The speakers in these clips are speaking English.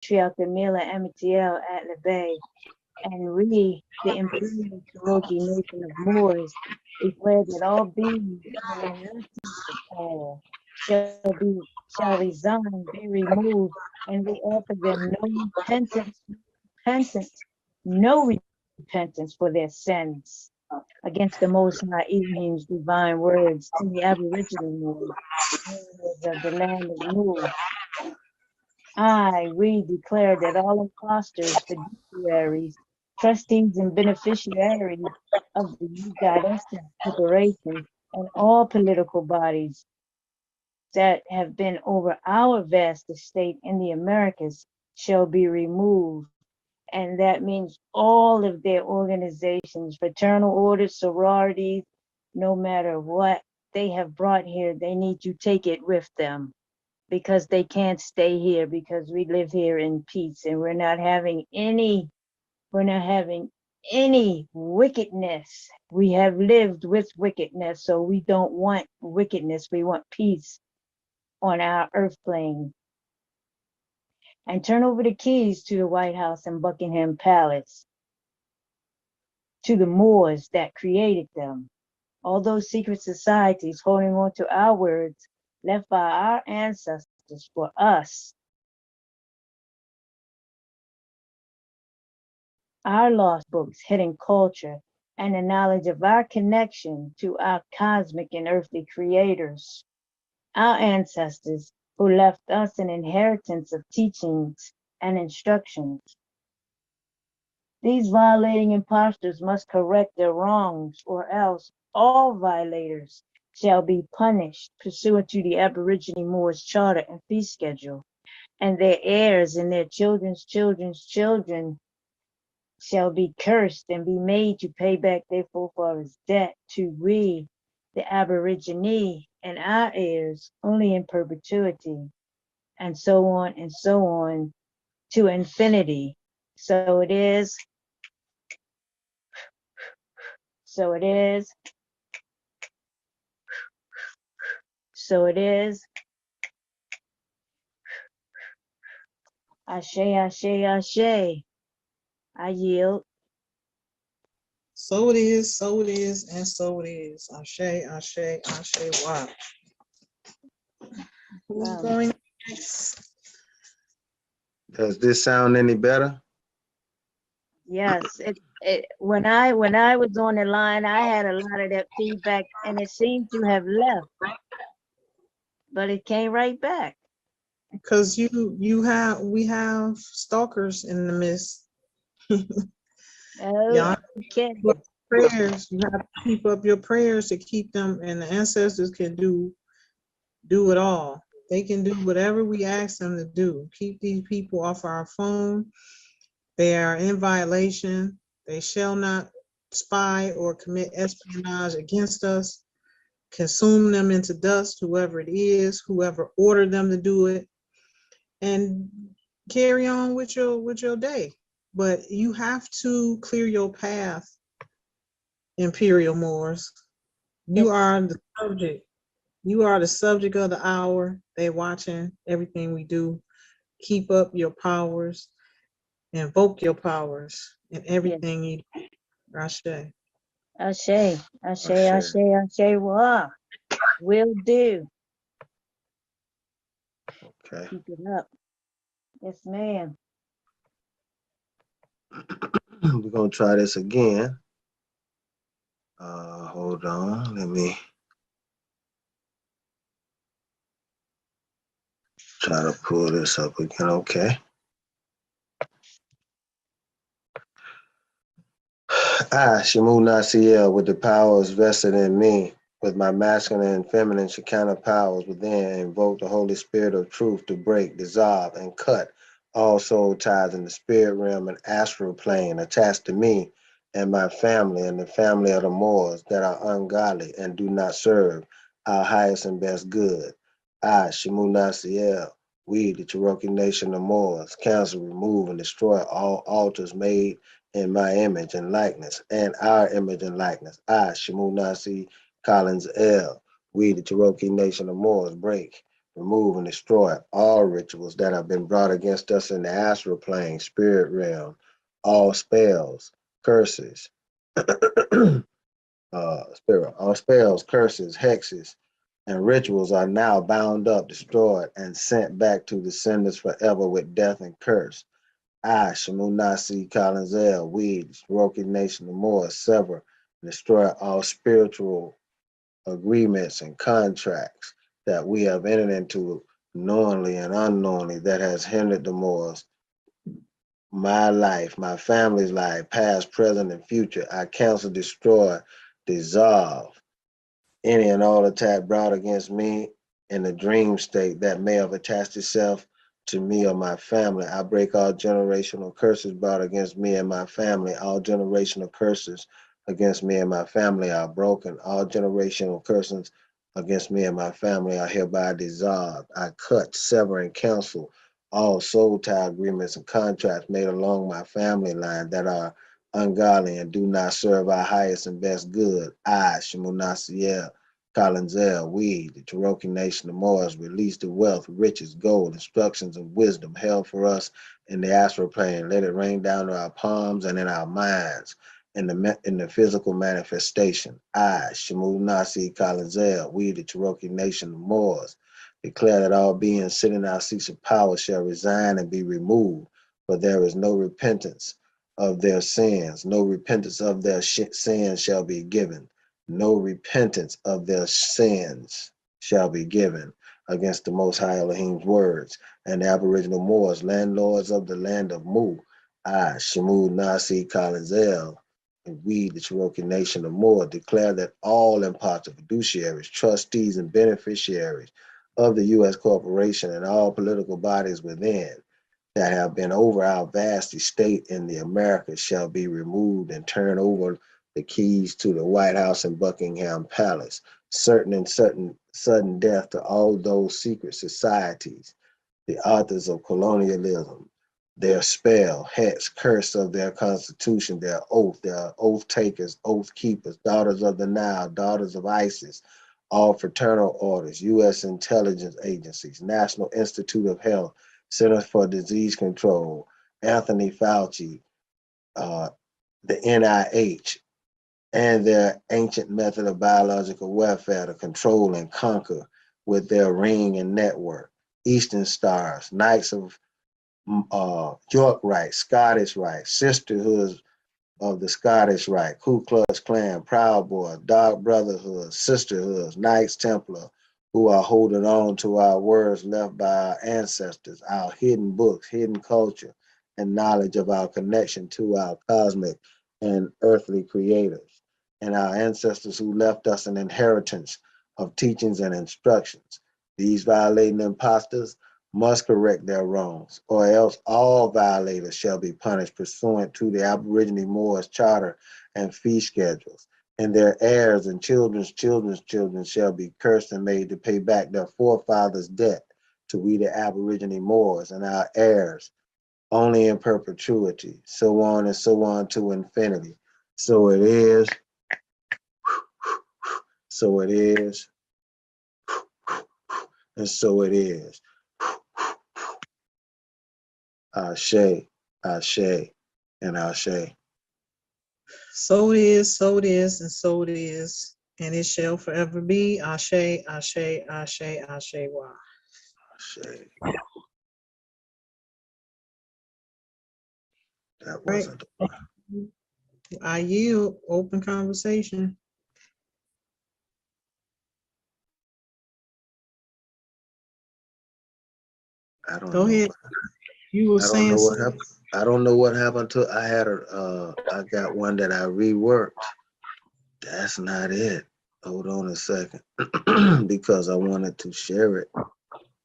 Patriarch Camilla Amitiel at Bay, and we, the imperial Cherokee nation of Moors, declare that all beings of an inheritance of power shall resign, be removed, and we offer them no repentance for their sins against the Most High Elohim's divine words in the Aboriginal areas of the land of Mu. We declare that all impostors, fiduciaries, trustees, and beneficiaries of the Goddess Corporation and all political bodies that have been over our vast estate in the Americas shall be removed. And that means all of their organizations, fraternal orders, sororities, no matter what they have brought here, they need to take it with them because they can't stay here because we live here in peace and we're not having any wickedness. We have lived with wickedness, so we don't want wickedness. We want peace on our earth plane. And turn over the keys to the White House and Buckingham Palace to the Moors that created them. All those secret societies holding on to our words left by our ancestors for us. Our lost books, hidden culture, and the knowledge of our connection to our cosmic and earthly creators. Our ancestors who left us an inheritance of teachings and instructions. These violating impostors must correct their wrongs, or else all violators shall be punished pursuant to the Aborigine Moors Charter and Fee Schedule, and their heirs and their children's children's children shall be cursed and be made to pay back their forefathers' debt to we, the Aborigine, and our heirs only in perpetuity, and so on to infinity. So it is, so it is, so it is. Ashe, ashe, ashe. I yield. So it is, so it is, and so it is. Ashe, ashe, ashe, wow. Who's going next? Does this sound any better? Yes, when I was on the line, I had a lot of that feedback, and it seemed to have left, but it came right back. Because we have stalkers in the midst. Oh, okay. Prayers, you have to keep up your prayers to keep them, and the ancestors can do it all. They can do whatever we ask them to do. Keep these people off our phone. They are in violation. They shall not spy or commit espionage against us. Consume them into dust, whoever it is, whoever ordered them to do it, and carry on with your day. But you have to clear your path, Imperial Moors. You are the subject. You are the subject of the hour. They watching everything we do. Keep up your powers. Invoke your powers in everything you do. Ashe. Ashe, ashe, ashe, ashe, wa. Will do. Okay. Keep it up. Yes, ma'am. We're gonna try this again. Hold on, let me try to pull this up again. Okay. Shamu Nasiel, with the powers vested in me, with my masculine and feminine Shekinah powers within, invoke the Holy Spirit of truth to break, dissolve, and cut all soul ties in the spirit realm and astral plane attached to me and my family and the family of the Moors that are ungodly and do not serve our highest and best good. Shamu Nasiel, we, the Cherokee Nation of Moors, cancel, remove, and destroy all altars made in my image and likeness, and our image and likeness. Shamu Nasi Collins L. We, the Cherokee Nation of Moors, break, remove and destroy all rituals that have been brought against us in the astral plane, spirit realm, all spells, curses, all spells, curses, hexes, and rituals are now bound up, destroyed, and sent back to the senders forever with death and curse. I, Shamunasi Kalanzel, we, the Cherokee Nation of Moors, sever and destroy all spiritual agreements and contracts that we have entered into knowingly and unknowingly that has hindered the Moors, my life, my family's life, past, present, and future. I cancel, destroy, dissolve any and all attack brought against me in the dream state that may have attached itself to me or my family. I break all generational curses brought against me and my family. All generational curses against me and my family are broken. All generational curses against me and my family are hereby dissolved. I cut, sever, and cancel all soul tie agreements and contracts made along my family line that are ungodly and do not serve our highest and best good. I, Shamunasiel Collinzel, we, the Cherokee Nation of Moors, release the wealth, riches, gold, instructions, and wisdom held for us in the astral plane. Let it rain down to our palms and in our minds, in the physical manifestation. I, Shamunasi Collinzel, we, the Cherokee Nation of Moors, declare that all beings sitting in our seats of power shall resign and be removed, for there is no repentance of their sins. No repentance of their sins shall be given. No repentance of their sins shall be given against the Most High Elohim's words. And the Aboriginal Moors, landlords of the land of Mu, I, Shamu Nasi Kalinzel, and we, the Cherokee Nation of Moor, declare that all impartial fiduciaries, trustees, and beneficiaries of the U.S. corporation and all political bodies within that have been over our vast estate in the Americas shall be removed and turned over the keys to the White House and Buckingham Palace, certain and sudden death to all those secret societies, the authors of colonialism, their spell, hex, curse of their constitution, their oath takers, oath keepers, daughters of the Nile, daughters of ISIS, all fraternal orders, U.S. intelligence agencies, National Institute of Health, Centers for Disease Control, Anthony Fauci, the NIH, and their ancient method of biological warfare to control and conquer with their ring and network. Eastern Stars, Knights of York Rite, Scottish Rite, Sisterhoods of the Scottish Rite, Ku Klux Klan, Proud Boys, Dark Brotherhood, Sisterhoods, Knights Templar, who are holding on to our words left by our ancestors, our hidden books, hidden culture, and knowledge of our connection to our cosmic and earthly creators, and our ancestors who left us an inheritance of teachings and instructions. These violating impostors must correct their wrongs, or else all violators shall be punished pursuant to the Aborigine Moors Charter and fee schedules, and their heirs and children's children's children shall be cursed and made to pay back their forefathers' debt to we the Aborigine Moors and our heirs, only in perpetuity, so on and so on to infinity. So it is, so it is, and so it is. Ashe, Ashe, and Ashe. So it is, so it is, and so it is, and it shall forever be. Ashe, Ashe, Ashe, Ashe, Wa. Ashe. That Right. wasn't. I yield. Open conversation. I don't Go know. ahead. You were I don't saying know what something. happened. I don't know what happened to. I had a. I got one that I reworked. That's not it. Hold on a second, because I wanted to share it.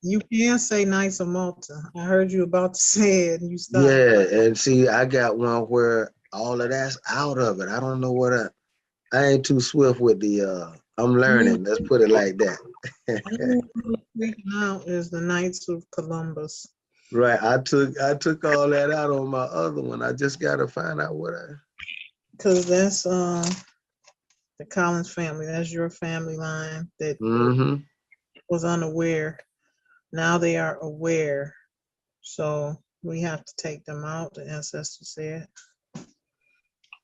You can say Knights of Malta. I heard you about to say it and you stopped. Yeah, and see, I got one where all of that's out of it. I don't know what I ain't too swift with the. I'm learning. Let's put it like that. Taken out is the Knights of Columbus. Right. I took all that out on my other one. I just gotta find out what I. Because that's the Collins family. That's your family line that Mm-hmm. was unaware. Now they are aware. So we have to take them out, the ancestors said.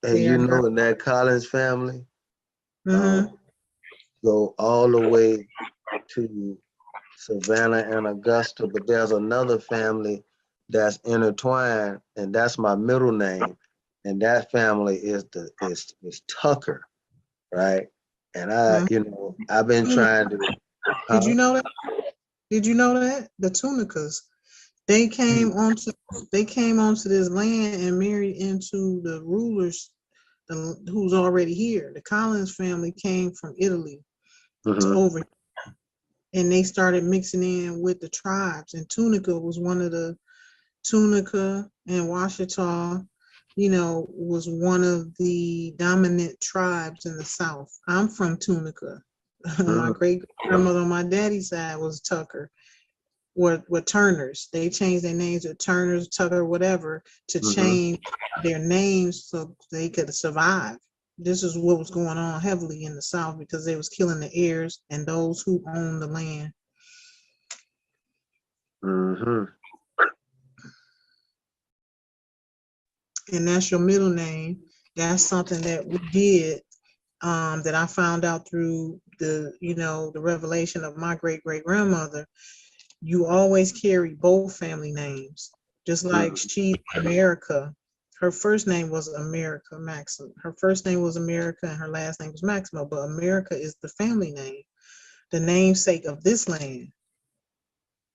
And They you are know, not. in that Collins family, Mm-hmm. go all the way to Savannah and Augusta, but there's another family that's intertwined, and that's my middle name, and that family is is Tucker, right? And I've been trying to, Did huh? you know that? Did you know that? The Tunicas, they came onto this land and married into the rulers who's already here. The Collins family came from Italy to Mm-hmm. over, and they started mixing in with the tribes. And Tunica was one of the Tunica and Washita, was one of the dominant tribes in the South. I'm from Tunica. My great grandmother on my daddy's side was Tucker. Were Turners. They changed their names to Turners, Tucker, whatever, to Mm-hmm. change their names so they could survive. This is what was going on heavily in the South because they was killing the heirs and those who owned the land. Mm-hmm. And that's your middle name. That's something that we did, that I found out through the revelation of my great great grandmother. You always carry both family names, just like Mm-hmm. she's America. Her first name was America Maxima. Her first name was America, and her last name was Maxima. But America is the family name, the namesake of this land.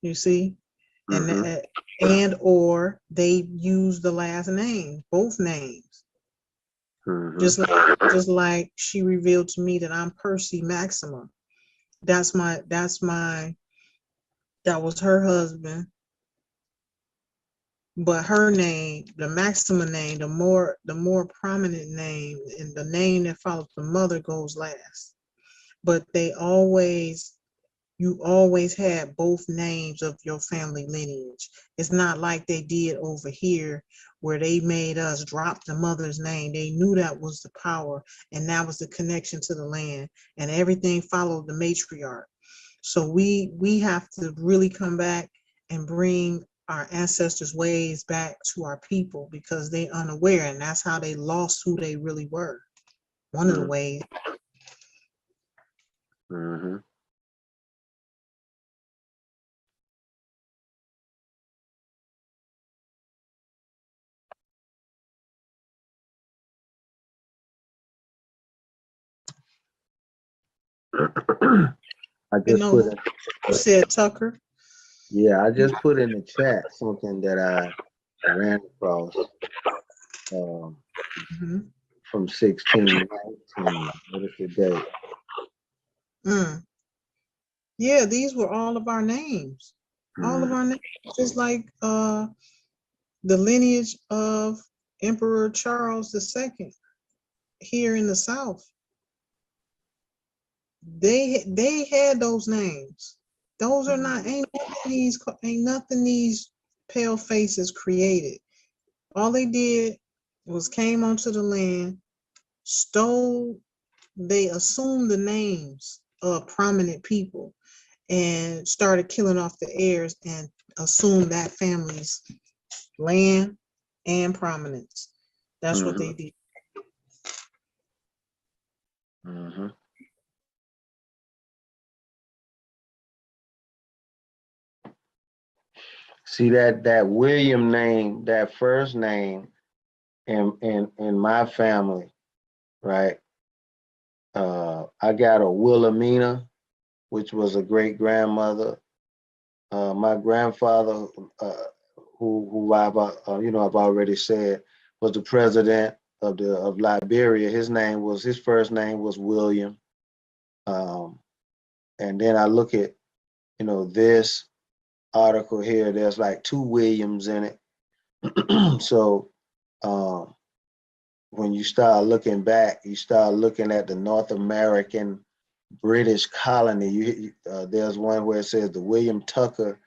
You see, and Mm-hmm. or they use the last name, both names. Mm-hmm. Just like she revealed to me that I'm Percy Maxima. That was her husband, but her name, the Maxima name, the more prominent name, and the name that follows the mother goes last. But you always had both names of your family lineage. It's not like they did over here where they made us drop the mother's name. They knew that was the power and that was the connection to the land, and everything followed the matriarch. So we have to really come back and bring our ancestors' ways back to our people because they unaware, and that's how they lost who they really were. One of the ways. Mm-hmm. I You just put know, in, you said Tucker. I just put in the chat something that I ran across um, Mhm. from 1619. What is the date? Mm. Yeah, these were all of our names. All of Mm-hmm. our names, just like the lineage of Emperor Charles II here in the South. They had those names. Those are not ain't nothing these pale faces created. All they did was came onto the land, stole. They assumed the names of prominent people and started killing off the heirs and assumed that family's land and prominence. That's what Mm-hmm. they did. Mm-hmm. See that William name, that first name in my family, right? I got a Wilhelmina, which was a great grandmother. My grandfather, who I've already said, was the president of Liberia. His first name was William. Um, and then I look at this article here. There's like two Williams in it. So um, when you start looking back, you start looking at the North American British colony. There's one where it says the William Tucker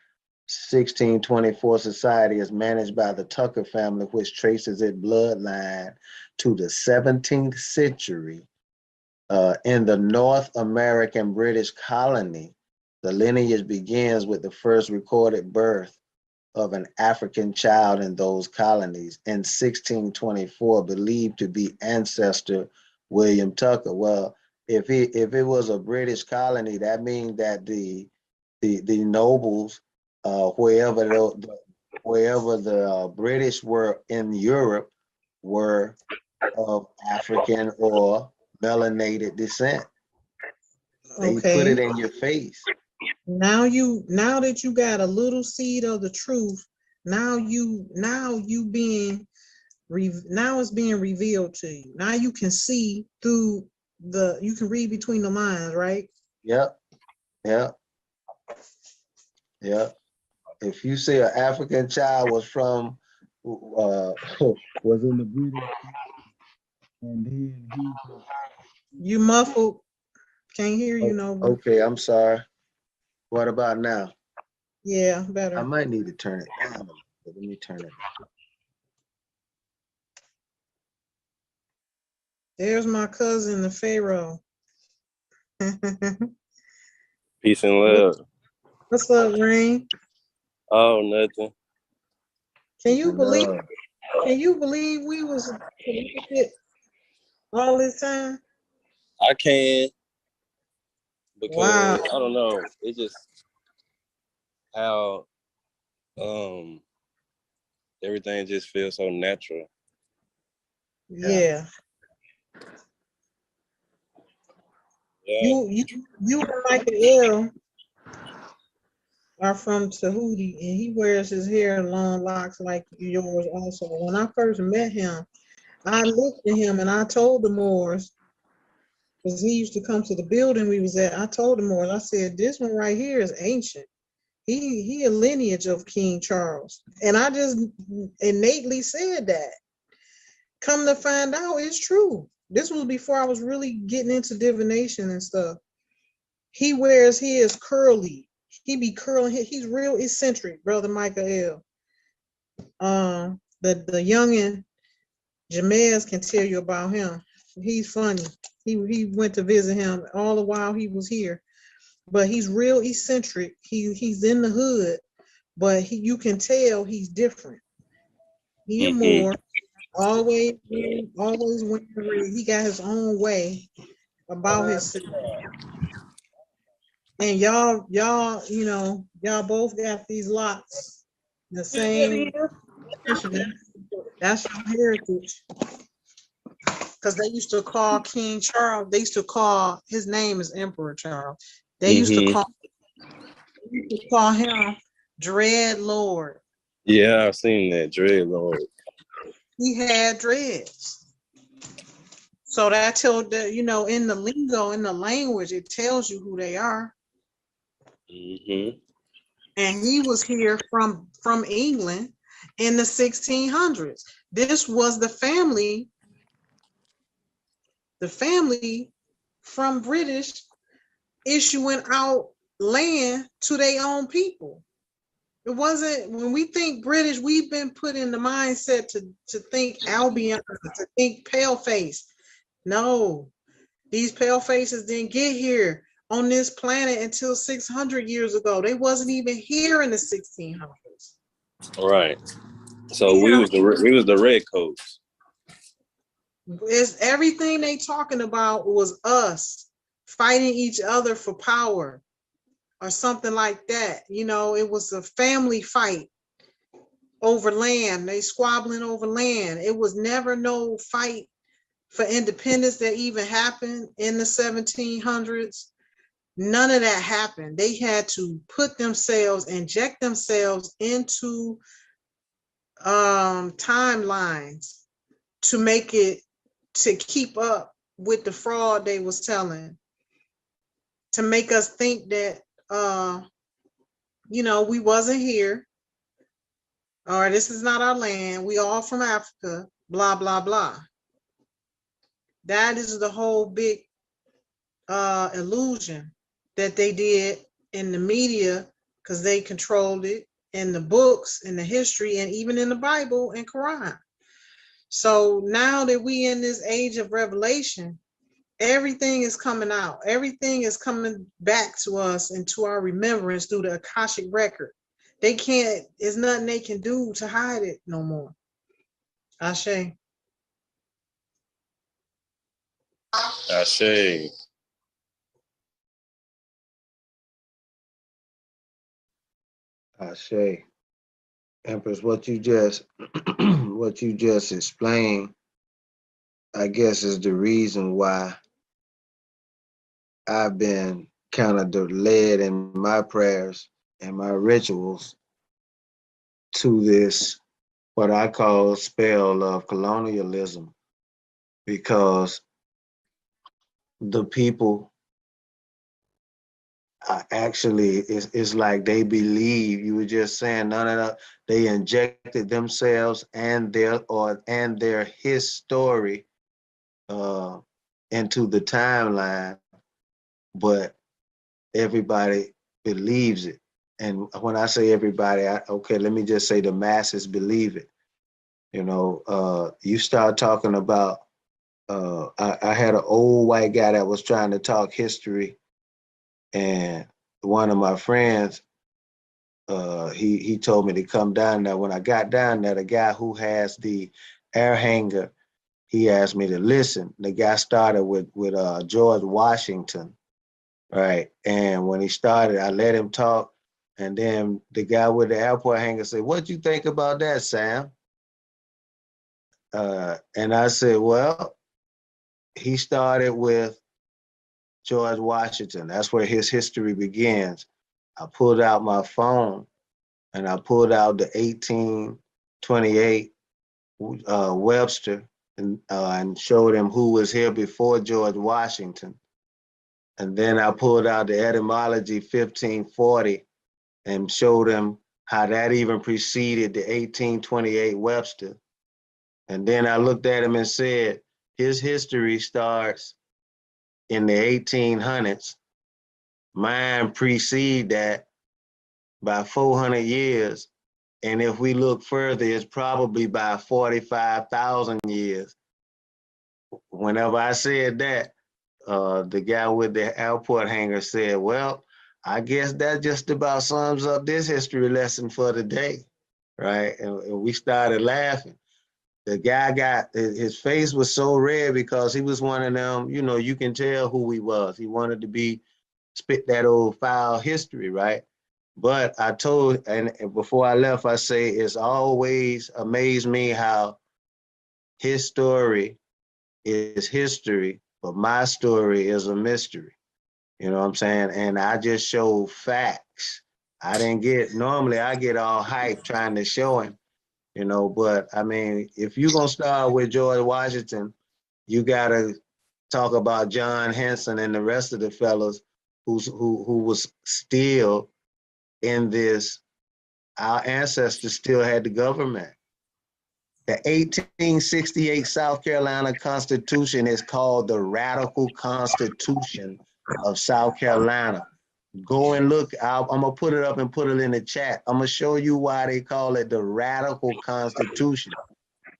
1624 society is managed by the Tucker family, which traces its bloodline to the 17th century in the North American British colony. The lineage begins with the first recorded birth of an African child in those colonies in 1624, believed to be ancestor William Tucker. Well, if it was a British colony, that means that the nobles, wherever the British were in Europe, were of African or melanated descent. They put Okay. it in your face. Now that you got a little seed of the truth, now it's being revealed to you. Now you can see you can read between the lines, right? Yep, yep, yep. If you say an African child was from was in the British, and then You muffled. Can't hear you, Nova. okay, I'm sorry. What about now? Yeah, I better. might need to turn it down a little bit. Let me turn it down. There's my cousin, the Pharaoh. Peace and love. What's up, Rain? Oh, nothing. Can you believe? Love. Can you believe we was connected all this time? I can because Wow. I don't know. It's just how everything just feels so natural. Yeah. Yeah. You and Michael are from Tahuti, and he wears his hair in long locks like yours also. When I first met him, I looked at him and I told the Moors, because he used to come to the building we was at, I told the Moors, I said, this one right here is ancient. He a lineage of King Charles. And I just innately said that. Come to find out, it's true. This was before I was really getting into divination and stuff. He wears his curly. He be curling. He's real eccentric, brother Michael. The youngin Jamez can tell you about him. He's funny. He went to visit him all the while he was here, but he's real eccentric. He's in the hood, but you can tell he's different. He and more always wearing red. He got his own way about his. And y'all, y'all both got these locks, the same. That's your heritage. Because they used to call King Charles, they used to call, his name is Emperor Charles. They used to call him Dread Lord. Yeah, I've seen that Dread Lord. He had dreads. So that told that, in the lingo, in the language, it tells you who they are. And he was here from England in the 1600s. This was the family from British issuing out land to their own people. It wasn't, when we think British, we've been put in the mindset to think Albion, to think paleface. No, these palefaces didn't get here on this planet until 600 years ago. They wasn't even here in the 1600s. Right. So we was the redcoats. It's everything they talking about was us fighting each other for power or something like that. It was a family fight over land. They squabbling over land. It was never no fight for independence that even happened in the 1700s. None of that happened. They had to inject themselves into timelines to keep up with the fraud they was telling, to make us think that we wasn't here, or this is not our land, we all from Africa, blah blah blah. That is the whole big illusion that they did in the media, because they controlled it in the books, in the history, and even in the Bible and Quran. So now that we in this age of revelation, Everything is coming out. Everything is coming back to us and to our remembrance through the Akashic record. They can't, there's nothing they can do to hide it no more. Ashe. Ashe. Ashe. Empress, what you just what you just explained, I guess, is the reason why I've been kind of led in my prayers and my rituals to this, what I call spell of colonialism, because the people are actually, it's like they believe, you were just saying, none of that, they injected themselves and their his story into the timeline, but everybody believes it. And when I say everybody, okay, let me just say the masses believe it. You know, you start talking about, I had an old white guy that was trying to talk history, and one of my friends, he told me to come down there. When I got down there, the guy who has the air hanger, he asked me to listen. The guy started with George Washington, right? And when he started, I let him talk. And then the guy with the airport hanger said, "What you think about that, Sam?" And I said, well, he started with George Washington. That's where his history begins. I pulled out my phone and I pulled out the 1828 Webster and showed him who was here before George Washington. And then I pulled out the etymology 1540 and showed him how that even preceded the 1828 Webster. And then I looked at him and said, his history starts in the 1800s. Mine precede that by 400 years. And if we look further, it's probably by 45,000 years. Whenever I said that, the guy with the airport hanger said, well, I guess that just about sums up this history lesson for today, right? And we started laughing. The guy his face was so red because he was one of them, you know, you can tell who he was. He wanted to spit that old foul history, right? But I told, and before I left, I say, it's always amazed me how his story is history, but my story is a mystery. You know what I'm saying? And I just show facts. Normally I get all hyped trying to show him, you know, but I mean, if you're gonna start with George Washington, you gotta talk about John Henson and the rest of the fellows who was still in this. Our ancestors still had the government. The 1868 South Carolina Constitution is called the Radical Constitution of South Carolina. Go and look. I'm gonna put it up and put it in the chat. I'm gonna show you why they call it the Radical Constitution,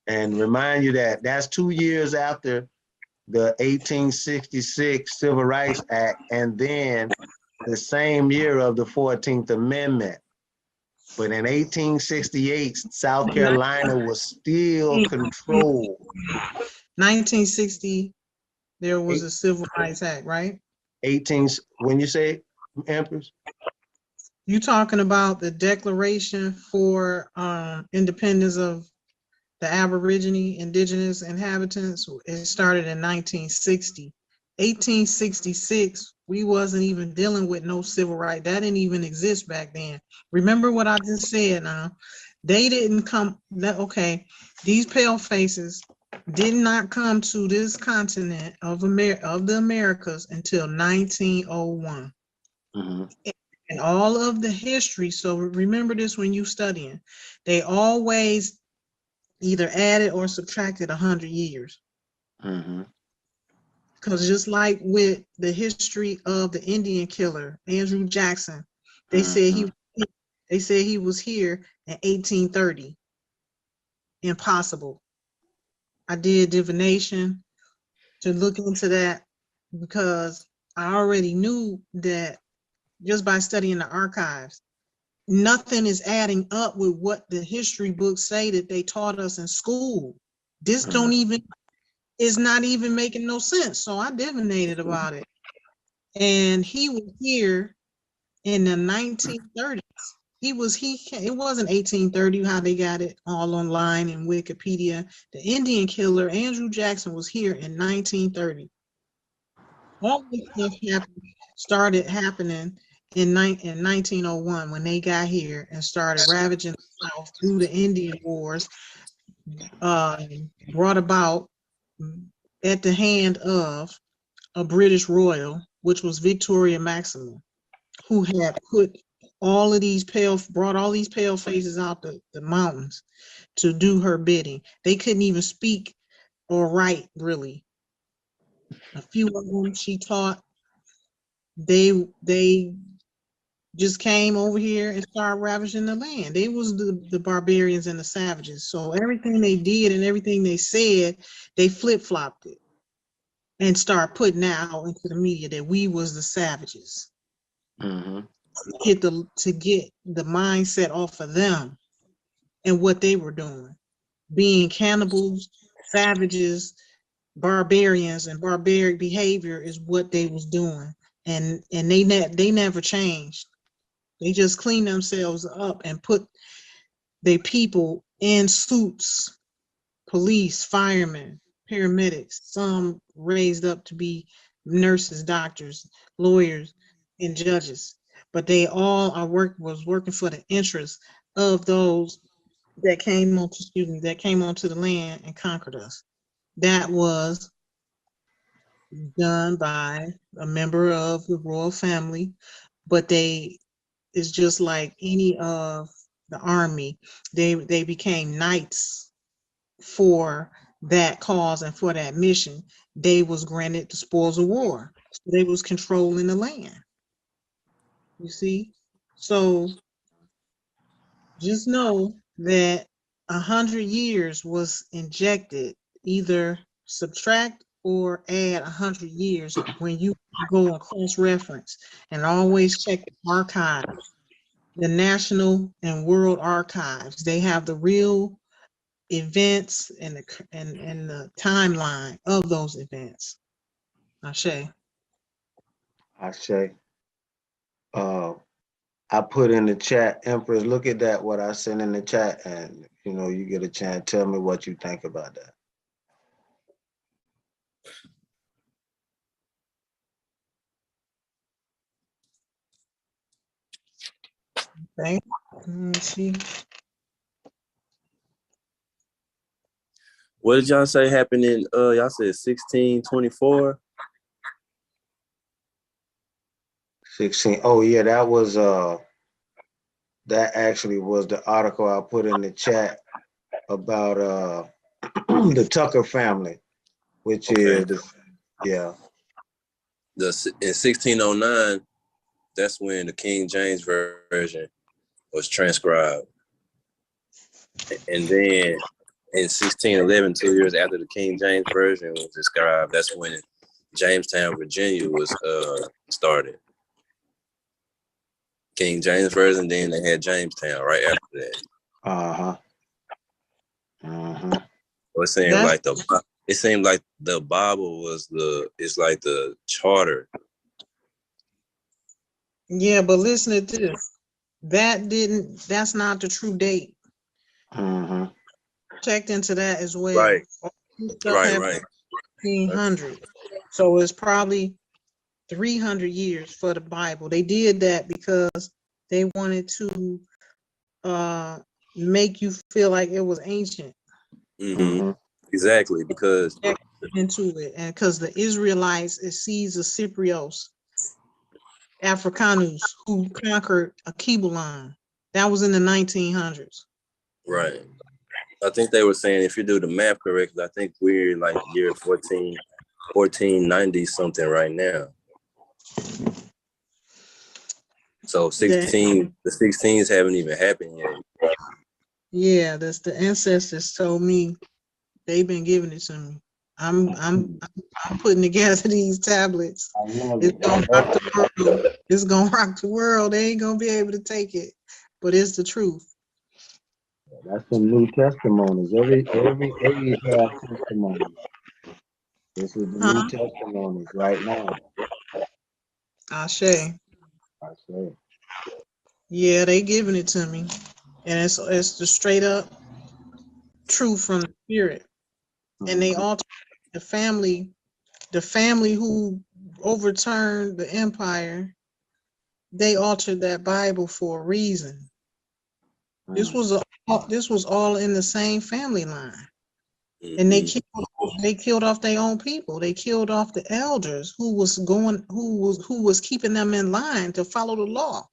and remind you that that's 2 years after the 1866 Civil Rights Act, and then the same year of the 14th Amendment. But in 1868, South Carolina was still controlled. 1960, there was a Civil Rights Act, right? When you say Empress? You talking about the Declaration for Independence of the Aborigine Indigenous Inhabitants? It started in 1960. 1866, we wasn't even dealing with no civil right. That didn't even exist back then. Remember what I just said now. They didn't come, okay, these pale faces did not come to this continent of the Americas until 1901. Mm-hmm. And all of the history, so remember this when you studying, they always either added or subtracted 100 years. Mm-hmm. Because just like with the history of the Indian killer, Andrew Jackson, they said he was here in 1830. Impossible. I did divination to look into that. because I already knew that just by studying the archives, nothing is adding up with what the history books say that they taught us in school. This don't even, is not even making no sense. So I divinated about it. And he was here in the 1930s. It wasn't 1830 how they got it all online in Wikipedia. The Indian killer, Andrew Jackson, was here in 1930. All this stuff started happening in 1901 when they got here and started ravaging the South through the Indian Wars, brought about at the hand of a British royal, which was Victoria Maximum, who had brought all these pale faces out the mountains to do her bidding. They couldn't even speak or write, really. A few of them she taught. They just came over here and started ravaging the land. They was the barbarians and the savages. So everything they did and everything they said, they flip-flopped it and start putting out into the media that we was the savages. Mm-hmm. To get the mindset off of them and what they were doing, being cannibals, savages, barbarians, and barbaric behavior is what they was doing, and they never changed. They just cleaned themselves up and put their people in suits, police, firemen, paramedics, some raised up to be nurses, doctors, lawyers, and judges. But they all was working for the interests of those that came onto the land and conquered us. That was done by a member of the royal family, but it's just like any of the army. They became knights for that cause and for that mission. They was granted the spoils of war. So they was controlling the land. You see? So just know that 100 years was injected. Either subtract or add 100 years when you go and cross-reference, and always check the archives, the national and world archives. They have the real events and the timeline of those events. Ashe. Ashe. I put in the chat, Empress, look at that, what I sent in the chat, and you get a chance, tell me what you think about that. Okay. Let me see. What did y'all say happened in y'all said 1624? 16. Oh yeah, that was that actually was the article I put in the chat about the Tucker family, which is yeah. In 1609, that's when the King James version was transcribed. And then in 1611, 2 years after the King James version was described, that's when Jamestown, Virginia was started. King James version, then they had Jamestown right after that. Uh-huh. Uh-huh. So it seemed like the Bible it's like the charter. Yeah, but listen to this. That's not the true date. Uh-huh. Checked into that as well. Right. All this stuff happened in 1800. So it's probably 300 years for the Bible. They did that because they wanted to make you feel like it was ancient. Mm-hmm. Exactly, because into it, and because the Israelites, it sees the Cyprios, Africanus, who conquered Akibulan. That was in the 1900s. right. I think they were saying if you do the math correctly, I think we're like year 1490 something right now. So the 16s haven't even happened yet. Yeah, that's the ancestors told me. They've been giving it to me. I'm putting together these tablets. I love It's it. gonna rock the world. It's gonna rock the world. They ain't gonna be able to take it, but it's the truth. That's some new testimonies. Every age has testimonies. This is the new Huh? testimonies right now. Ashe. I say. Yeah, they giving it to me, and it's the straight up truth from the spirit. And they all the family, the family who overturned the empire, they altered that Bible for a reason. This was all in the same family line, and they killed off their own people. They killed off the elders who was keeping them in line to follow the law.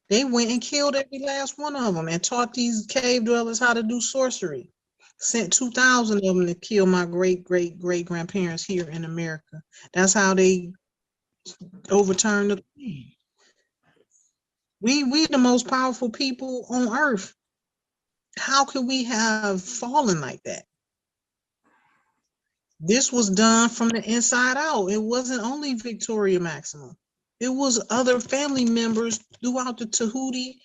They went and killed every last one of them and taught these cave dwellers how to do sorcery. Sent 2,000 of them to kill my great grandparents here in America. That's how they overturned the queen. We the most powerful people on earth. How could we have fallen like that? This was done from the inside out. It wasn't only Victoria Maximum. It was other family members throughout the Tahuti.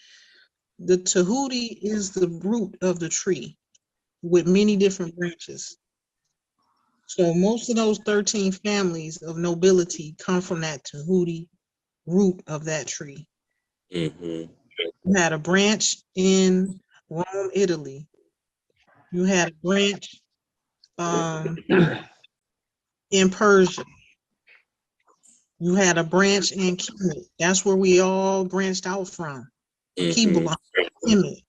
The Tahuti is the root of the tree with many different branches. So most of those 13 families of nobility come from that Tahuti root of that tree. Mm-hmm. You had a branch in Rome, Italy. You had a branch in Persia. You had a branch in Kemet. That's where we all branched out from. Mm-hmm. Kemet.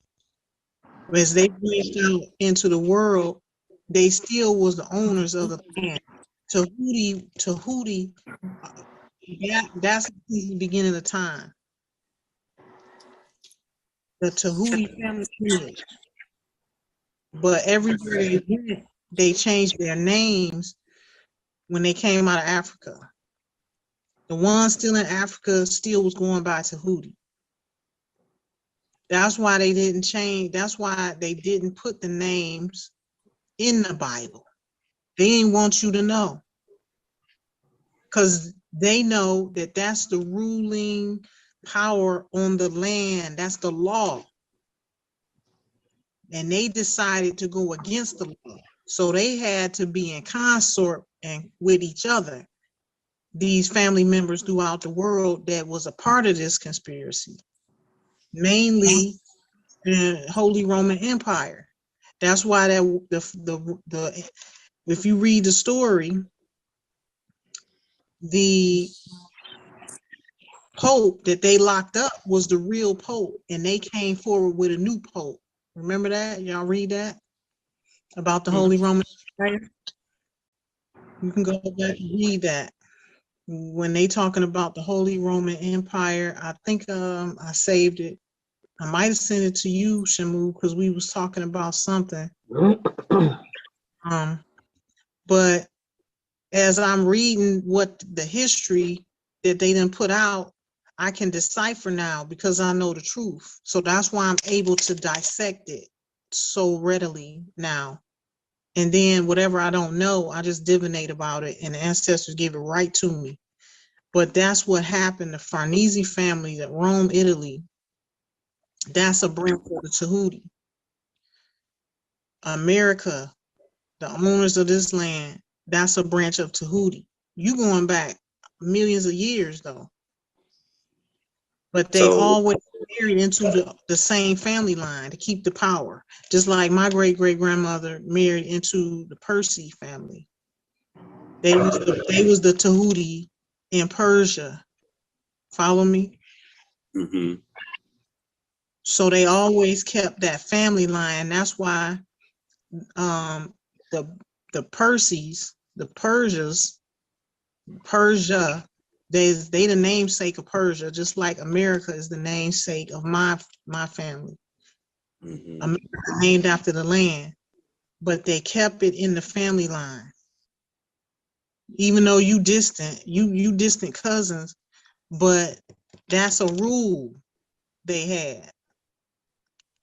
As they branched out into the world, they still was the owners of the land. Tahuti, that's the beginning of time. The Tahuti family lineage. But everywhere they went, they changed their names when they came out of Africa. The ones still in Africa still was going by Tahuti. That's why they didn't change. That's why they didn't put the names in the Bible. They didn't want you to know, because they know that that's the ruling power on the land. That's the law. And they decided to go against the law. So they had to be in consort and with each other. These family members throughout the world that was a part of this conspiracy, mainly in Holy Roman Empire. That's why that if you read the story, the Pope that they locked up was the real Pope, and they came forward with a new Pope. Remember that? Y'all read that about the Holy Roman Empire? You can go back and read that. When they talking about the Holy Roman Empire, I think I saved it. I might have sent it to you, Shamu, because we was talking about something. But as I'm reading what the history that they didn't put out, I can decipher now because I know the truth. So that's why I'm able to dissect it so readily now. And then whatever I don't know, I just divinate about it, and the ancestors give it right to me. But that's what happened. The Farnese family at Rome, Italy, that's a branch of the Tahuti. America, the owners of this land, that's a branch of Tahuti. You going back millions of years though. But they So always married into the same family line to keep the power. Just like my great-great-grandmother married into the Percy family. They was the Tahuti in Persia. Follow me? mm-hmm. So they always kept that family line. That's why the Percys, the Persia, they the namesake of Persia, just like America is the namesake of my family. Mm-hmm. America named after the land, but they kept it in the family line. Even though you distant cousins, but that's a rule they had.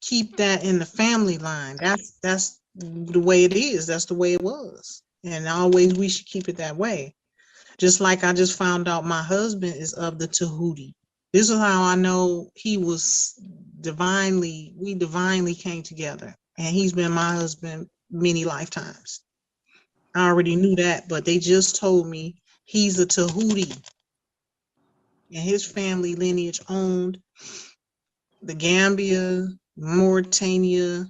Keep that in the family line. That's the way it is. That's the way it was. And always we should keep it that way. Just like I just found out my husband is of the Tahuti. This is how I know he was we divinely came together. And he's been my husband many lifetimes. I already knew that, but they just told me he's a Tahuti. And his family lineage owned the Gambia, Mauritania,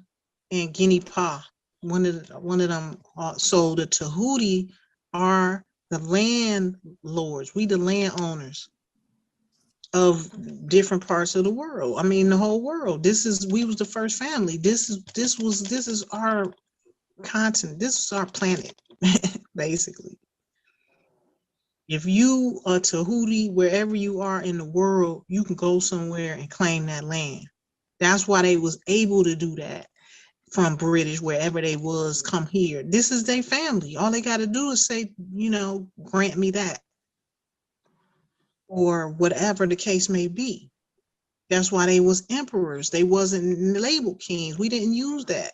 and Guinea Pa. One of them. So the Tahuti are the landlords. We the landowners of different parts of the world. I mean, the whole world. We was the first family. This is our continent. This is our planet, basically. If you are Tahuti, wherever you are in the world, you can go somewhere and claim that land. That's why they was able to do that from British, wherever they was, come here. This is their family. All they got to do is say, grant me that, or whatever the case may be. That's why they was emperors. They wasn't labeled kings. We didn't use that.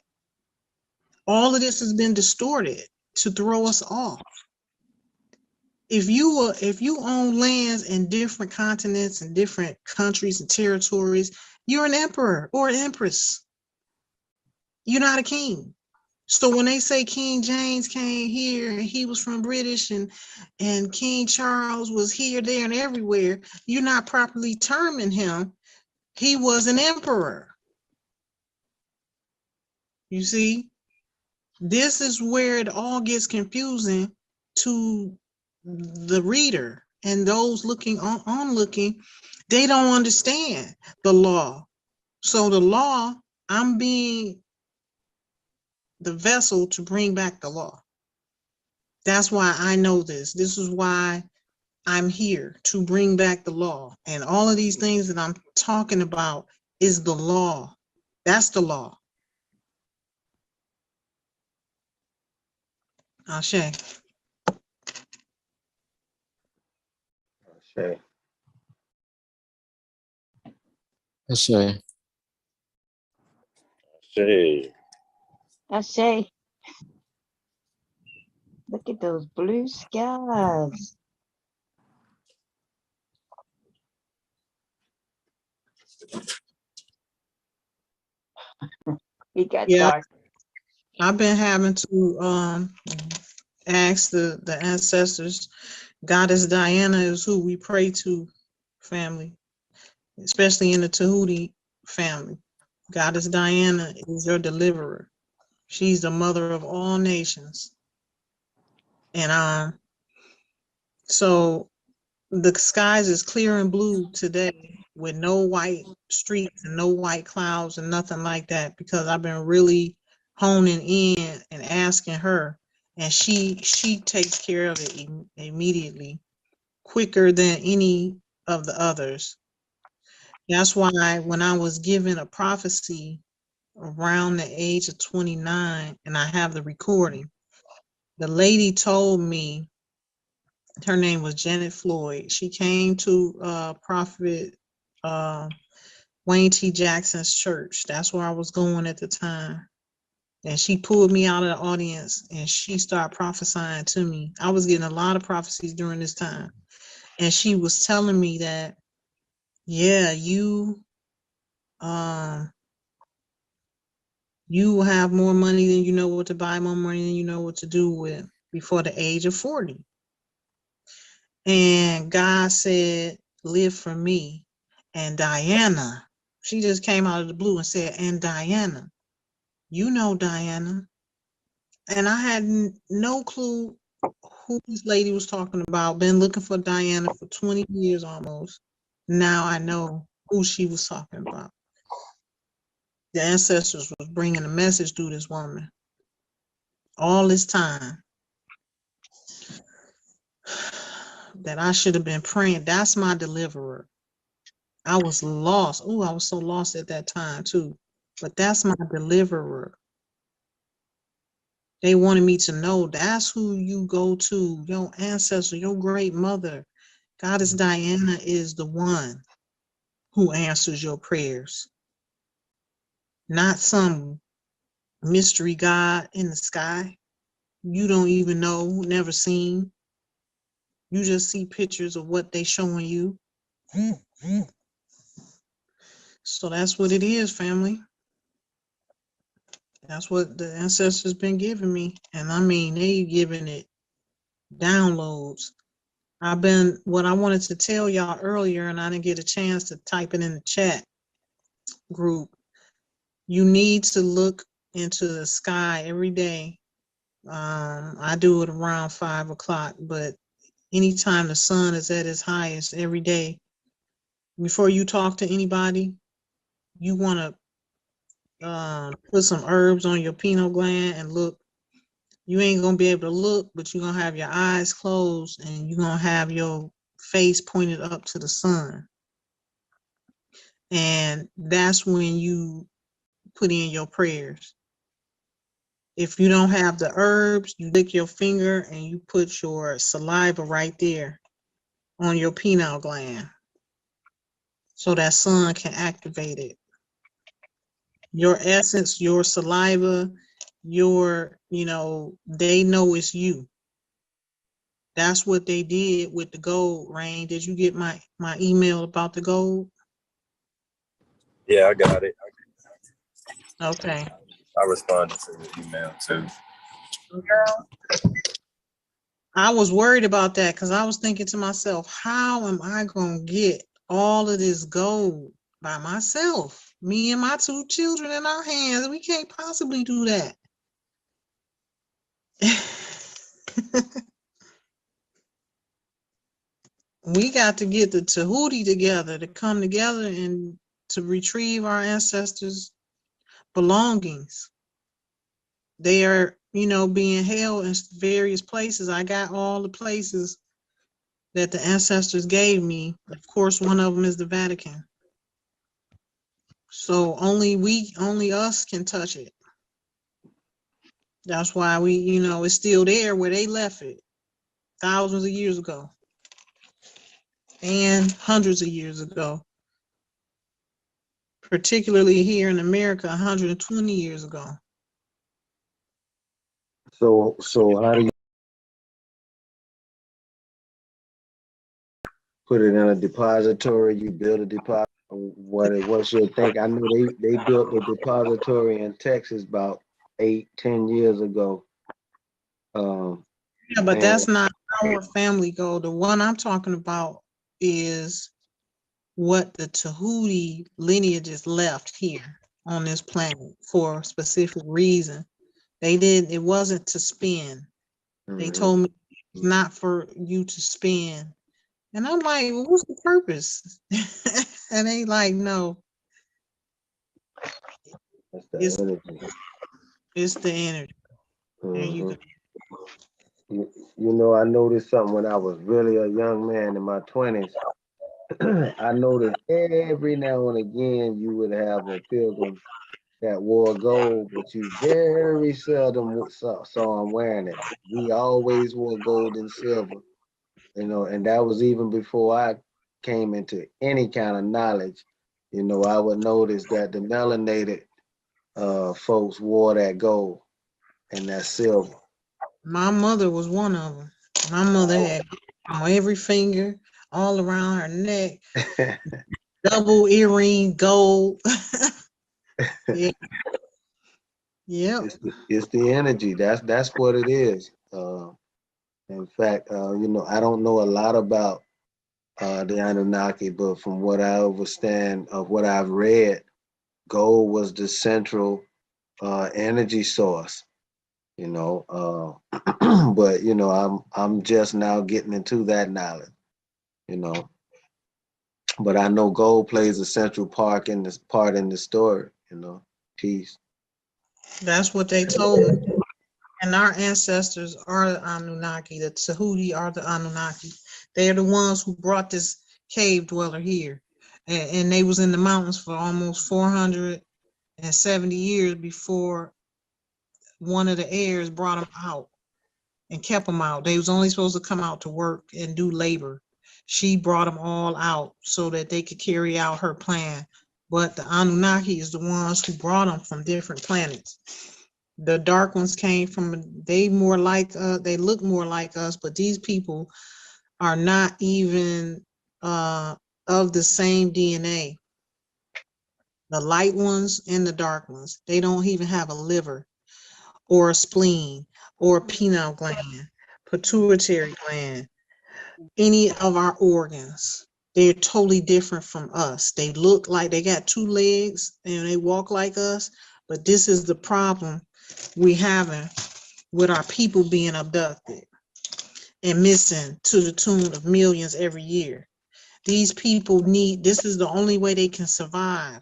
All of this has been distorted to throw us off. If you own lands in different continents and different countries and territories, you're an emperor or an empress. You're not a king. So when they say King James came here and he was from British and King Charles was here, there, and everywhere, you're not properly terming him. He was an emperor. You see, this is where it all gets confusing to the reader and those looking onlooking. They don't understand the law. So the law, I'm being the vessel to bring back the law. That's why I know this. This is why I'm here, to bring back the law. And all of these things that I'm talking about is the law. That's the law. Ashe. Okay. That's right. Hey, I say, look at those blue skies. It got Yeah, dark. I've been having to ask the ancestors. Goddess Diana is who we pray to, family, especially in the Tahuti family. Goddess Diana is your deliverer. She's the mother of all nations. And so the skies is clear and blue today with no white streets and no white clouds and nothing like that, because I've been really honing in and asking her, and she takes care of it immediately, quicker than any of the others. That's why when I was given a prophecy around the age of 29, and I have the recording, the lady told me, her name was Janet Floyd. She came to Prophet Wayne T. Jackson's church. That's where I was going at the time. And she pulled me out of the audience and she started prophesying to me. I was getting a lot of prophecies during this time. And she was telling me that, yeah, you will have more money than you know what to buy, more money than you know what to do with before the age of 40. And God said, live for me. And Diana, she just came out of the blue and said, and Diana, you know Diana. And I had no clue who this lady was talking about. Been looking for Diana for 20 years almost. Now I know who she was talking about. The ancestors was bringing a message through this woman all this time that I should have been praying. That's my deliverer. I was lost. Oh, I was so lost at that time too. But that's my deliverer. They wanted me to know that's who you go to, your ancestor, your great mother. Goddess Diana is the one who answers your prayers, not some mystery God in the sky. you don't even know, never seen. You just see pictures of what they showing you. So that's what it is, family. That's what the ancestors been giving me. And I mean, they giving it downloads. What I wanted to tell y'all earlier, and I didn't get a chance to type it in the chat group. You need to look into the sky every day. I do it around 5 o'clock, but anytime the sun is at its highest every day, before you talk to anybody, you want to put some herbs on your pineal gland and look. You ain't gonna be able to look, but you're gonna have your eyes closed and you're gonna have your face pointed up to the sun. And that's when you put in your prayers. If you don't have the herbs, you lick your finger and you put your saliva right there on your pineal gland so that sun can activate it. Your essence, your saliva, they know it's you. That's what they did with the gold, Rain. Did you get my email about the gold? Yeah, I got it. Okay. I responded to the email too. Girl, I was worried about that because I was thinking to myself, how am I going to get all of this gold by myself? Me and my 2 children in our hands, we can't possibly do that. We got to get the Tahuti together to come together and to retrieve our ancestors' belongings. They are, being held in various places. I got all the places that the ancestors gave me. Of course, one of them is the Vatican. So only us can touch it. That's why it's still there where they left it thousands of years ago and hundreds of years ago. Particularly here in America, 120 years ago. So how do you put it in a depository? You build a deposit. What's your think? I know they built the depository in Texas about 8-10 years ago. Yeah, but And that's not our family goal. The one I'm talking about is what the Tahuti lineages left here on this planet for a specific reason. It wasn't to spend. They told me it's not for you to spend. And I'm like, well, what's the purpose? And they like, no, that's the it's energy. it's the energy. There you go. I noticed something when I was really a young man in my 20s. I noticed every now and again you would have a pilgrim that wore gold, but you very seldom saw him wearing it. We always wore gold and silver, and that was even before I came into any kind of knowledge. I would notice that the melanated folks wore that gold and that silver. My mother was one of them. My mother had on every finger, all around her neck, double earring, gold. Yeah. Yep. It's the energy. That's what it is. In fact, I don't know a lot about the Anunnaki, but from what I understand of what I've read, gold was the central energy source. But I'm just now getting into that knowledge. You know, but I know gold plays a central part in the story. Peace. That's what they told me. And our ancestors are the Anunnaki. The Tahuti are the Anunnaki. They're the ones who brought this cave dweller here. And they was in the mountains for almost 470 years before one of the heirs brought them out and kept them out. They was only supposed to come out to work and do labor. She brought them all out so that they could carry out her plan. But the Anunnaki is the ones who brought them from different planets. The dark ones came from, they more like they look more like us, but these people are not even of the same DNA. The light ones and the dark ones, they don't even have a liver or a spleen or a pineal gland, pituitary gland, any of our organs. They're totally different from us. They look like they got 2 legs and they walk like us, but this is the problem we having with our people being abducted and missing to the tune of millions every year. These people need, this is the only way they can survive.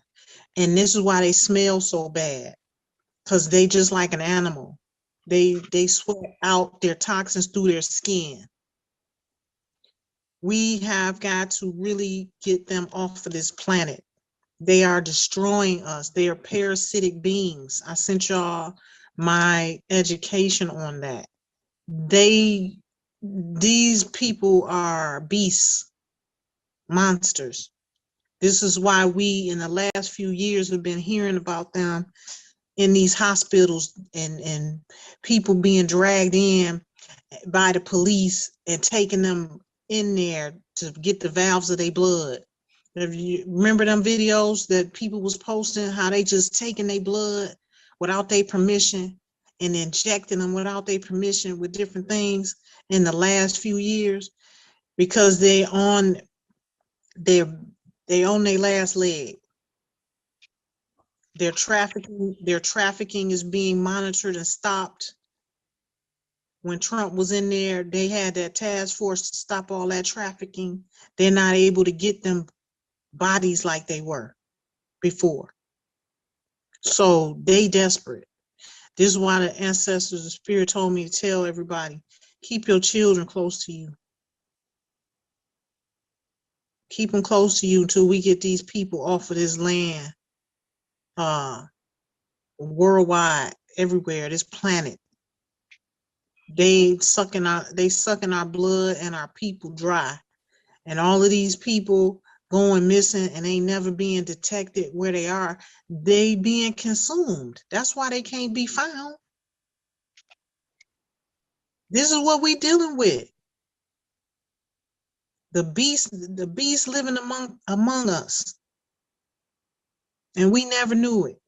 And this is why they smell so bad, because they just like an animal. They sweat out their toxins through their skin. We have got to really get them off of this planet. They are destroying us. They are parasitic beings. I sent y'all my education on that. These people are beasts, monsters. This is why we in the last few years have been hearing about them in these hospitals and people being dragged in by the police and taking them in there to get the valves of their blood. If you remember them videos that people was posting, how they just taking their blood without their permission and injecting them without their permission with different things in the last few years, because they on their last leg. Their trafficking is being monitored and stopped. When Trump was in there, they had that task force to stop all that trafficking. They're not able to get them bodies like they were before. So they desperate. This is why the ancestors, the spirit told me to tell everybody, keep your children close to you. Keep them close to you until we get these people off of this land, worldwide, everywhere, this planet. They sucking our blood and our people dry. And all of these people going missing and ain't never being detected where they are, they being consumed. That's why they can't be found. This is what we dealing with. The beast living among us. And we never knew it.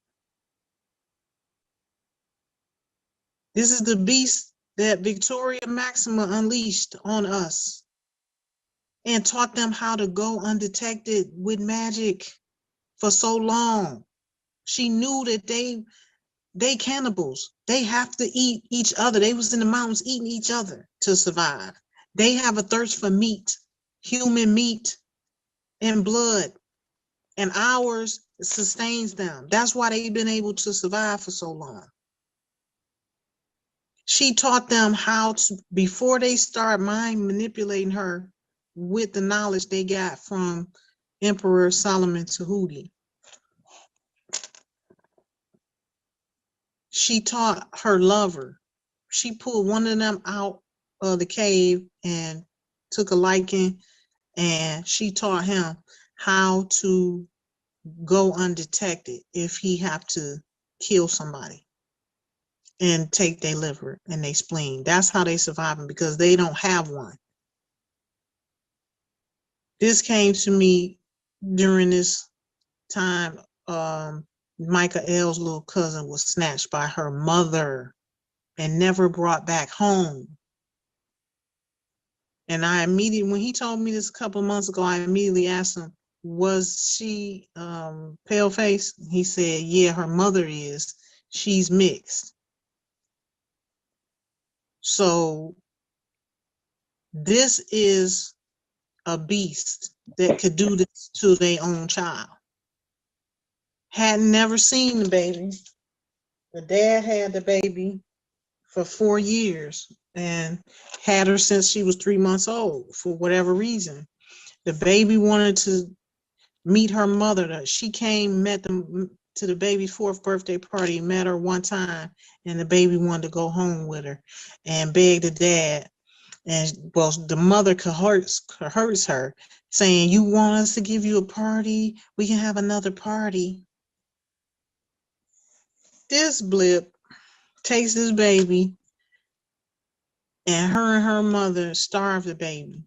This is the beast that Victoria Maxima unleashed on us and taught them how to go undetected with magic for so long. She knew that they cannibals. They have to eat each other. They was in the mountains eating each other to survive. They have a thirst for meat, human meat and blood, and ours sustains them. That's why they've been able to survive for so long. She taught them how to, before they start mind manipulating her with the knowledge they got from Emperor Solomon Tahuti. She taught her lover. She pulled one of them out of the cave and took a liking, and she taught him how to go undetected if he have to kill somebody and take their liver and their spleen. That's how they surviving, because they don't have one. This came to me during this time. Micah L's little cousin was snatched by her mother and never brought back home. And I immediately, when he told me this a couple of months ago, I immediately asked him, was she pale face? He said, yeah, her mother is. She's mixed. So this is a beast that could do this to their own child. Had never seen the baby. The dad had the baby for 4 years and had her since she was 3 months old for whatever reason. The baby wanted to meet her mother. She came, met them to the baby's 4th birthday party, met her one time, and the baby wanted to go home with her and begged the dad. And well, the mother coerces her, saying, you want us to give you a party? We can have another party. This blip takes this baby, and her mother starve the baby.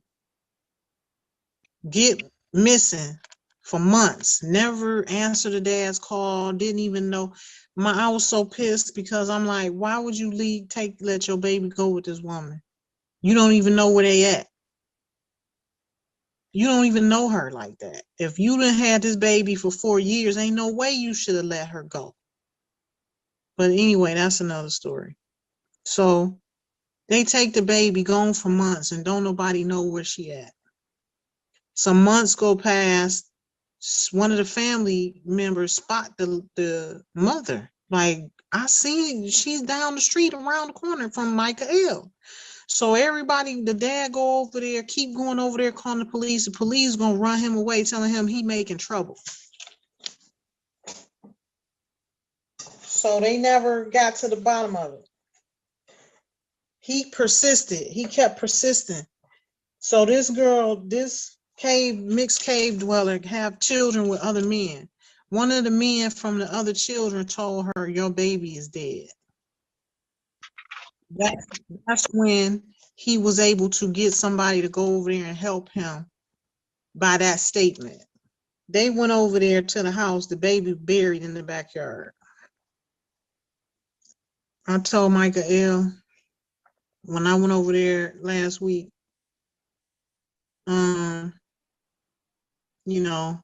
Get missing for months. Never answer the dad's call. Didn't even know. I was so pissed because I'm like, why would you let your baby go with this woman? You don't even know where they at. You don't even know her like that. If you done had this baby for 4 years, ain't no way you should have let her go. But anyway, that's another story. So they take the baby, gone for months, and don't nobody know where she at. Some months go past. One of the family members spot the mother. Like, I see she's down the street around the corner from Micah L. So everybody, the dad go over there, keep going over there, calling the police. The police gonna run him away, telling him he making trouble. So they never got to the bottom of it. He persisted. He kept persisting. So this girl, this mixed cave dweller, have children with other men. One of the men from the other children told her, your baby is dead. That's when he was able to get somebody to go over there and help him by that statement. They went over there to the house, the baby buried in the backyard. I told Micah L. when I went over there last week, you know,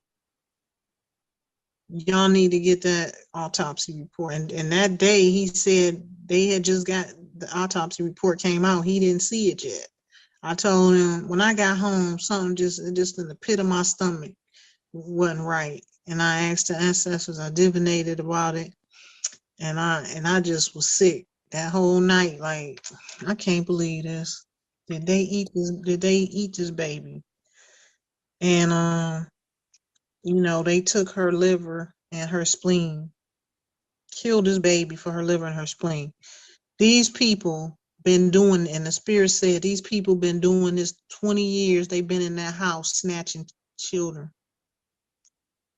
y'all need to get that autopsy report. And that day he said they had just got the autopsy report came out. He didn't see it yet. I told him when I got home, something just in the pit of my stomach wasn't right. And I asked the ancestors, I divinated about it. And I just was sick that whole night. Like, I can't believe this. Did they eat this baby? And they took her liver and her spleen, killed this baby for her liver and her spleen. These people been doing, and the spirit said these people been doing this 20 years. They've been in that house snatching children.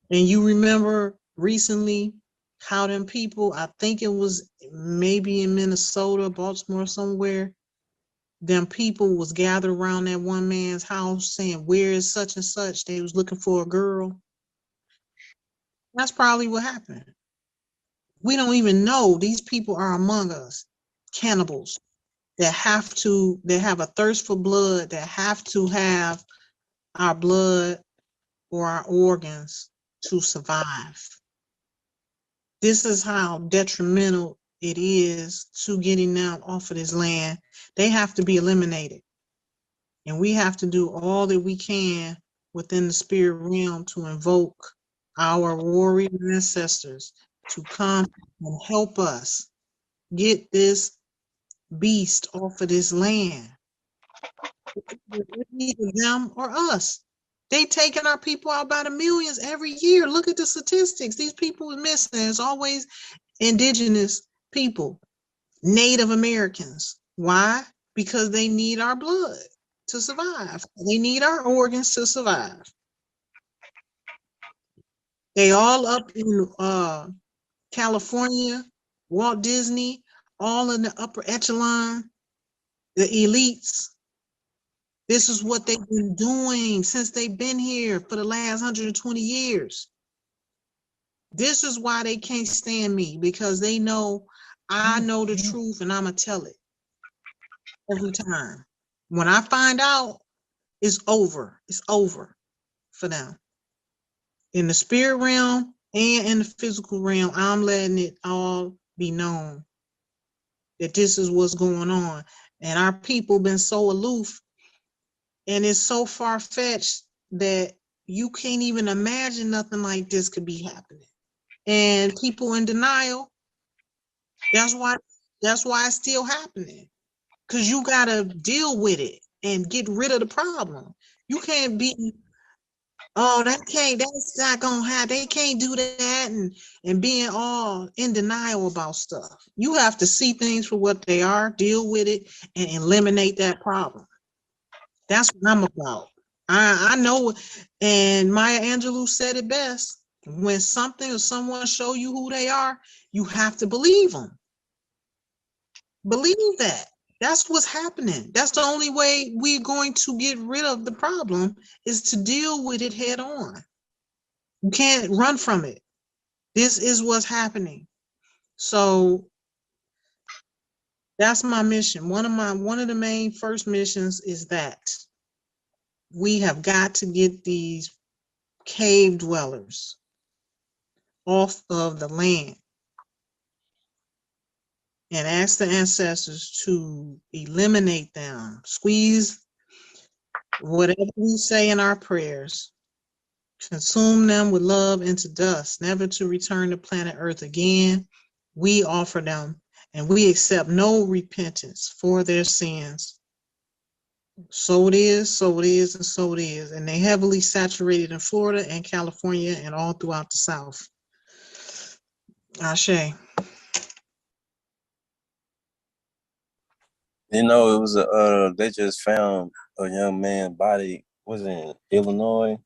And you remember recently how them people, I think it was maybe in Minnesota, Baltimore, somewhere, them people was gathered around that one man's house saying, where is such and such? They was looking for a girl. That's probably what happened. We don't even know these people are among us, cannibals that have a thirst for blood, that have to have our blood or our organs to survive. This is how detrimental it is to getting them off of this land. They have to be eliminated. And we have to do all that we can within the spirit realm to invoke our warrior ancestors to come and help us get this beast off of this land. Either them or us. They taking our people out by the millions every year. Look at the statistics. These people are missing. It's always indigenous people, Native Americans. Why? Because they need our blood to survive. They need our organs to survive. They all up in California, Walt Disney, all in the upper echelon, the elites. This is what they've been doing since they've been here for the last 120 years. This is why they can't stand me, because they know I know the truth and I'm going to tell it every time. When I find out, it's over. It's over for them. In the spirit realm and in the physical realm, I'm letting it all be known that this is what's going on. And our people been so aloof, and it's so far-fetched that you can't even imagine nothing like this could be happening. And people in denial, that's why it's still happening. Because you gotta deal with it and get rid of the problem. You can't be, that's not gonna happen. They can't do that and being all in denial about stuff. You have to see things for what they are, deal with it, and eliminate that problem. That's what I'm about. I know, and Maya Angelou said it best. When something or someone show you who they are, you have to believe them. Believe that. That's what's happening. That's the only way we're going to get rid of the problem, is to deal with it head on. You can't run from it. This is what's happening. So that's my mission. One of the main first missions is that we have got to get these cave dwellers off of the land and ask the ancestors to eliminate them. Squeeze whatever we say in our prayers, consume them with love into dust, never to return to planet Earth again. We offer them, and we accept no repentance for their sins. So it is, so it is, and so it is. And they heavily saturated in Florida and California and all throughout the South. Ashe. You know, it was they just found a young man's body. Was it in Illinois?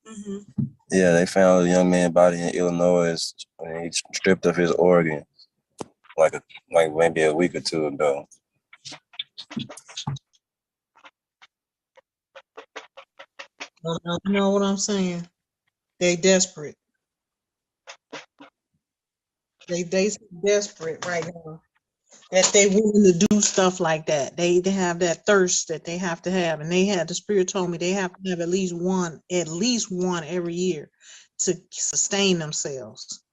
Yeah, they found a young man's body in Illinois, and he stripped of his organs, like maybe a week or two ago. You know what I'm saying? They desperate. They desperate right now that they willing to do stuff like that. They have that thirst that they have to have, and the spirit told me they have to have at least one every year to sustain themselves.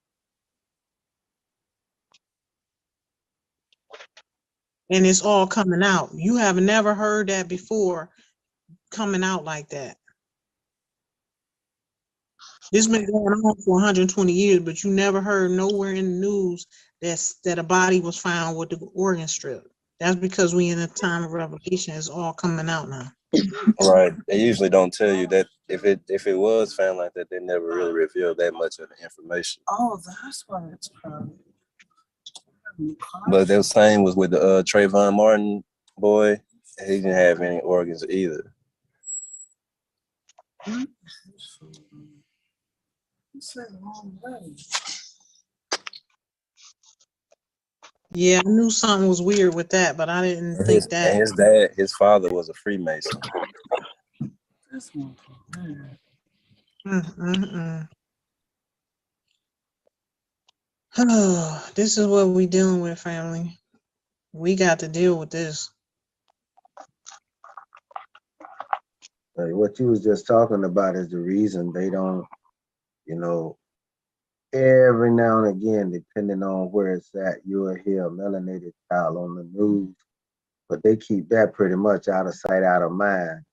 And it's all coming out. You have never heard that before, coming out like that. This has been going on for 120 years, but you never heard nowhere in the news that a body was found with the organ strip. That's because we in a time of revelation. It's all coming out now. Right. They usually don't tell you that if it was found like that, they never really reveal that much of the information. Oh, that's why it's from. But the same was with the Trayvon Martin boy. He didn't have any organs either. Yeah, I knew something was weird with that, but I didn't think that. And his father was a Freemason. This one. Oh, this is what we dealing with, family. We got to deal with this. What you was just talking about is the reason they don't, every now and again, depending on where it's at, you'll hear a melanated child on the news, but they keep that pretty much out of sight, out of mind.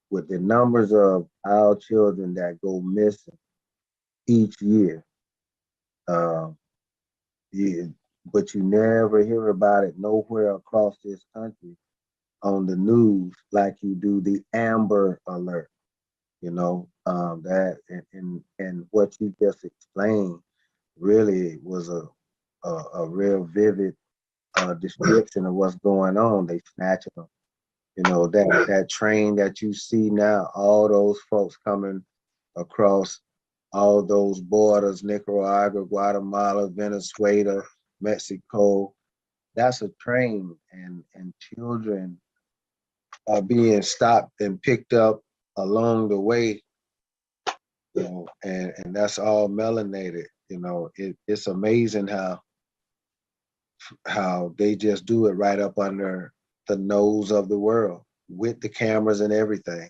With the numbers of our children that go missing each year, but you never hear about it nowhere across this country on the news like you do the Amber Alert. That and what you just explained really was a real vivid description of what's going on. They snatching them. That train that you see now, all those folks coming across all those borders, Nicaragua, Guatemala, Venezuela, Mexico, that's a train, and children are being stopped and picked up along the way, and that's all melanated. It's amazing how they just do it right up under the nose of the world with the cameras and everything.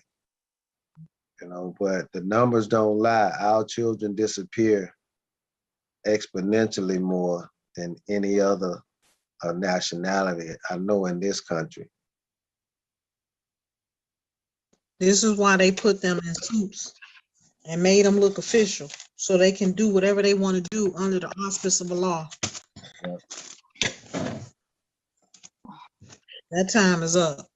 But the numbers don't lie. Our children disappear exponentially more than any other nationality I know in this country. This is why they put them in suits and made them look official, so they can do whatever they want to do under the auspice of the law. Yep. That time is up.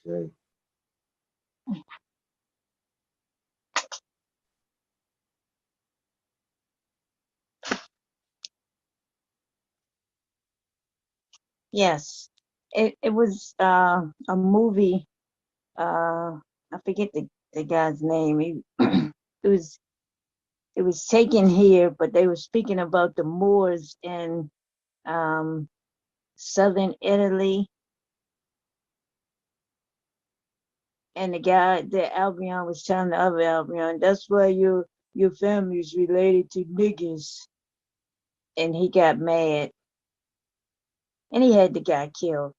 Okay. Yes, it was a movie. I forget the guy's name. It was taken here, but they were speaking about the Moors in southern Italy. And the Albion was telling the other Albion, that's why your family is related to niggas. And he got mad. And he had the guy killed.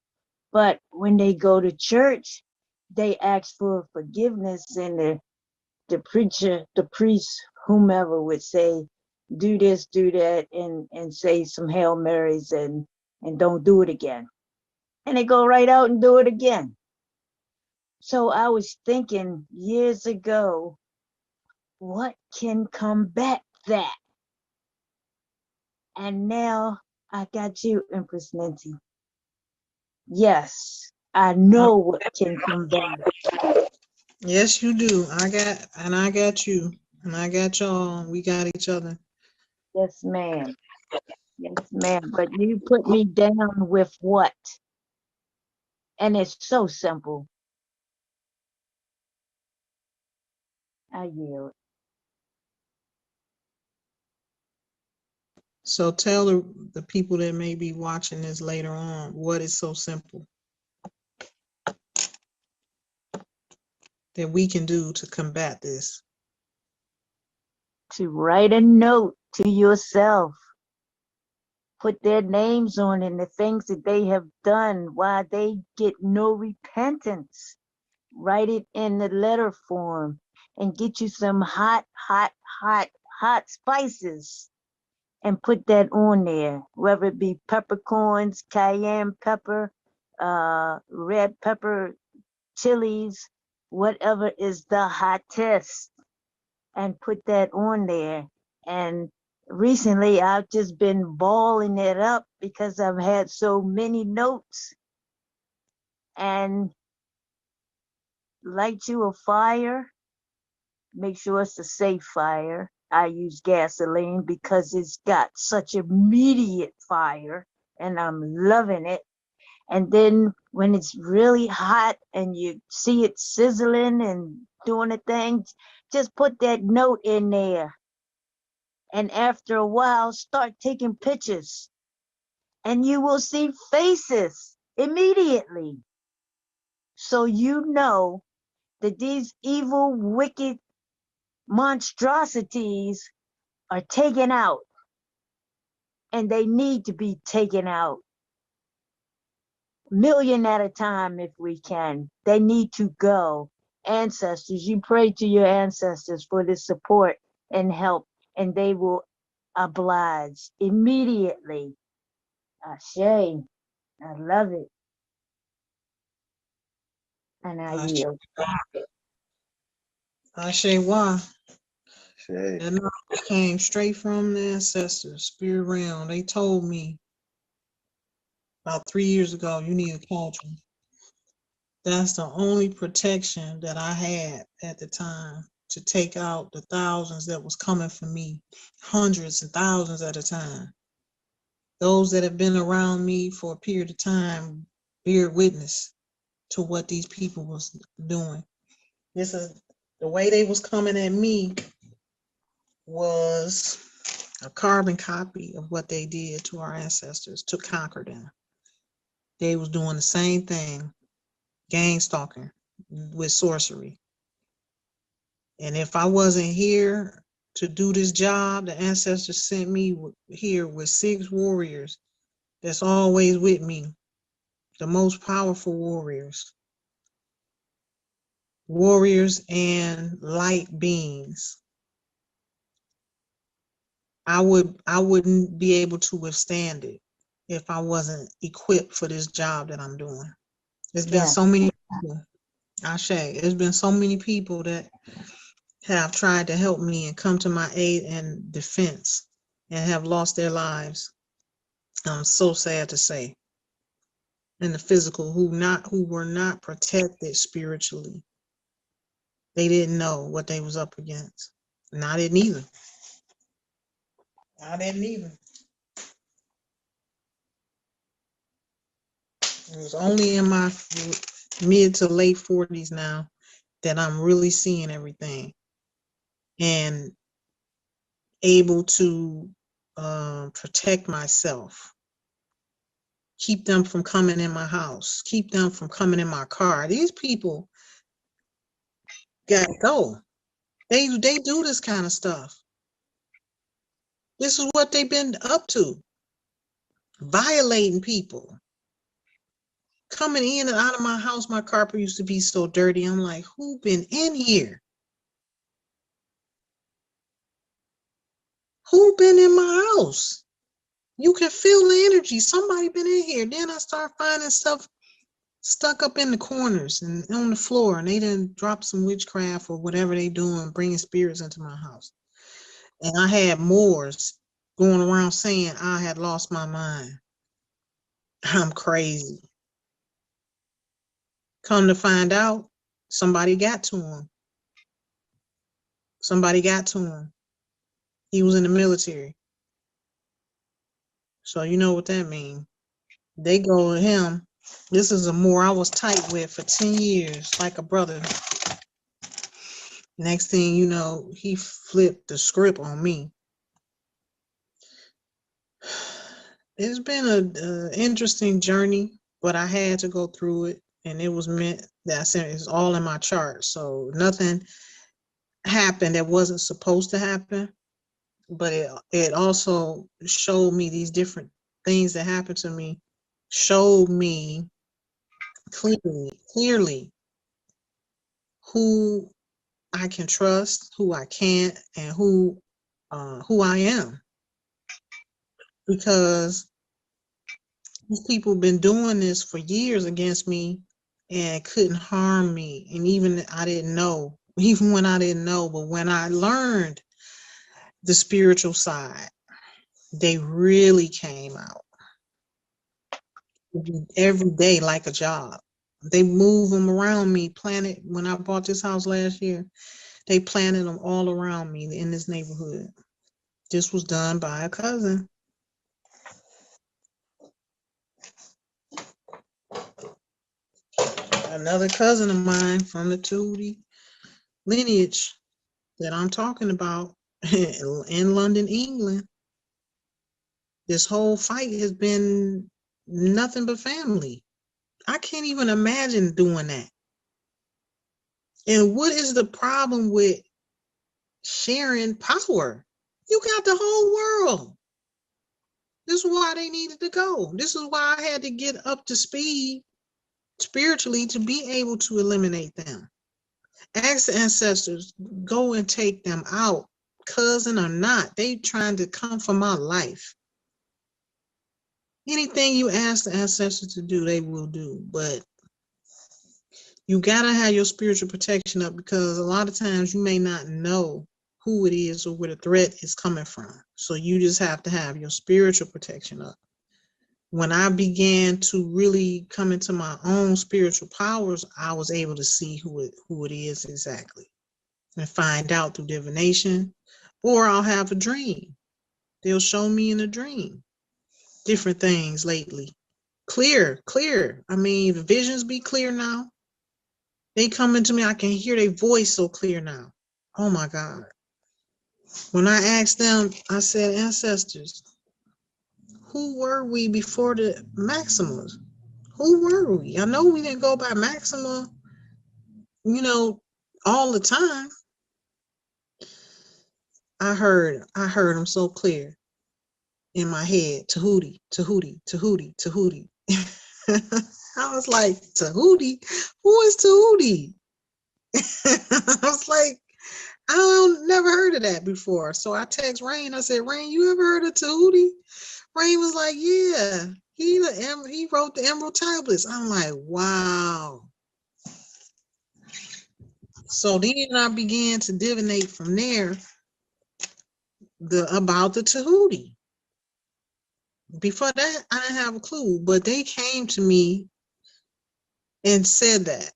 But when they go to church, they ask for forgiveness, and the preacher, the priest, whomever would say, do this, do that, and say some Hail Marys and don't do it again. And they go right out and do it again. So I was thinking years ago, what can combat that? And now I got you, Empress Nancy. Yes, I know what can combat it. Yes, you do. I got you, and I got y'all. We got each other. Yes, ma'am. Yes, ma'am. But you put me down with what? And it's so simple. I yield. So tell the people that may be watching this later on what is so simple that we can do to combat this. To write a note to yourself. Put their names on and the things that they have done, why they get no repentance. Write it in the letter form and get you some hot spices and put that on there, whether it be peppercorns, cayenne pepper, red pepper, chilies, whatever is the hottest, and put that on there. And recently I've just been balling it up because I've had so many notes. And light you a fire, make sure it's a safe fire. I use gasoline because it's got such immediate fire and I'm loving it. And then when it's really hot and you see it sizzling and doing the thing, just put that note in there. And after a while, start taking pictures. And you will see faces immediately. So you know that these evil, wicked monstrosities are taken out. And they need to be taken out. Million at a time if we can. They need to go. Ancestors, you pray to your ancestors for the support and help, and they will oblige immediately. Ashe, I love it. And I yield. Ashewa. Shit. That knowledge came straight from the ancestors, spirit realm. They told me about 3 years ago, you need a cauldron. That's the only protection that I had at the time to take out the thousands that was coming for me, hundreds and thousands at a time. Those that have been around me for a period of time bear witness to what these people was doing. This is the way they was coming at me was a carbon copy of what they did to our ancestors to conquer them. They was doing the same thing, gang stalking with sorcery. And if I wasn't here to do this job, the ancestors sent me here with 6 warriors that's always with me, the most powerful warriors. Warriors and light beings. I wouldn't be able to withstand it if I wasn't equipped for this job that I'm doing. There's been Yeah. so many people, there's been so many people that have tried to help me and come to my aid and defense and have lost their lives. I'm so sad to say. In the physical, who were not protected spiritually. They didn't know what they was up against. And I didn't either. I didn't either. It was only in my mid to late 40s now that I'm really seeing everything and able to protect myself Keep them from coming in my house. Keep them from coming in my car. These people gotta go. They do this kind of stuff. This is what they've been up to. Violating people. Coming in and out of my house, my carpet used to be so dirty. I'm like, who been in here? Who been in my house? You can feel the energy. Somebody been in here. Then I start finding stuff stuck up in the corners and on the floor, and they didn't drop some witchcraft or whatever they doing, bringing spirits into my house. And I had Moors going around saying I had lost my mind. I'm crazy. Come to find out, somebody got to him. Somebody got to him. He was in the military. So you know what that means. They go to him. This is a Moor I was tight with for 10 years, like a brother. Next thing you know, he flipped the script on me. It's been an interesting journey, but I had to go through it, and it was meant that I said it's all in my chart. So nothing happened that wasn't supposed to happen, but it also showed me these different things that happened to me, showed me clearly who I can trust, who I can't, and who I am. Because these people been doing this for years against me and couldn't harm me. And even I didn't know, even when I didn't know, but when I learned the spiritual side, they really came out every day like a job. They move them around me, planted, when I bought this house last year, they planted them all around me in this neighborhood. This was done by a cousin. Another cousin of mine from the Tootie lineage that I'm talking about in London, England. This whole fight has been nothing but family. I can't even imagine doing that. And what is the problem with sharing power? You got the whole world. This is why they needed to go. This is why I had to get up to speed spiritually to be able to eliminate them. Ask the ancestors, go and take them out, cousin or not. They trying to come for my life. Anything you ask the ancestors to do, they will do. But you gotta have your spiritual protection up, because a lot of times you may not know who it is or where the threat is coming from. So you just have to have your spiritual protection up. When I began to really come into my own spiritual powers, I was able to see who it is exactly and find out through divination, or I'll have a dream. They'll show me in a dream different things lately. Clear. I mean, the visions be clear now. They come into me, I can hear their voice so clear now. Oh my God. When I asked them, I said, ancestors, who were we before the Maximas? Who were we? I know we didn't go by Maxima, all the time. I heard them so clear in my head. Tahuti. I was like, Tahuti? Who is Tahuti? I was like, never heard of that before. So I text Rain. I said, Rain, you ever heard of Tahuti? Rain was like, yeah. He wrote the Emerald Tablets. I'm like, wow. So then I began to divinate from there about the Tahuti. Before that, I didn't have a clue, but they came to me and said that.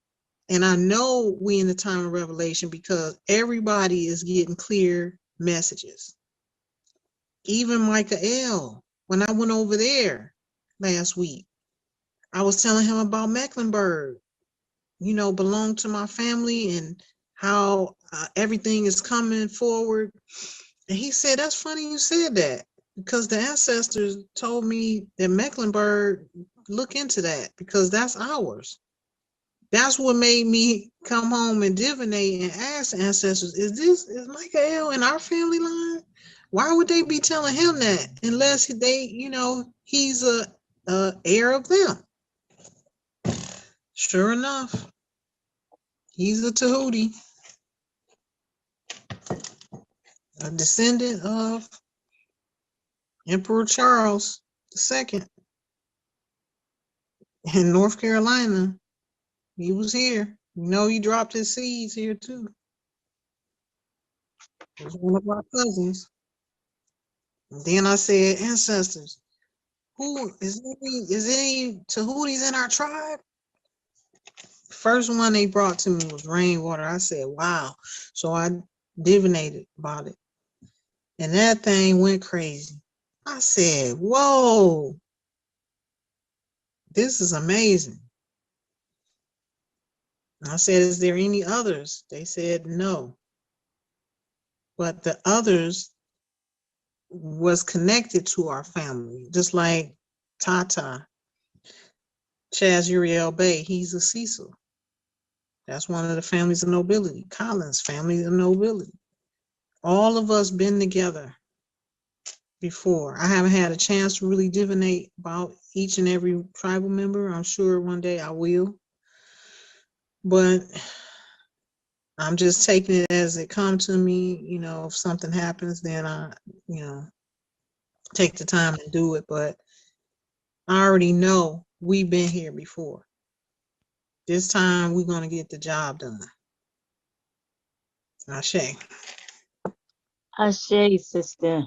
And I know we in the time of revelation, because everybody is getting clear messages. Even Michael, when I went over there last week, I was telling him about Mecklenburg, belong to my family, and how everything is coming forward. And he said, that's funny you said that, because the ancestors told me that Mecklenburg look into that because that's ours. That's what made me come home and divinate and ask the ancestors, is Michael in our family line? Why would they be telling him that unless they, he's a heir of them? Sure enough, he's a Tahuti, a descendant of Emperor Charles II in North Carolina. He was here. He dropped his seeds here too. He was one of our cousins. And then I said, ancestors, who is any Tahuti's in our tribe? First one they brought to me was rainwater. I said, wow. So I divinated about it. And that thing went crazy. I said, whoa, this is amazing. And I said, is there any others? They said no. But the others was connected to our family, just like Tata, Chaz Uriel Bay, he's a Cecil. That's one of the families of nobility. Collins, family of nobility. All of us been together before. I haven't had a chance to really divinate about each and every tribal member. I'm sure one day I will. But I'm just taking it as it comes to me. If something happens, then I, take the time to do it. But I already know we've been here before. This time we're going to get the job done. Ashe. Ashe, sister.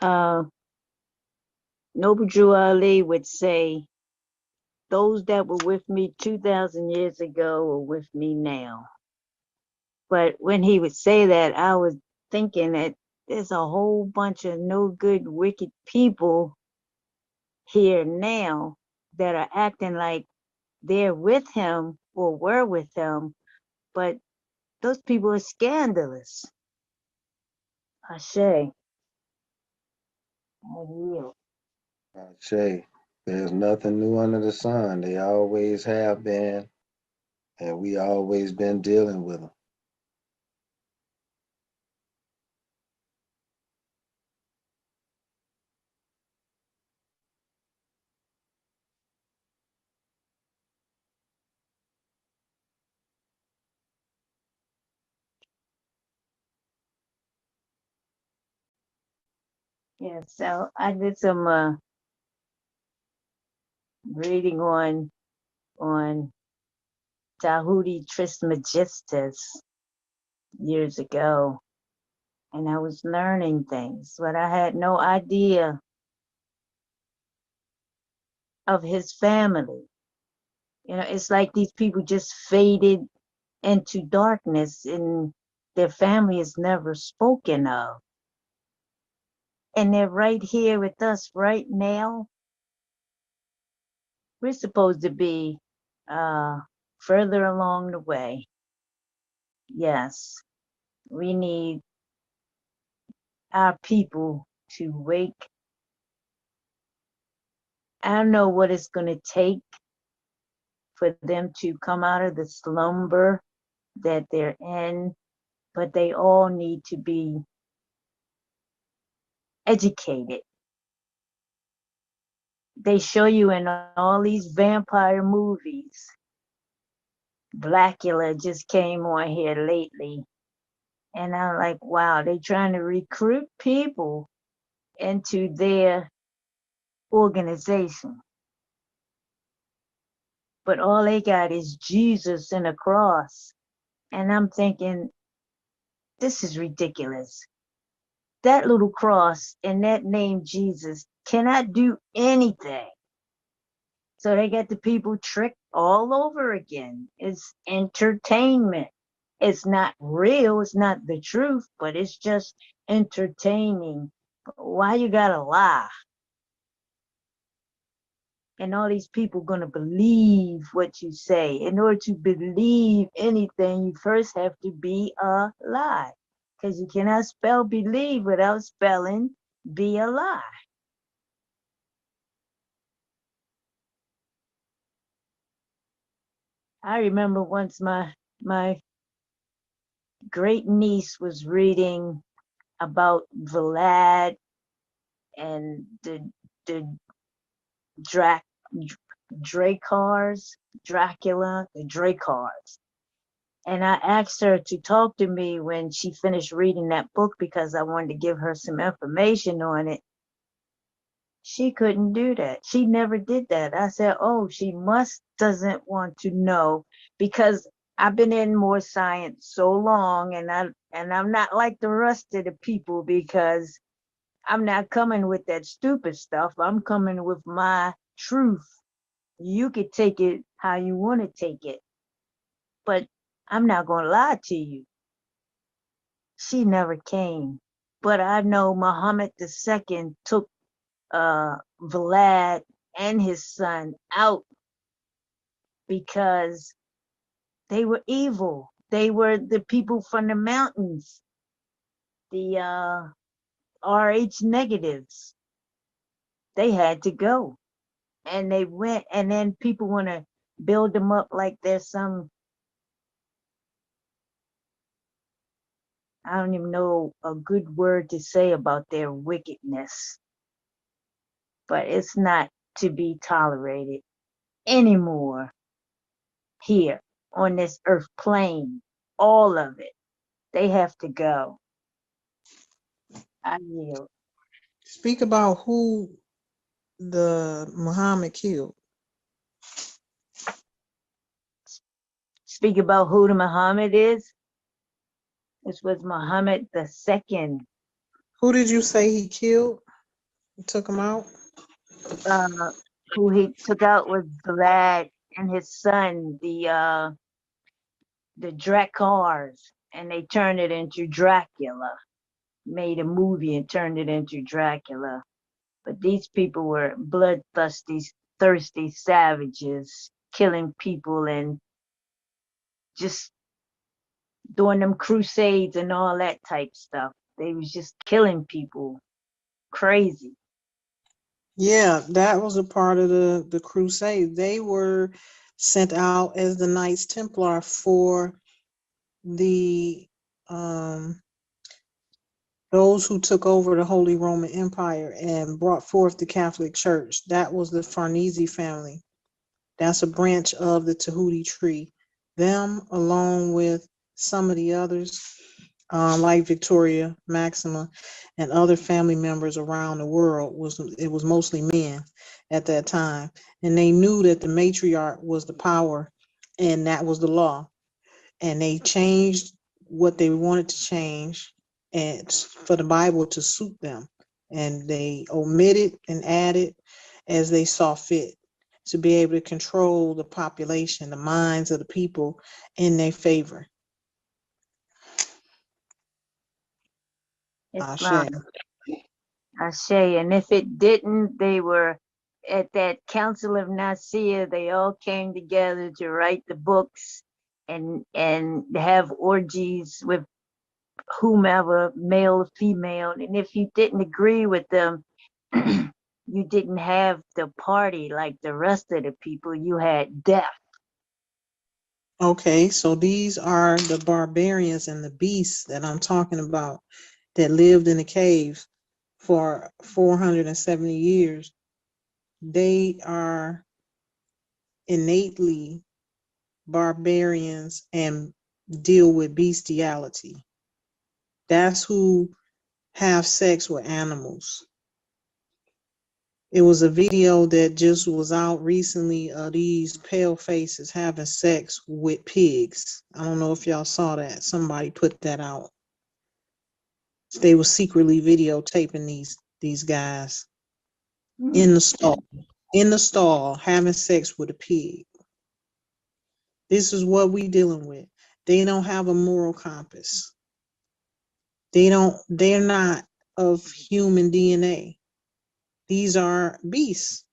Noble Drew Ali would say, those that were with me 2,000 years ago are with me now. But when he would say that, I was thinking that there's a whole bunch of no good, wicked people here now that are acting like they're with him or were with him, but those people are scandalous. Ashe. I yield. Shay, there's nothing new under the sun. They always have been, and we always been dealing with them. Yeah, so I did some reading on Tahuti Trismegistus years ago, and I was learning things, but I had no idea of his family. It's like these people just faded into darkness and their family is never spoken of. And they're right here with us right now. We're supposed to be further along the way. Yes, we need our people to wake. I don't know what it's going to take for them to come out of the slumber that they're in, but they all need to be educated. They show you in all these vampire movies. Blackula just came on here lately. And I'm like, wow, they're trying to recruit people into their organization. But all they got is Jesus and a cross. And I'm thinking, this is ridiculous. That little cross and that name Jesus cannot do anything. So they get the people tricked all over again. It's entertainment. It's not real. It's not the truth, but it's just entertaining. Why you gotta lie? And all these people gonna believe what you say. In order to believe anything, you first have to be a lie. Because you cannot spell believe without spelling be a lie. I remember once my great niece was reading about Vlad and the Drac Dracars, Dracula, the Dracars. And I asked her to talk to me when she finished reading that book because I wanted to give her some information on it. She couldn't do that. She never did that. I said, oh, she must doesn't want to know because I've been in more science so long and I'm not like the rest of the people because I'm not coming with that stupid stuff. I'm coming with my truth. You could take it how you want to take it, but I'm not going to lie to you. She never came. But I know Muhammad II took Vlad and his son out because they were evil. They were the people from the mountains, the RH negatives. They had to go. And they went, and then people want to build them up like there's some, I don't even know a good word to say about their wickedness, but it's not to be tolerated anymore here on this earth plane. All of it. They have to go. I yield. Speak about who the Muhammad killed. Speak about who the Muhammad is. This was Muhammad II. Who did you say he killed? He took him out? Uh, who he took out was Vlad and his son, the Dracars, and they turned it into Dracula. Made a movie and turned it into Dracula. But these people were bloodthirsty, thirsty savages, killing people and just doing them crusades and all that type stuff. They was just killing people. Crazy. Yeah, that was a part of the crusade. They were sent out as the Knights Templar for the those who took over the Holy Roman Empire and brought forth the Catholic Church. That was the Farnese family. That's a branch of the Tahuti tree. Them, along with some of the others, like Victoria, Maxima, and other family members around the world, it was mostly men at that time, and they knew that the matriarch was the power, and that was the law, and they changed what they wanted to change, and for the Bible to suit them, and they omitted and added as they saw fit to be able to control the population, the minds of the people in their favor. Islam. Ashe. Ashe. And if it didn't, they were at that Council of Nicaea, they all came together to write the books and have orgies with whomever, male or female. And if you didn't agree with them, you didn't have the party like the rest of the people. You had death. Okay, so these are the barbarians and the beasts that I'm talking about that lived in the caves for 470 years. They are innately barbarians and deal with bestiality. That's who have sex with animals. It was a video that just was out recently of these pale faces having sex with pigs. I don't know if y'all saw that. Somebody put that out. They were secretly videotaping these guys in the stall having sex with a pig. This is what we dealing with. They don't have a moral compass. They're not of human DNA. These are beasts,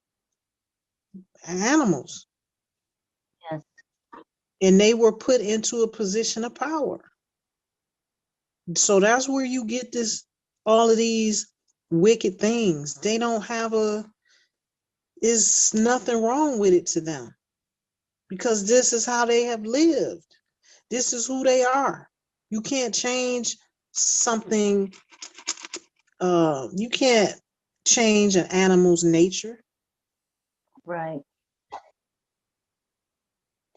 animals, Yes. and they were put into a position of power. So that's where you get all of these wicked things. They don't have is nothing wrong with it to them, because this is how they have lived. This is who they are. You can't change something. You can't change an animal's nature. Right.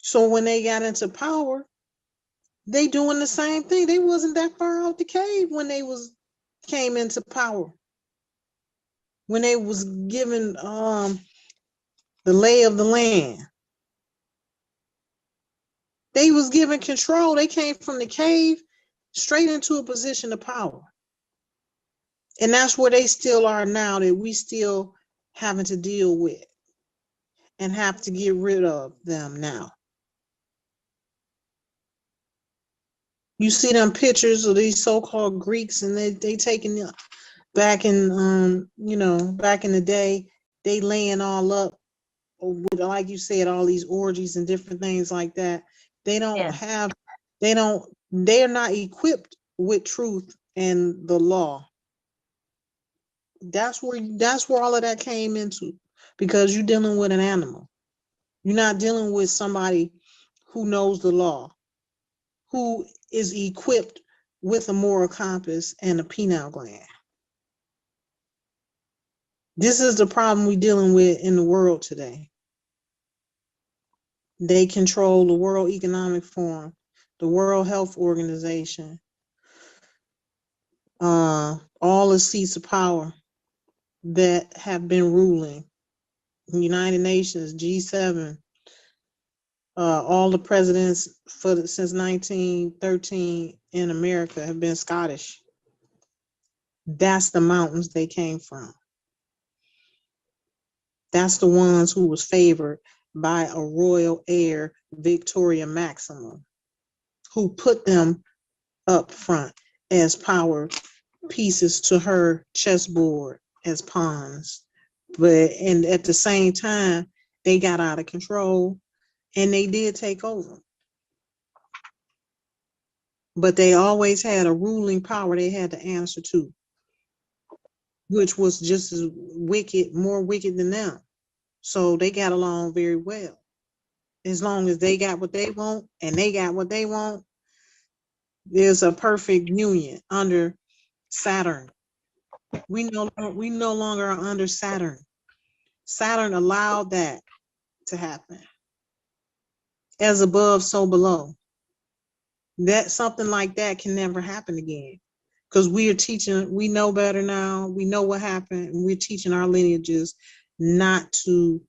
So when they got into power, they doing the same thing. They wasn't that far out the cave when they came into power. When they was given the lay of the land, they was given control. They came from the cave straight into a position of power. And that's where they still are now, that we still having to deal with and have to get rid of them now. You see them pictures of these so-called Greeks, and they taking back in back in the day, they laying all up with, like you said, all these orgies and different things like that. They don't Yeah. have, they're not equipped with truth and the law. That's where all of that came into, because you're dealing with an animal. You're not dealing with somebody who knows the law, who is equipped with a moral compass and a pineal gland. This is the problem we're dealing with in the world today. They control the World Economic Forum, the World Health Organization, all the seats of power that have been ruling. United Nations, G7, all the presidents since 1913 in America have been Scottish. That's the mountains they came from. That's the ones who was favored by a royal heir, Victoria Maximum, who put them up front as power pieces to her chessboard as pawns. And at the same time, they got out of control and they did take over. But they always had a ruling power they had to answer to, which was just as wicked, more wicked than them. So they got along very well. As long as they got what they want and they got what they want, there's a perfect union under Saturn. We no longer are under Saturn. Saturn allowed that to happen. As above, so below. That something like that can never happen again. Because we are teaching, we know better now, we know what happened, and we're teaching our lineages not to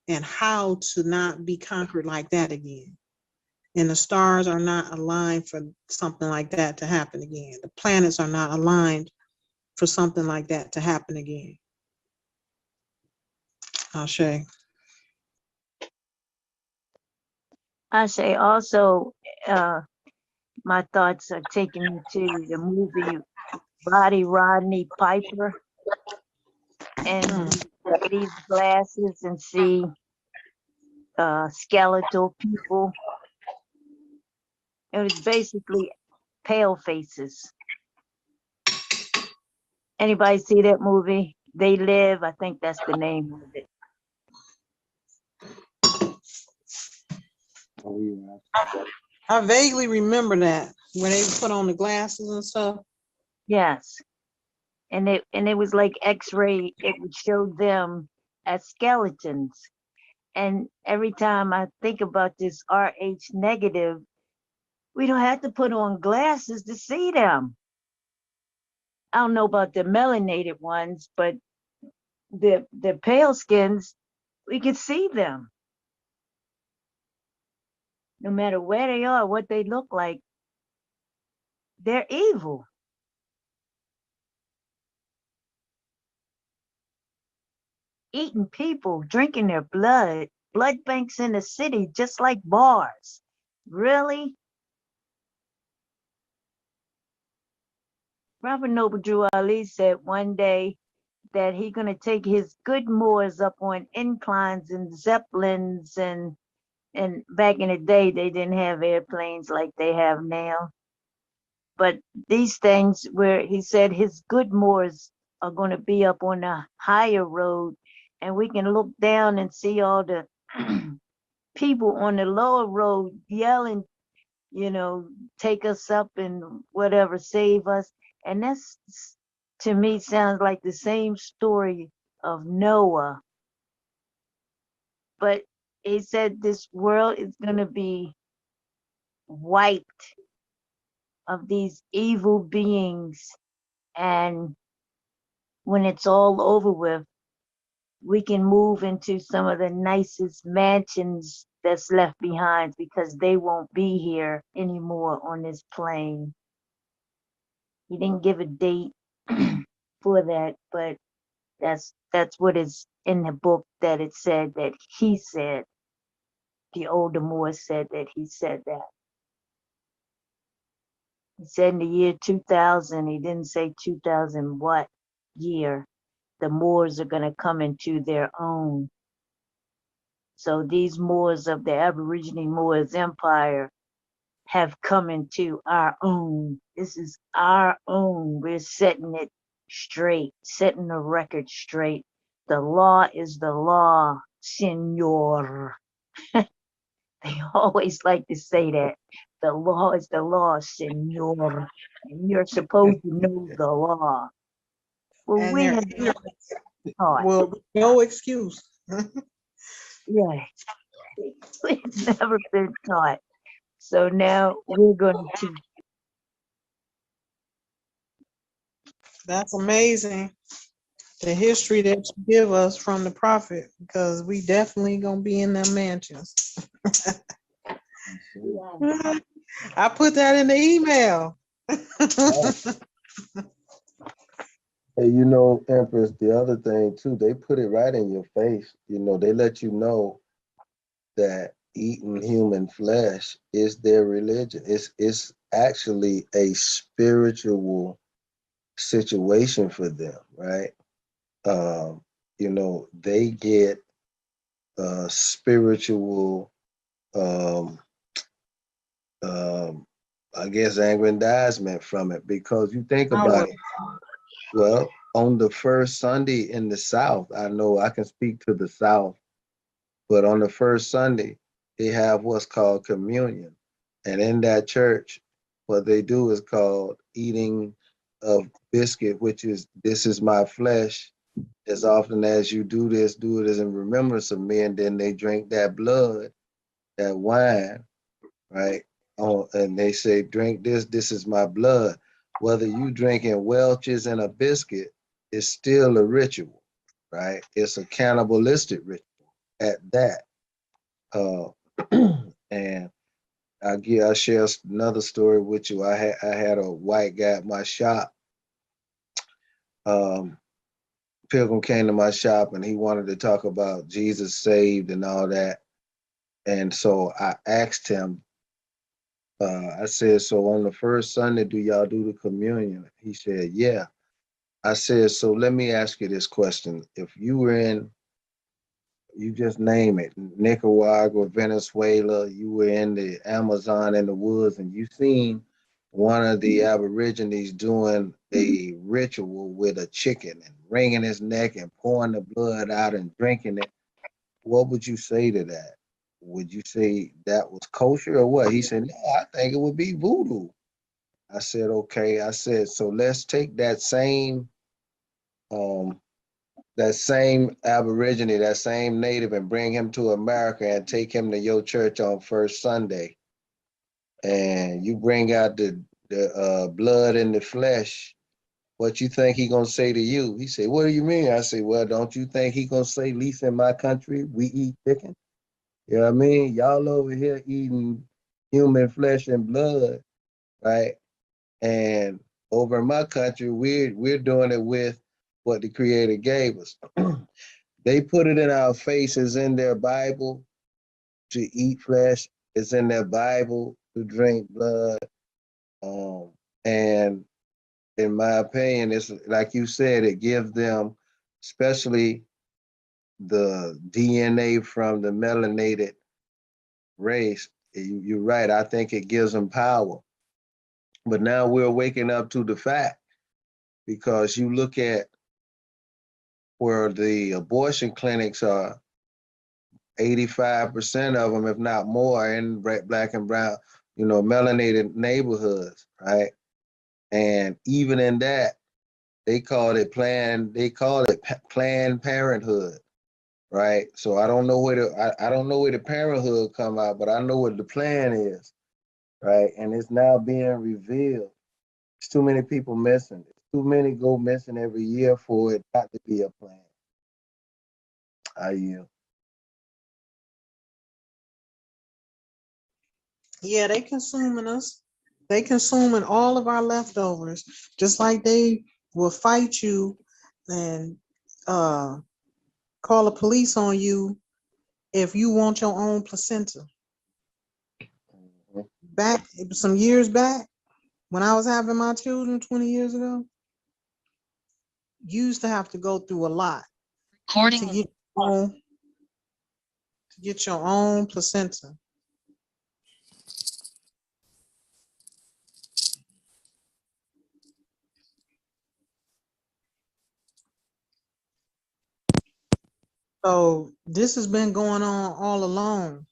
and how to not be conquered like that again. And the stars are not aligned for something like that to happen again. The planets are not aligned for something like that to happen again. Ashe. I say also, my thoughts are taken to the movie Rodney Piper, and you wear these glasses and see skeletal people. It was basically pale faces. Anybody see that movie? They Live, I think that's the name of it. I vaguely remember that when they put on the glasses and stuff. Yes. And it was like X-ray, it would show them as skeletons. And every time I think about this Rh negative, we don't have to put on glasses to see them. I don't know about the melanated ones, but the pale skins, we can see them. No matter where they are, what they look like, they're evil. Eating people, drinking their blood banks in the city, just like bars. Really? Robert Noble Drew Ali said one day that he's going to take his good Moors up on inclines and zeppelins, and back in the day they didn't have airplanes like they have now. But these things where he said his good Moors are going to be up on a higher road, and we can look down and see all the people on the lower road yelling, take us up and whatever, save us. And that's, to me, sounds like the same story of Noah. But he said this world is going to be wiped of these evil beings. And when it's all over with, we can move into some of the nicest mansions that's left behind because they won't be here anymore on this plane. He didn't give a date for that, but that's what is in the book, that it said that he said. The older Moore said that he said that. He said in the year 2000, he didn't say 2000 what year, the Moors are going to come into their own. So these Moors of the Aborigine Moors Empire have come into our own. This is our own. We're setting it straight, setting the record straight. The law is the law, senor. They always like to say that. The law is the law, senor. And you're supposed to know the law. Well, And we their have ignorance taught. will be no excuse. Yeah, we've never been taught. So now we're going to teach. That's amazing. The history that you give us from the prophet, because we definitely gonna be in them mansions. I put that in the email. Hey, Empress, the other thing too, they put it right in your face. They let you know that eating human flesh is their religion. It's actually a spiritual situation for them, right? They get spiritual, um, I guess, aggrandizement from it, because you think about it. Well, on the first Sunday in the South, I know I can speak to the South, but on the first Sunday, they have what's called communion. And in that church, what they do is called eating of biscuit, which is, this is my flesh. As often as you do this, do it as in remembrance of me. And then they drink that blood, that wine, right? Oh, and they say, drink this is my blood. Whether you drinking Welch's and a biscuit, it's still a ritual, right? It's a cannibalistic ritual at that. Uh, and I'll share another story with you. I had a white guy at my shop. Pilgrim came to my shop and he wanted to talk about Jesus saved and all that. And so I asked him, I said, so on the first Sunday, do y'all do the communion? He said, yeah. I said, so let me ask you this question. If you were in, you just name it, Nicaragua, Venezuela, you were in the Amazon in the woods and you seen one of the Aborigines doing a ritual with a chicken and wringing his neck and pouring the blood out and drinking it, what would you say to that? Would you say that was kosher or what? He said, no, I think it would be voodoo. I said, okay. I said, so let's take um, that same Aborigine, that same native, and bring him to America and take him to your church on first Sunday. And you bring out the blood and the flesh. What you think he gonna say to you? He said, what do you mean? I say, well, don't you think he gonna say, at least in my country, we eat chicken? You know what I mean? Y'all over here eating human flesh and blood, right? And over in my country, we're doing it with what the Creator gave us. They put it in our faces in their Bible to eat flesh. It's in their Bible to drink blood. And in my opinion, it's like you said, it gives them, especially the DNA from the melanated race. You're right. I think it gives them power. But now we're waking up to the fact, because you look at where the abortion clinics are, 85% of them, if not more, are in black and brown, melanated neighborhoods, right? And even in that, they call it Planned Parenthood, right? So I don't know where I don't know where the parenthood come out, but I know what the plan is, right? And it's now being revealed. There's too many people missing. Too many go missing every year for it not to be a plan. I yield. Yeah, they consuming us. They consuming all of our leftovers, just like they will fight you and call the police on you if you want your own placenta. Mhm. Back some years back, when I was having my children 20 years ago, you used to have to go through a lot to get your own placenta. So this has been going on all along,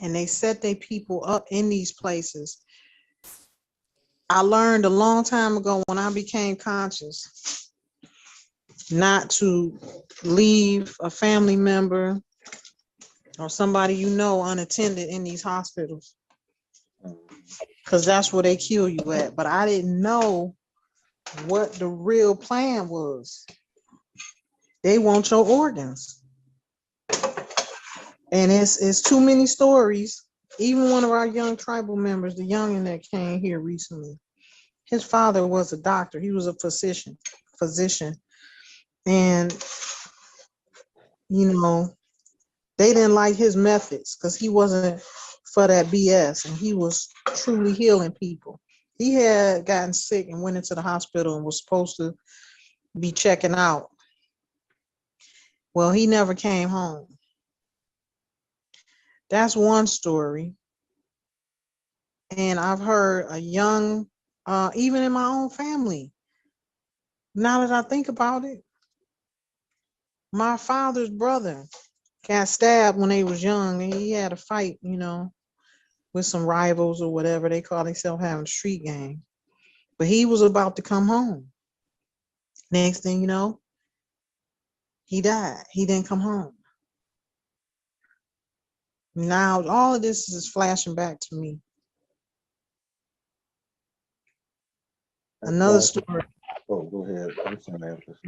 and they set their people up in these places. I learned a long time ago when I became conscious not to leave a family member or somebody you know unattended in these hospitals, because that's where they kill you at. But I didn't know what the real plan was. They want your organs. And it's too many stories. Even one of our young tribal members, the youngin that came here recently, his father was a doctor. He was a physician. And, they didn't like his methods because he wasn't for that BS, and he was truly healing people. He had gotten sick and went into the hospital and was supposed to be checking out. Well, he never came home. That's one story. And I've heard a young, even in my own family, now that I think about it, my father's brother got stabbed when they was young, and he had a fight, with some rivals or whatever. They call themselves having a street gang. But he was about to come home. Next thing you know, he died. He didn't come home. Now all of this is flashing back to me. Another story. Oh, go ahead. I'm sorry, Empress.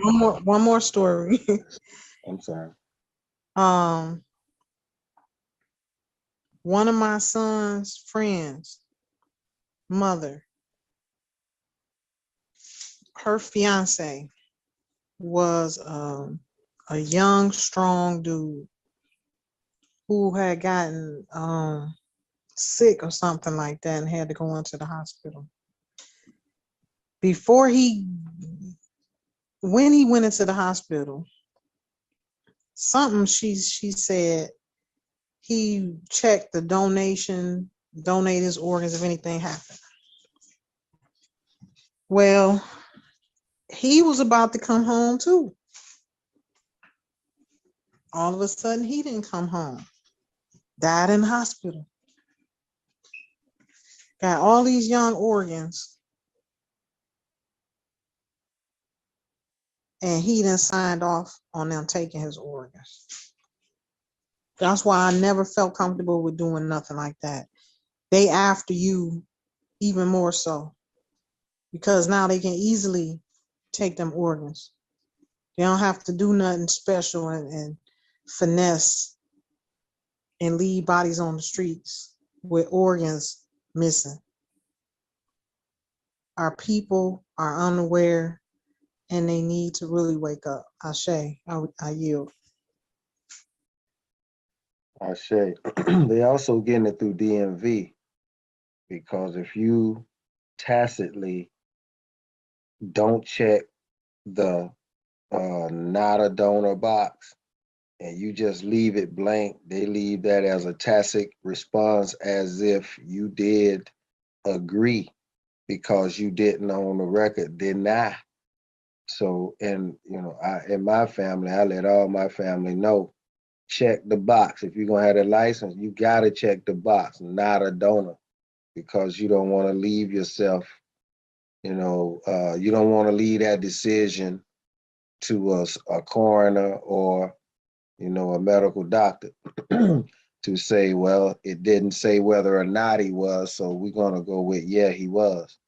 One more story. I'm sorry. One of my son's friends, mother, her fiance was a young, strong dude who had gotten sick or something like that and had to go into the hospital. When he went into the hospital, something she said he checked the donate his organs if anything happened. Well, he was about to come home too. All of a sudden, he didn't come home. Died in the hospital. Got all these young organs, and he done signed off on them taking his organs. That's why I never felt comfortable with doing nothing like that. They after you even more so, because now they can easily take them organs. They don't have to do nothing special and finesse and leave bodies on the streets with organs missing. Our people are unaware, and they need to really wake up. Ashe, I yield. I say they also getting it through DMV, because if you tacitly don't check the not a donor box and you just leave it blank, they leave that as a tacit response, as if you did agree, because you didn't on the record deny. So, and in my family, I let all my family know check the box. If you're gonna have a license, you gotta check the box, not a donor, because you don't want to leave yourself, you don't want to leave that decision to a coroner or, a medical doctor to say, well, it didn't say whether or not he was, so we're gonna go with, yeah, he was.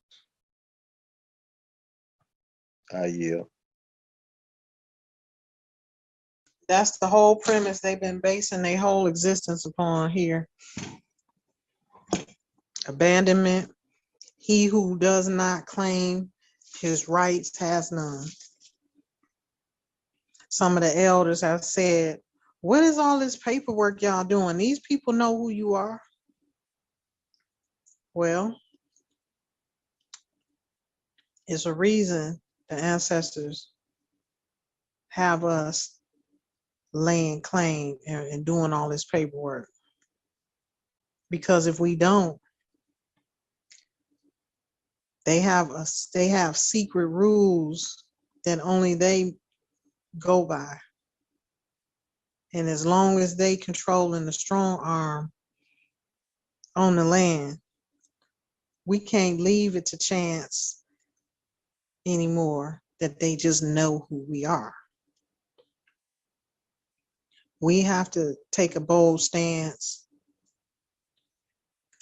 I yield. That's the whole premise they've been basing their whole existence upon here. Abandonment. He who does not claim his rights has none. Some of the elders have said, what is all this paperwork y'all doing? These people know who you are. Well, it's a reason the ancestors have us laying claim and doing all this paperwork. Because if we don't, they have secret rules that only they go by. And as long as they controlling the strong arm on the land, we can't leave it to chance anymore that they just know who we are. We have to take a bold stance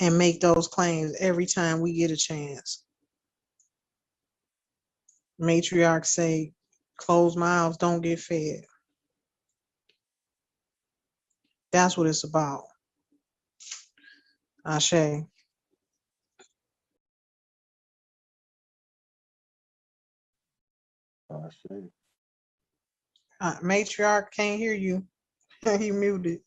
and make those claims every time we get a chance. Matriarchs say, closed mouths don't get fed. That's what it's about. Ashe. Matriarch can't hear you. He muted.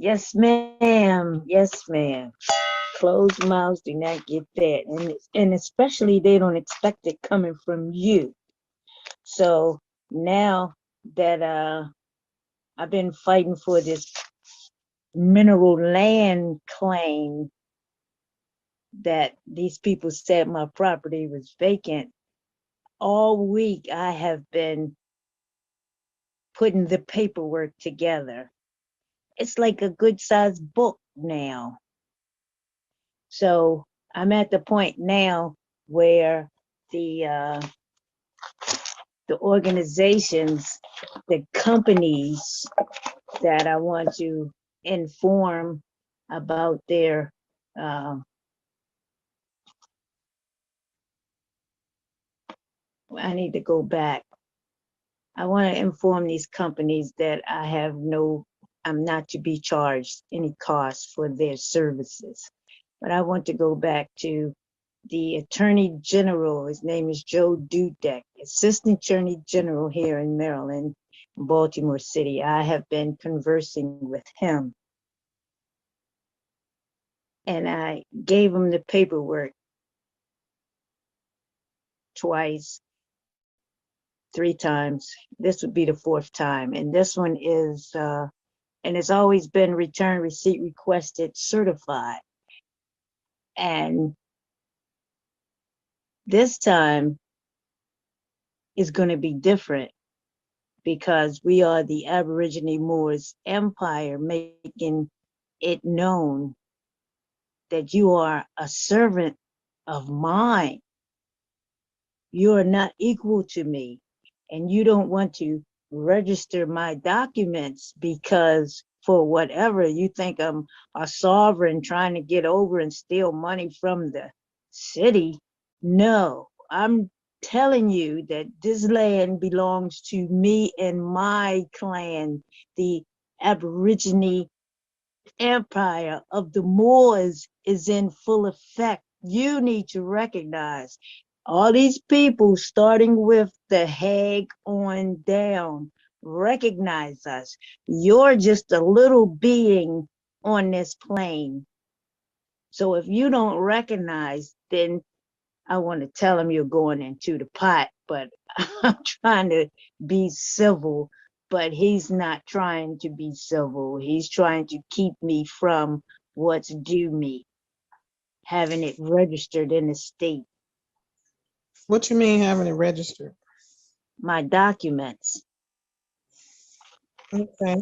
Yes, ma'am. Yes, ma'am. Closed mouths do not get fed. And especially they don't expect it coming from you. So now that I've been fighting for this mineral land claim that these people said my property was vacant, all week I have been putting the paperwork together. It's like a good sized book now. So I'm at the point now where the organizations, the companies that I want to inform about their I need to go back. I want to inform these companies that I'm not to be charged any cost for their services. But I want to go back to the Attorney General. His name is Joe Dudek, Assistant Attorney General here in Maryland, Baltimore City. I have been conversing with him. And I gave him the paperwork twice, 3 times. This would be the 4th time. And this one is, and it's always been return receipt requested certified. And this time is going to be different because we are the Aborigine Moors Empire, making it known that you are a servant of mine. You are not equal to me, and you don't want to register my documents because for whatever you think I'm a sovereign trying to get over and steal money from the city. No, I'm telling you that this land belongs to me and my clan, the Aborigine Empire of the Moors is in full effect. You need to recognize all these people, starting with the Hague on down, recognize us. You're just a little being on this plane. So if you don't recognize, then I want to tell them you're going into the pot, but I'm trying to be civil but he's not trying to be civil. He's trying to keep me from what's due me, having it registered in the state, What you mean having it registered? my documents. Okay.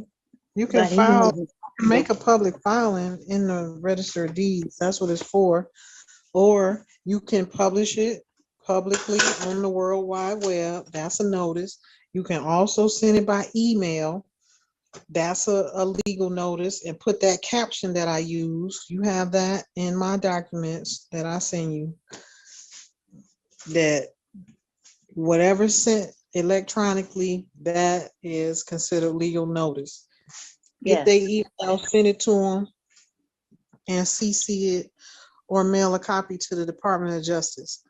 You can But he file, hasn't. make a public filing in the register of deeds. That's what it's for. Or you can publish it publicly on the World Wide Web. That's a notice. You can also send it by email. That's a legal notice, and put that caption that I use. You have that in my documents that I send you. That whatever sent electronically, that is considered legal notice. If Yes, they email, send it to them and CC it or mail a copy to the Department of Justice.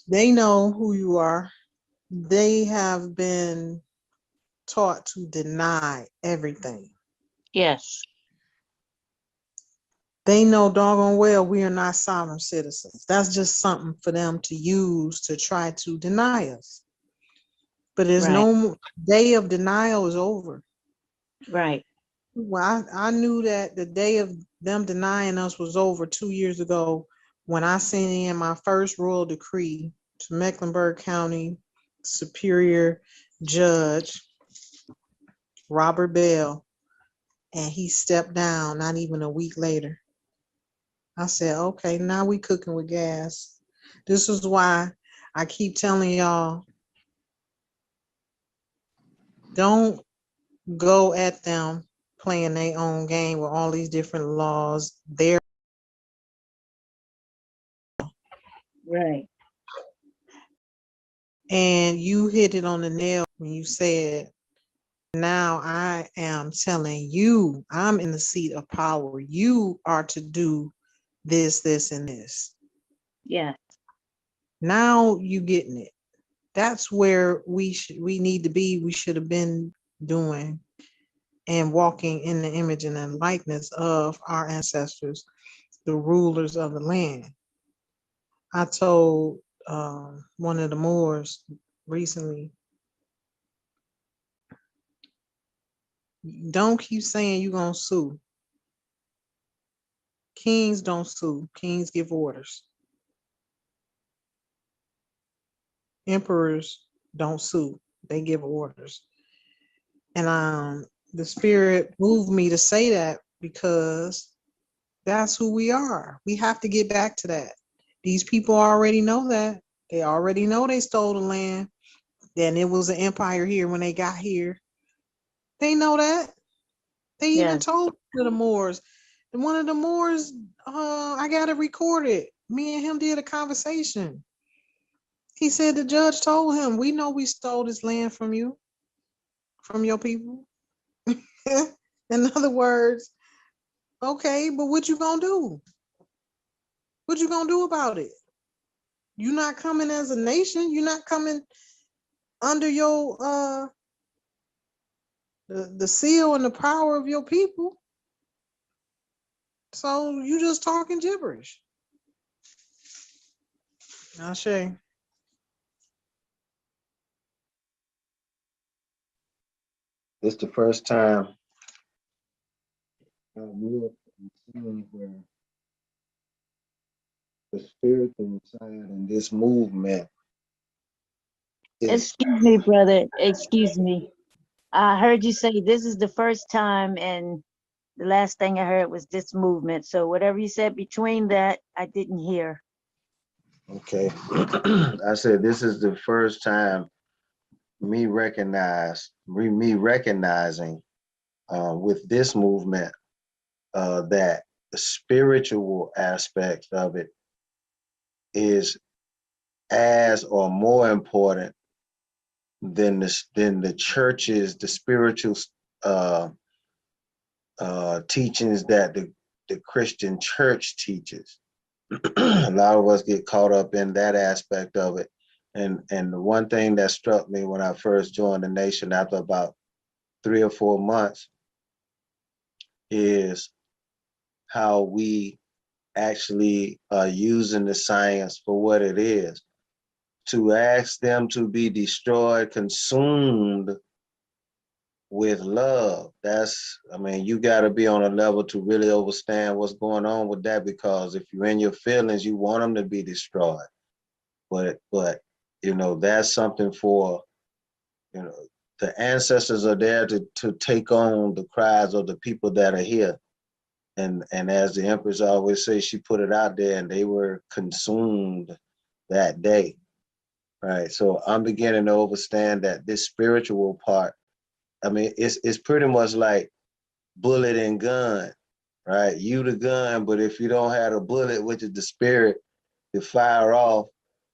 They know who you are. They have been taught to deny everything. yes, They know doggone well we are not sovereign citizens. That's just something for them to use to try to deny us. But there's right, no day of denial is over. right. Well, I knew that the day of them denying us was over 2 years ago when I sent in my first royal decree to Mecklenburg County Superior Judge Robert Bell, and he stepped down not even a week later. I said, okay, now we cooking with gas. This is why I keep telling y'all, don't go at them playing their own game with all these different laws. Right. And you hit it on the nail when you said, now I am telling you, I'm in the seat of power. You are to do this, this, and this. Yes, Now you getting it. That's where we need to be. We should have been doing and walking in the image and the likeness of our ancestors, the rulers of the land. I told one of the Moors recently, don't keep saying you're going to sue. Kings don't sue. Kings give orders. Emperors don't sue. They give orders. And the spirit moved me to say that because that's who we are. We have to get back to that. These people already know that. They already know they stole the land. Then it was an empire here when they got here. They know that. They even yes, told the Moors. And one of the Moors, I got it recorded. Me and him did a conversation. He said the judge told him, we know we stole this land from you, from your people. In other words, okay, but what you gonna do? What you gonna do about it? You're not coming as a nation. You're not coming under your the seal and the power of your people. So you just talking gibberish. Ashe. It's the first time I've looked and seen where the spiritual side in this movement is. excuse me, brother, excuse me. I heard you say this is the first time, and the last thing I heard was this movement. So whatever you said between that, I didn't hear. Okay. I said this is the first time me recognizing with this movement that the spiritual aspect of it is as or more important than the church's the spiritual uh, teachings that the Christian church teaches. A lot of us get caught up in that aspect of it. And the one thing that struck me when I first joined the nation after about 3 or 4 months is how we actually are using the science for what it is. To ask them to be destroyed, consumed with love. I mean, you got to be on a level to really understand what's going on with that, because if you're in your feelings, you want them to be destroyed. But that's something for, you know, the ancestors are there to take on the cries of the people that are here. And as the Empress always says, she put it out there and they were consumed that day. Right. So I'm beginning to understand that this spiritual part, I mean, it's pretty much like bullet and gun, right? You the gun, but if you don't have a bullet, which is the spirit, to fire off,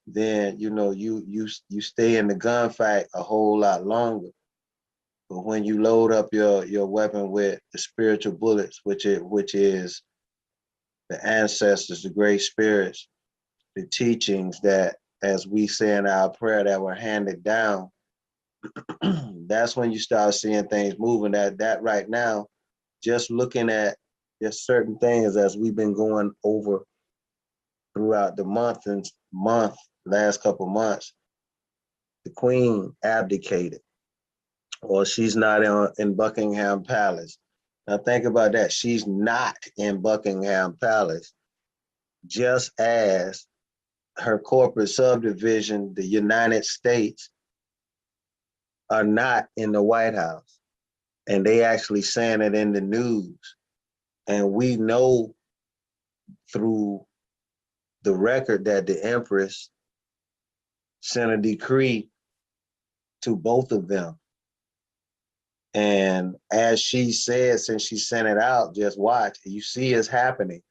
then you stay in the gunfight a whole lot longer. But when you load up your weapon with the spiritual bullets, which is the ancestors, the great spirits, the teachings that, as we say in our prayer, that were handed down, that's when you start seeing things moving. That right now, just looking at just certain things as we've been going over throughout the last couple months, the Queen abdicated, or she's not in Buckingham Palace. Now think about that. She's not in Buckingham Palace, just as her corporate subdivision, the United States, are not in the White House. And they actually saying it in the news. And we know through the record that the Empress sent a decree to both of them. And as she said, since she sent it out, just watch, you see it's happening.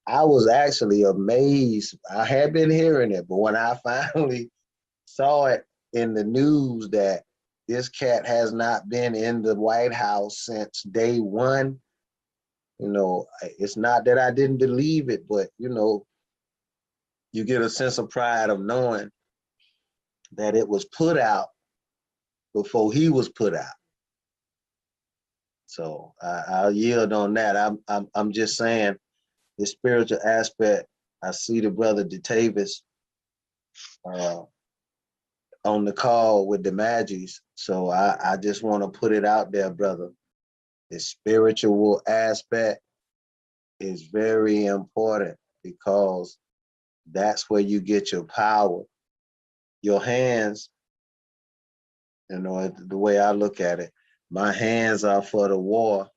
I was actually amazed. I had been hearing it, but when I finally saw it in the news that this cat has not been in the White House since day one, it's not that I didn't believe it, but you get a sense of pride of knowing that it was put out before he was put out. So I'll yield on that. I'm just saying the spiritual aspect. I see the brother DeTavis on the call with the Magis. So I just want to put it out there, brother. The spiritual aspect is very important, because that's where you get your power. Your hands, the way I look at it, my hands are for the war,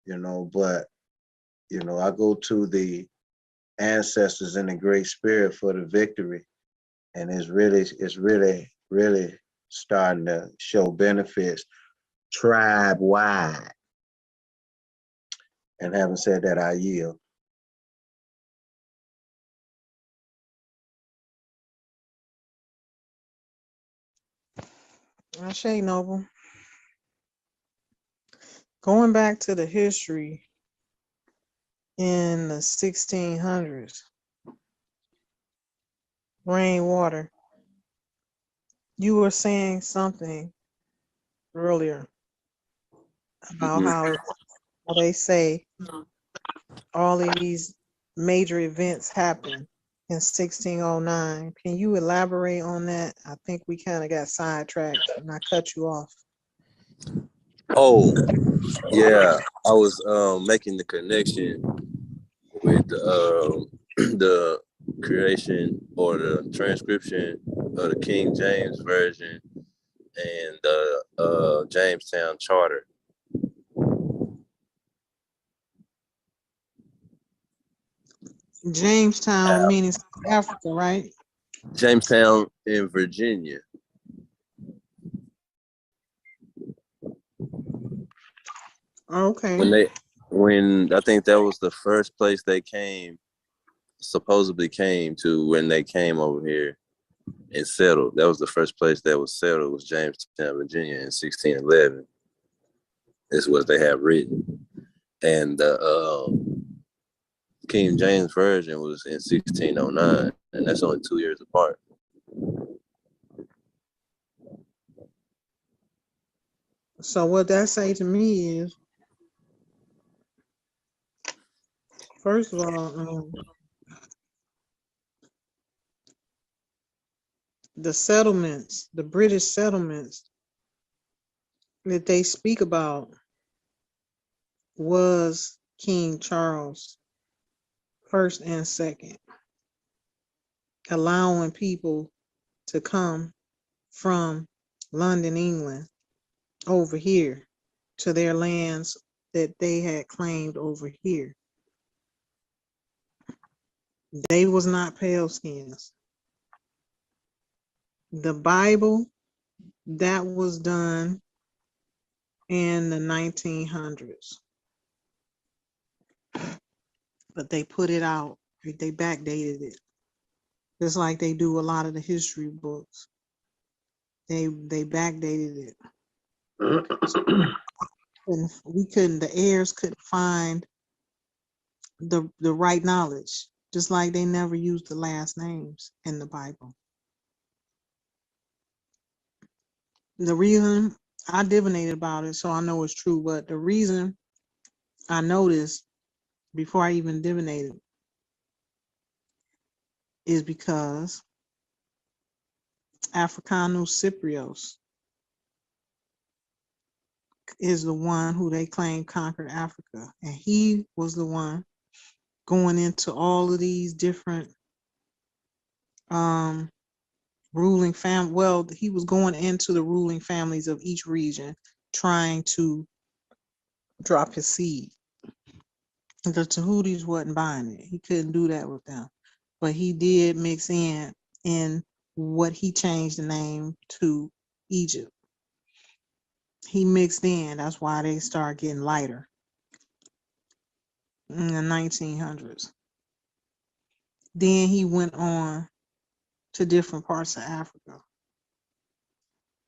but I go to the ancestors in the great spirit for the victory. And it's really starting to show benefits tribe wide. And having said that, I yield. Ashe Noble. Going back to the history in the 1600s, rainwater. You were saying something earlier about Mhm. how they say all of these major events happen in 1609. Can you elaborate on that? I think we kind of got sidetracked and I cut you off. Oh, yeah. I was making the connection with the creation or the transcription of the King James Version and the Jamestown Charter. Jamestown meaning South Africa, right? Jamestown in Virginia. Okay. When I think that was the first place they supposedly came to when they came over here and settled. That was the first place that was settled, was Jamestown, Virginia in 1611. Is what they have written. And the King James Version was in 1609, and that's only 2 years apart. So what that say to me is, first of all, the settlements, the British settlements that they speak about was King Charles first and second, allowing people to come from London, England, over here to their lands that they had claimed over here. They was not pale skins. The Bible, that was done in the 1900s, but they put it out, they backdated it, just like they do a lot of the history books. They backdated it. And the heirs couldn't find the right knowledge, just like they never used the last names in the Bible. The reason I divinated about it, so I know it's true, but the reason I noticed before I even divinated is because Africanus Cyprios is the one who they claim conquered Africa. And he was the one going into all of these different ruling fam. Well, he was going into the ruling families of each region, trying to drop his seed. The Tahudis wasn't buying it. He couldn't do that with them. But he did mix in what he changed the name to Egypt. He mixed in. That's why they started getting lighter in the 1900s. Then he went on to different parts of Africa.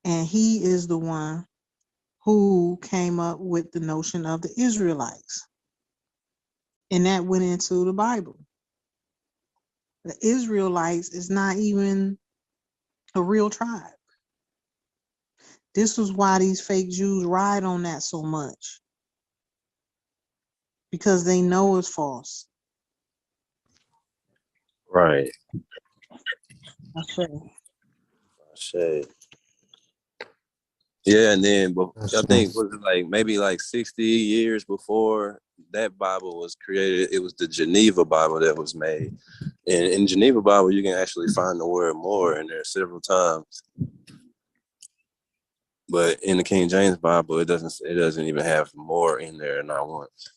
And he is the one who came up with the notion of the Israelites. And that went into the Bible. The Israelites is not even a real tribe. This is why these fake Jews ride on that so much, because they know it's false. Right. Okay. Shit. Yeah, and then I think Ashe. was it like maybe like 60 years before that Bible was created, it was the Geneva Bible that was made. And in Geneva Bible, you can actually find the word more in there several times. But in the King James Bible, it doesn't even have more in there, not once.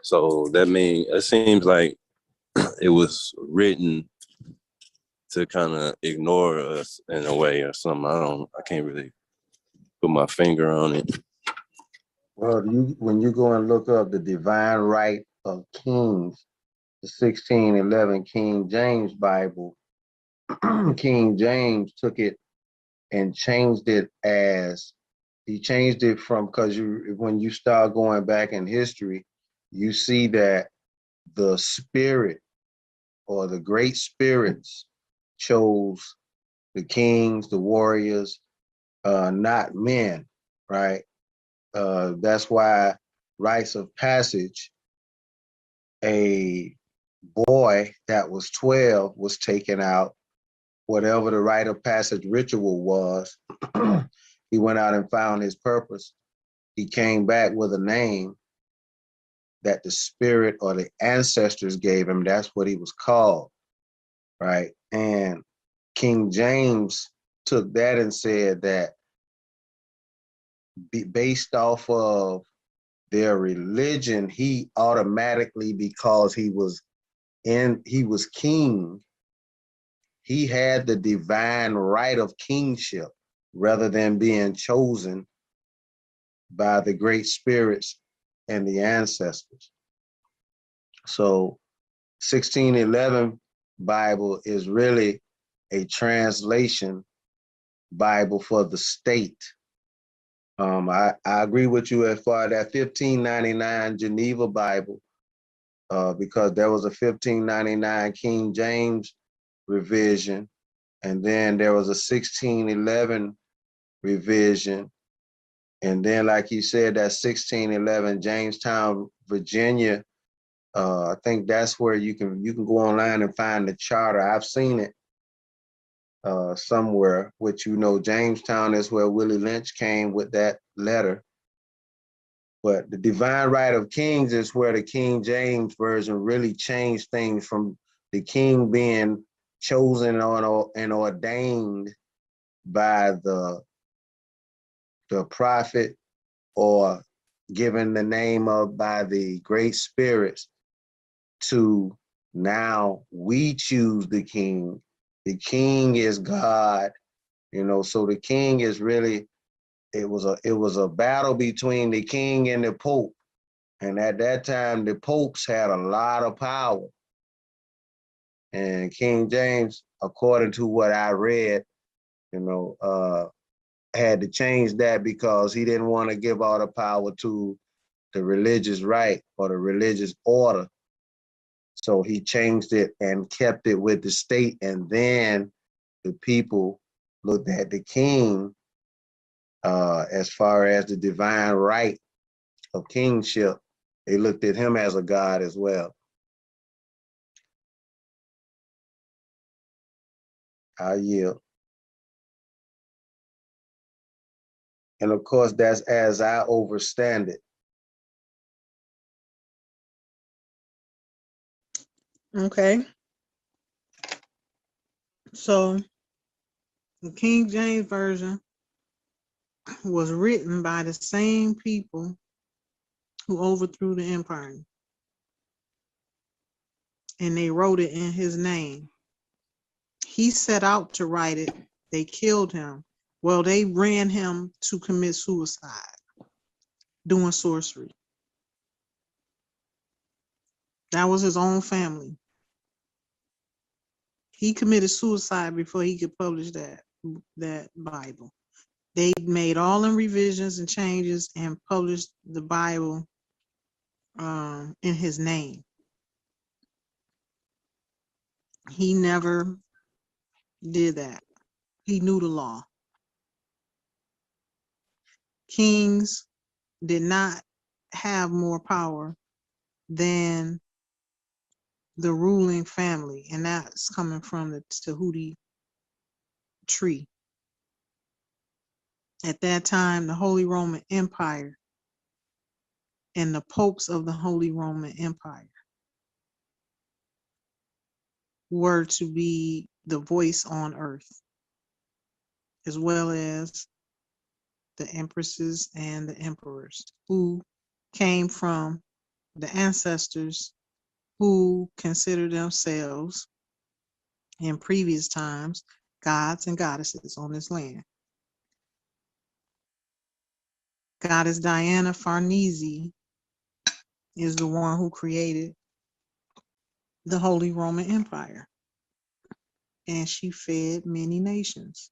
So that means it seems like it was written to kind of ignore us in a way or something. I can't really put my finger on it. Well, when you go and look up the divine right of kings, the 1611 King James Bible, King James took it and changed it from, because when you start going back in history, you see that the spirit or the great spirits chose the kings, the warriors, not men, right? That's why rites of passage, a boy that was 12 was taken out, whatever the rite of passage ritual was. He went out and found his purpose. He came back with a name that the spirit or the ancestors gave him. That's what he was called, right? And King James took that and said that based off of their religion, he automatically, because he was king, he had the divine right of kingship rather than being chosen by the great spirits and the ancestors. So 1611 Bible is really a translation Bible for the state. I agree with you as far as that 1599 Geneva Bible, because there was a 1599 King James revision, and then there was a 1611 revision, and then, like you said, that 1611 Jamestown, Virginia I think that's where you can go online and find the charter. I've seen it somewhere, which, you know, Jamestown is where Willie Lynch came with that letter. But the divine right of kings is where the King James Version really changed things from the king being chosen and ordained by the prophet, or given the name of by the great spirits, to now we choose the king. The king is God, you know, so the king is really, it was a battle between the king and the pope. And at that time, the popes had a lot of power. And King James, according to what I read, you know, had to change that because he didn't want to give all the power to the religious right or the religious order. So he changed it and kept it with the state. And then the people looked at the king as far as the divine right of kingship. They looked at him as a god as well. I yield. And of course, that's as I overstand it. Okay. So the King James Version was written by the same people who overthrew the empire. And they wrote it in his name. He set out to write it. They killed him. Well, they ran him to commit suicide doing sorcery. That was his own family. He committed suicide before he could publish that Bible. They made all them revisions and changes and published the Bible in his name. He never did that. He knew the law. Kings did not have more power than the ruling family, and that's coming from the Tahuti tree. At that time, the Holy Roman Empire and the popes of the Holy Roman Empire were to be the voice on earth, as well as the empresses and the emperors who came from the ancestors who considered themselves in previous times gods and goddesses on this land. Goddess Diana Farnese is the one who created the Holy Roman Empire, and she fed many nations.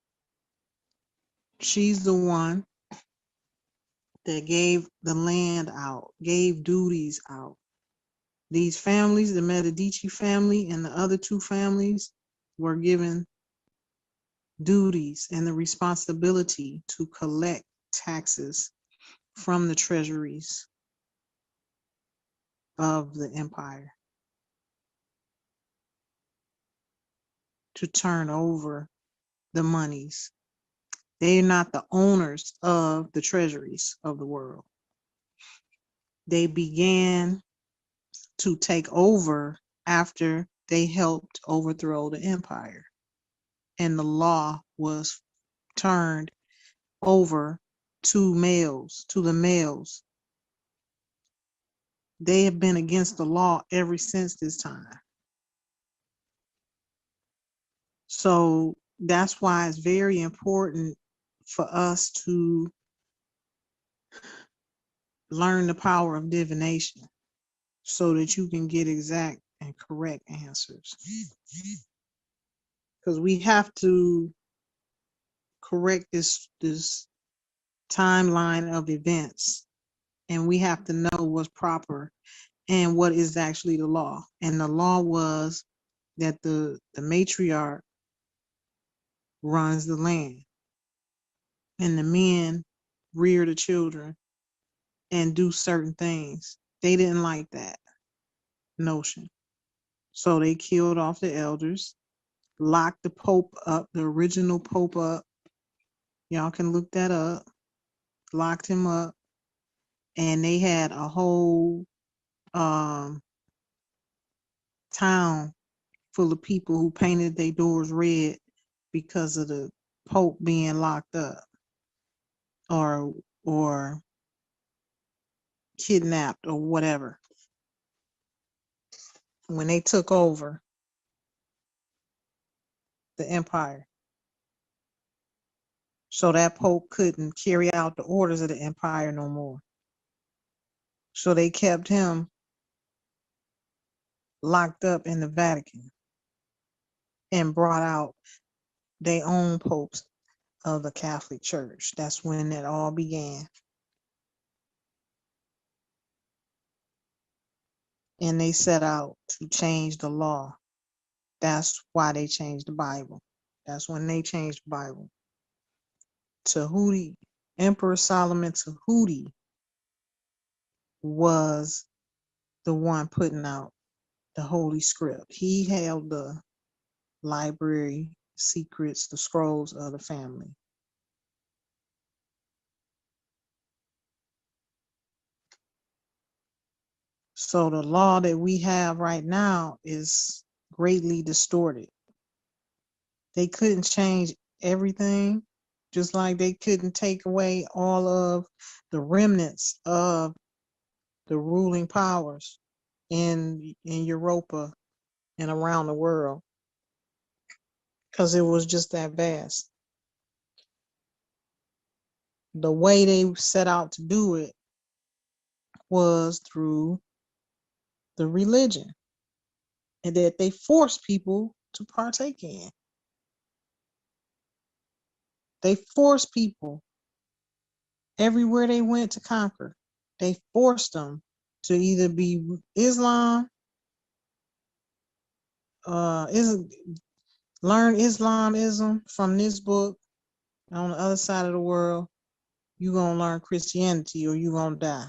She's the one that gave the land out, gave duties out. These families, the Medici family and the other two families, were given duties and the responsibility to collect taxes from the treasuries of the empire, to turn over the monies. They're not the owners of the treasuries of the world. They began to take over after they helped overthrow the empire, and the law was turned over to the males. They have been against the law ever since this time. So that's why it's very important for us to learn the power of divination so that you can get exact and correct answers. Because we have to correct this timeline of events, and we have to know what's proper and what is actually the law. And the law was that the matriarch runs the land, and the men rear the children and do certain things. They didn't like that. notion. So they killed off the elders, locked the Pope up, the original Pope up. Y'all can look that up. Locked him up. And they had a whole town full of people who painted their doors red because of the Pope being locked up or kidnapped or whatever when they took over the empire. So that Pope couldn't carry out the orders of the empire no more. So they kept him locked up in the Vatican and brought out their own popes of the Catholic Church. That's when it all began. And they set out to change the law. That's why they changed the Bible. That's when they changed the Bible. Tahuti, Emperor Solomon Tahuti was the one putting out the Holy Script. He held the library secrets, the scrolls of the family. So the law that we have right now is greatly distorted. They couldn't change everything, just like they couldn't take away all of the remnants of the ruling powers in Europa and around the world, because it was just that vast. The way they set out to do it was through the religion, and that they forced people to partake in. They forced people everywhere they went to conquer. They forced them to either be Islam, learn Islamism from this book. On the other side of the world, you're going to learn Christianity or you're going to die.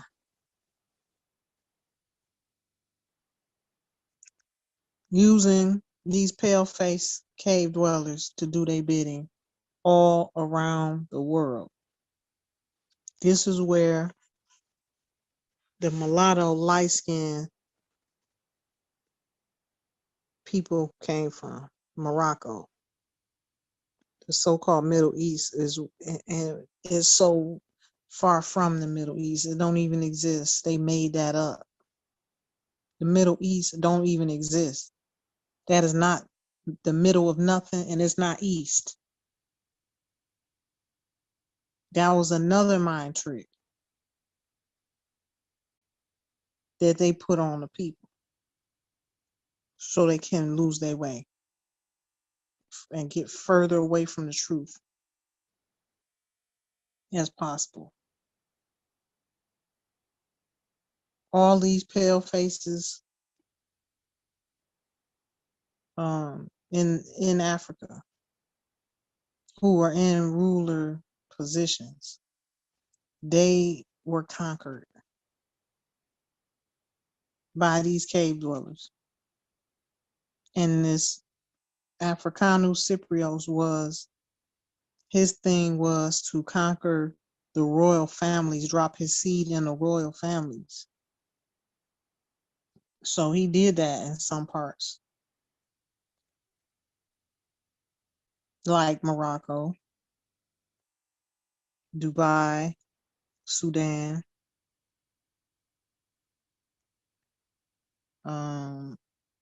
Using these pale-faced cave dwellers to do their bidding all around the world. This is where the mulatto light-skinned people came from, Morocco. The so-called Middle East is so far from the Middle East. It don't even exist. They made that up. The Middle East don't even exist. That is not the middle of nothing, and it's not East. That was another mind trick that they put on the people so they can lose their way and get further away from the truth as possible. All these pale faces in Africa who are in ruler positions, they were conquered by these cave dwellers. And this Africanus Cyprios his thing was to conquer the royal families, drop his seed in the royal families. So he did that in some parts, like Morocco, Dubai, Sudan,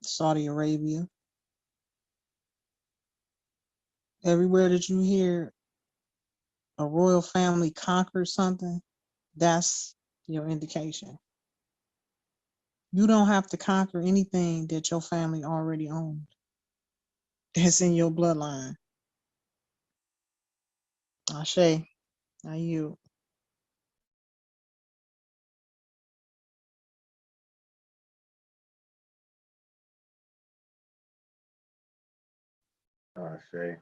Saudi Arabia. Everywhere that you hear a royal family conquer something, that's your indication. You don't have to conquer anything that your family already owned. That's in your bloodline. Ashe, now you. Ashe.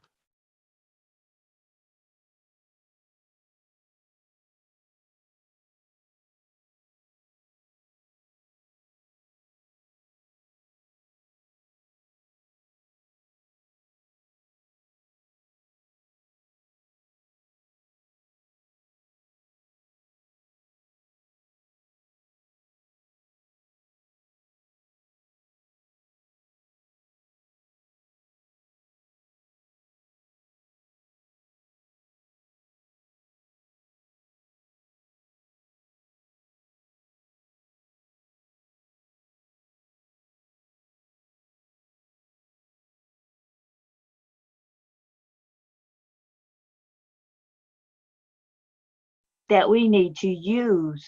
that we need to use.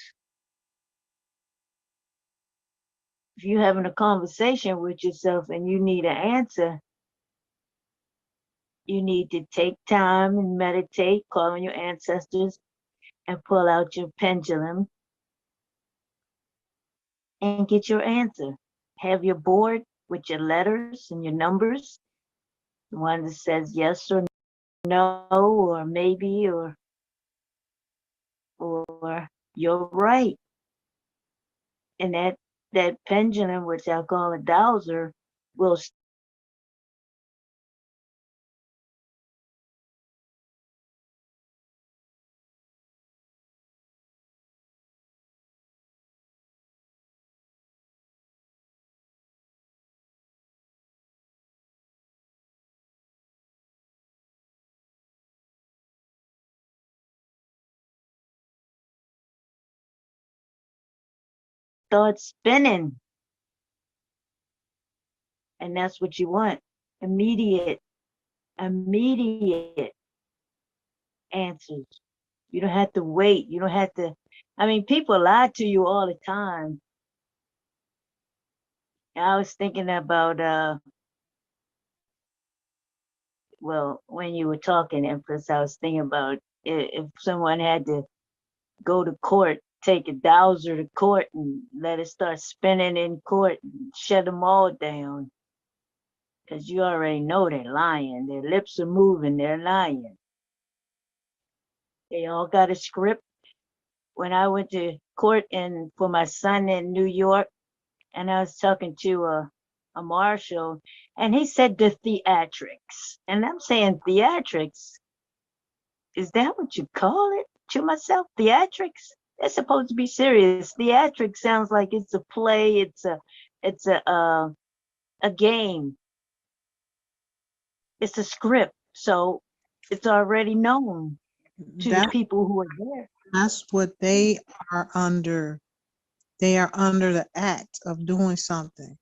If you're having a conversation with yourself and you need an answer, you need to take time and meditate, call on your ancestors, and pull out your pendulum and get your answer. Have your board with your letters and your numbers, the one that says yes or no, or maybe, or you're right. And that pendulum, which I call a dowser, will start spinning. And that's what you want. Immediate answers. You don't have to wait. You don't have to. I mean, people lie to you all the time. I was thinking about, well, when you were talking, Empress, I was thinking about if someone had to go to court, take a dowser to court and let it start spinning in court and shut them all down. Because you already know they're lying. Their lips are moving, they're lying. They all got a script. When I went to court and for my son in New York, and I was talking to a marshal, and he said the theatrics. And I'm saying, theatrics? Is that what you call it? To myself, theatrics? They're supposed to be serious. Theatrics sounds like it's a play, it's a game, it's a script. So it's already known to the That people who are there. that's what they are under. They are under the act of doing something.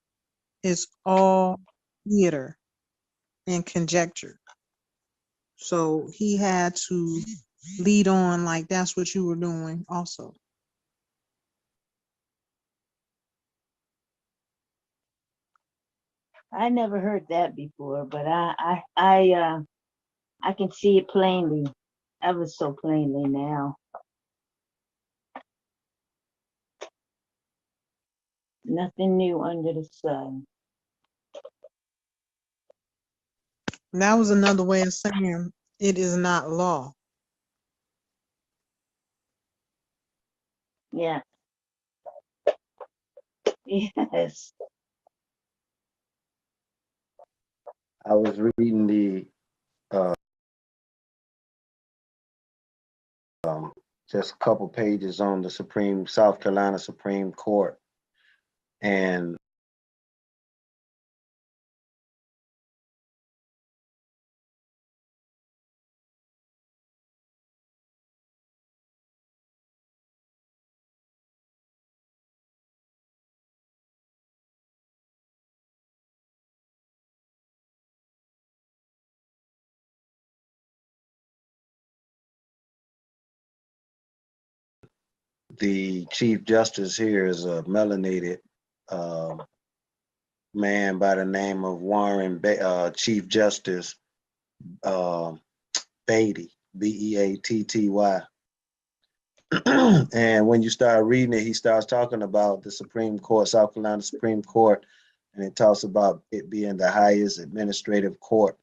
It's all theater and conjecture. So he had to lead on like that's what you were doing also. I never heard that before, but I can see it plainly, ever so plainly now. Nothing new under the sun. And that was another way of saying it is not law. Yeah. Yes. I was reading the just a couple pages on the South Carolina Supreme Court, and the Chief Justice here is a melanated man by the name of Chief Justice uh, Beatty, Beatty. And when you start reading it, he starts talking about the Supreme Court, South Carolina Supreme Court, and it talks about it being the highest administrative court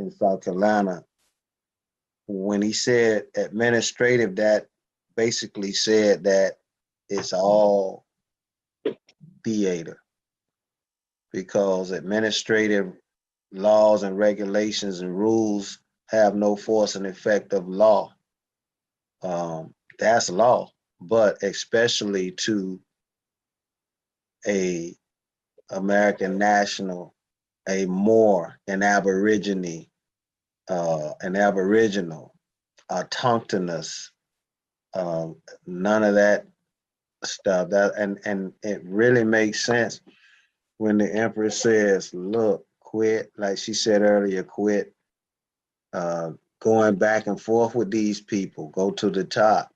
in South Carolina. When he said administrative, that basically said that it's all theater, because administrative laws and regulations and rules have no force and effect of law. That's law, but especially to a American national, a Moor, an Aborigine, an Aboriginal, autochthonous, none of that stuff. And it really makes sense when the Empress says, "Look, quit," like she said earlier, quit going back and forth with these people, go to the top.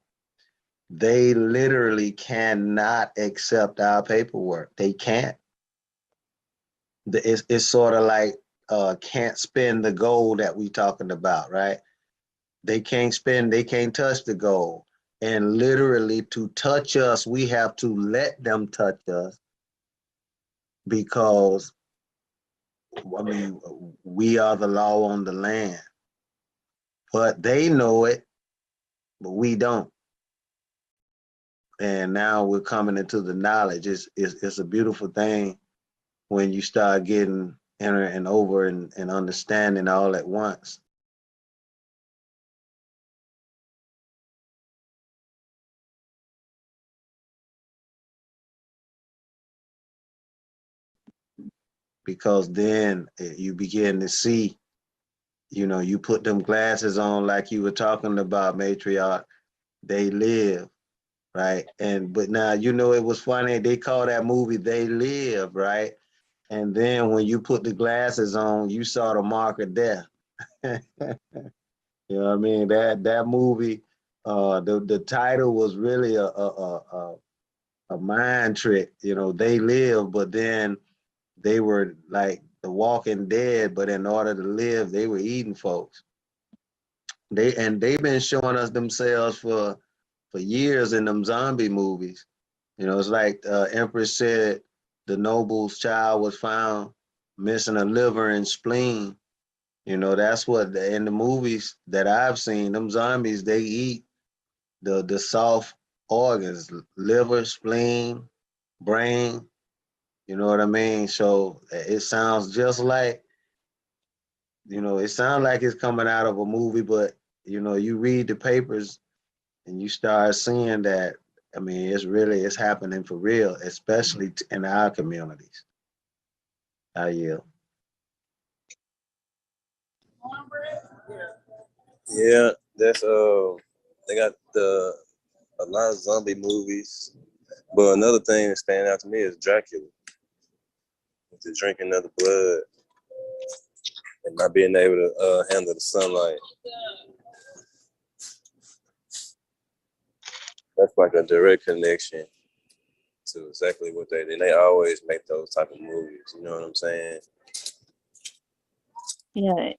They literally cannot accept our paperwork. They can't. It's sort of like can't spend the gold that we talking about, right? They can't touch the gold. And literally to touch us, we have to let them touch us because, I mean, we are the law on the land. But they know it, but we don't. And now we're coming into the knowledge. It's a beautiful thing when you start getting entering over and understanding all at once. Because then you begin to see, you put them glasses on like you were talking about, matriarch, they live, right? But now, it was funny, they call that movie They Live, right? And then when you put the glasses on, you saw the mark of death. You know what I mean? That movie, the title was really a mind trick. They live, but then they were like the Walking Dead, but in order to live, they were eating folks. They've been showing us themselves for years in them zombie movies. It's like Empress said, the noble's child was found missing a liver and spleen. That's what in the movies that I've seen, them zombies, they eat the soft organs, liver, spleen, brain. You know what I mean? So it sounds just like, it sounds like it's coming out of a movie, but you read the papers and you start seeing that, I mean, it's happening for real, especially in our communities. I yield. Yeah, that's they got a lot of zombie movies. But another thing that stands out to me is Dracula. The drinking of the blood and not being able to handle the sunlight. That's like a direct connection to exactly what they did. And they always make those type of movies. You know what I'm saying? Yeah,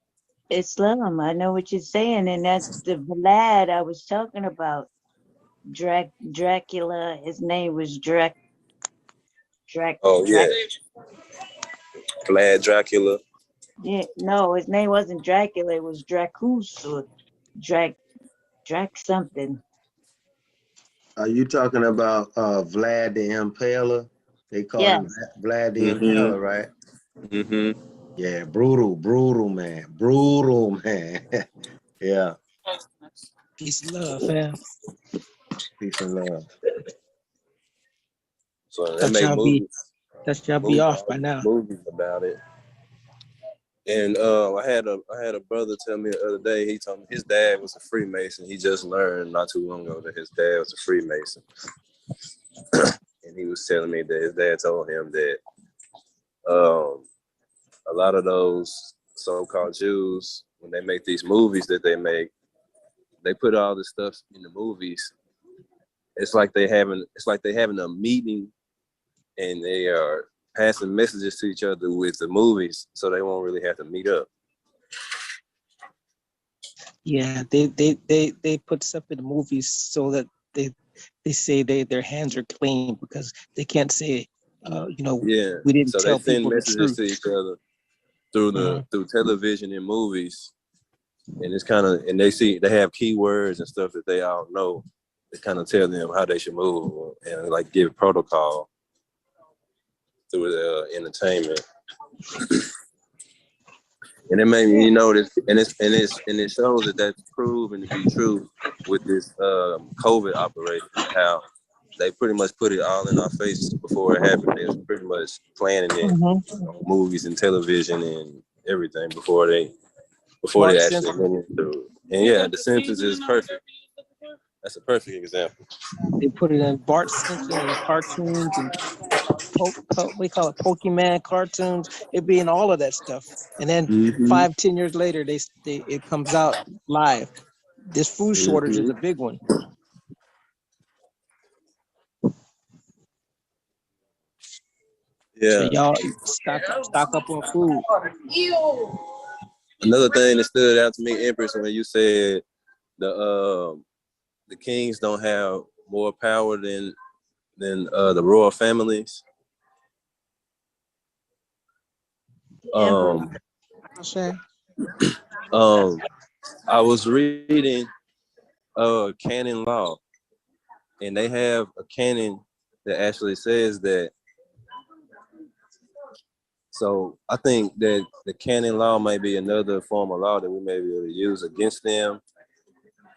Islam. I know what you're saying, and that's the Vlad I was talking about. Dracula. His name was Oh yeah, Vlad Dracula. Yeah, no, his name wasn't Dracula. It was Dracus or Drac something. Are you talking about Vlad the Impaler? They call him Yes. Vlad the Mm-hmm. Impaler, right? Mm-hmm. Yeah, brutal man. Yeah, Peace and love, fam. peace and love. So they Thought make y'all be movies, thought y'all be off by now. movies about it. And I had a brother tell me the other day. He told me his dad was a Freemason. He just learned not too long ago that his dad was a Freemason. And he was telling me that his dad told him that a lot of those so-called Jews, when they make these movies that they make, they put all this stuff in the movies. It's like they having a meeting, and they are passing messages to each other with the movies, so they won't really have to meet up. Yeah, they put stuff in the movies so that they say their hands are clean because they can't say, Yeah. we didn't So they tell send people the messages truth. to each other through television and movies, and it's kind of, and they have keywords and stuff that they all know. They kind of tell them how they should move and like give protocol through the entertainment. And it made me notice, and it shows that that's proven to be true with this COVID operation. How they pretty much put it all in our faces before it happened. They was pretty much planning it on movies and television and everything before they Bart actually Simpson, went into it. And yeah, The Simpsons is perfect. That's a perfect example. they put it in Bart Simpson and cartoons and we call it Pokemon cartoons. It be in all of that stuff. And then Mm-hmm. 5-10 years later, it comes out live. This food shortage is a big one. So Yeah. y'all stock up on food. Another thing that stood out to me, Empress, when you said the kings don't have more power than the royal families. Emperor. Ashe. I was reading canon law, and they have a canon that actually says that. So I think that the canon law might be another form of law that we may be able to use against them.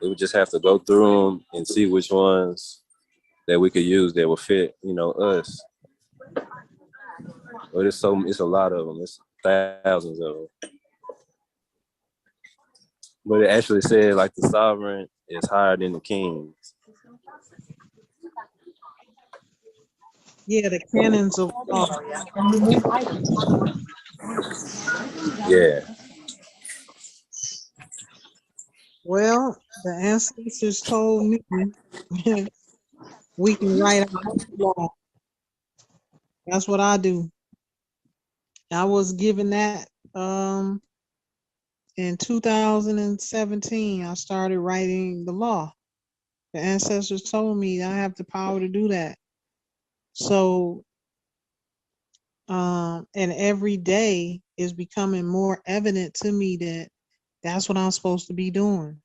We would just have to go through them and see which ones that we could use that will fit, us. But it's a lot of them. It's thousands of them. But it actually said like the sovereign is higher than the king. Yeah, the canons of law. Yeah. Well, the ancestors told me we can write our own law. That's what I do. I was given that in 2017. I started writing the law. The ancestors told me I have the power to do that. So, and every day is becoming more evident to me that that's what I'm supposed to be doing.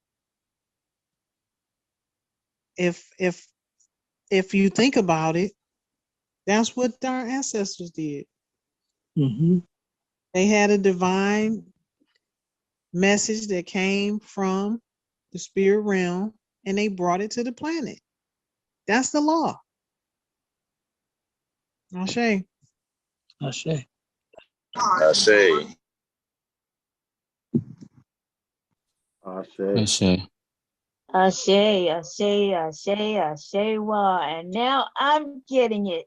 If you think about it, that's what our ancestors did. Mm-hmm. They had a divine message that came from the spirit realm and they brought it to the planet. That's the law. Ashe. Ashe. I say. Ashe. Ashe. Ashe, Ashe, Ashe, Ashe-wa. And now I'm getting it.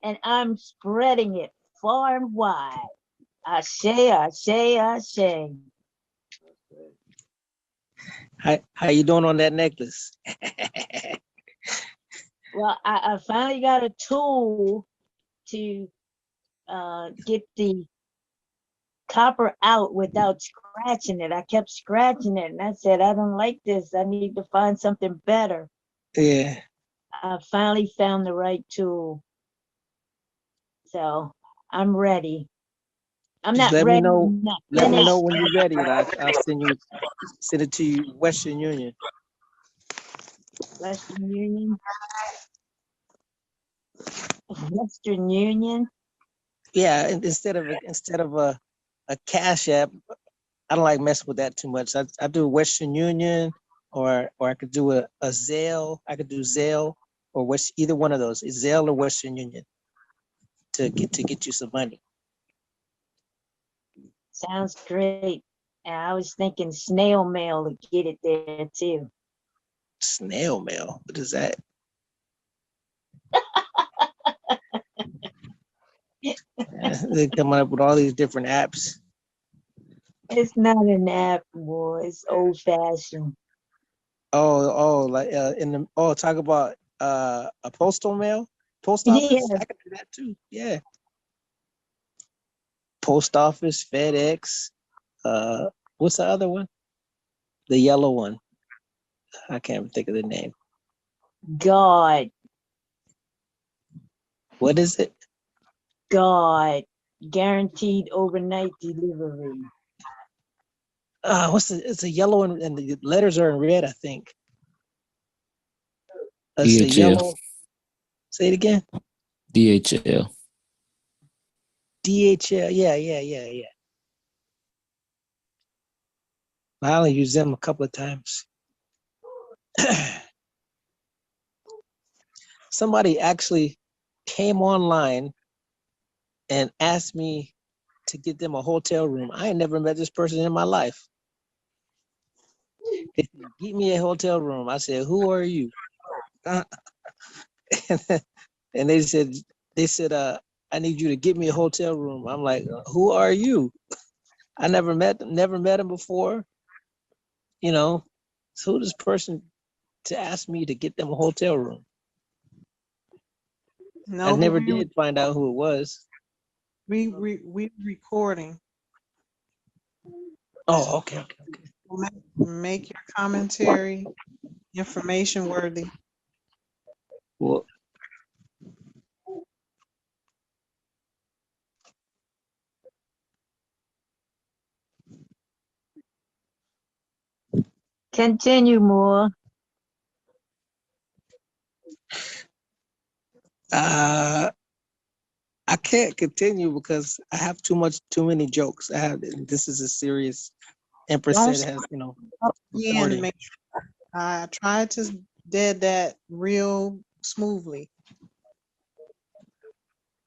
And I'm spreading it far and wide. Ashe, Ashe, Ashe. How you doing on that necklace? Well, I finally got a tool to get the copper out without scratching it. I kept scratching it and I said, I don't like this. I need to find something better. Yeah. I finally found the right tool. So I'm ready. I'm Just not let me ready, know. I'm not Let me know finished. when you're ready, and I'll send it to you, Western Union. Western Union. Western Union. Yeah, instead of a Cash App, I don't like messing with that too much. I do Western Union, or I could do a Zelle. I could do Zelle or either one of those, Zelle or Western Union, to get you some money. Sounds great. And I was thinking snail mail to get it there too. Snail mail. What is that? They're coming up with all these different apps. It's not an app, boy. It's old fashioned. Like talk about a postal mail, post office. Yeah, I could do that too. Yeah, post office, FedEx. What's the other one? The yellow one. I can't even think of the name. God, What is it? God, guaranteed overnight delivery. It's a yellow and the letters are in red, I think. It's a DHL. yellow. Say it again. DHL. DHL. Yeah. I only used them a couple of times. Somebody actually came online and asked me to get them a hotel room. I ain't never met this person in my life. They said, get me a hotel room. I said, who are you? And they said, I need you to get me a hotel room. I'm like, who are you? I never met him before. You know, so who this person to ask me to get them a hotel room? I No, but never did find out who it was. we recording. Oh, okay. Make your commentary information worthy. Well, Continue more. I can't continue because I have too many jokes. This is a serious. Empress Don't said it has, stop again. recording. I tried to dead that real smoothly.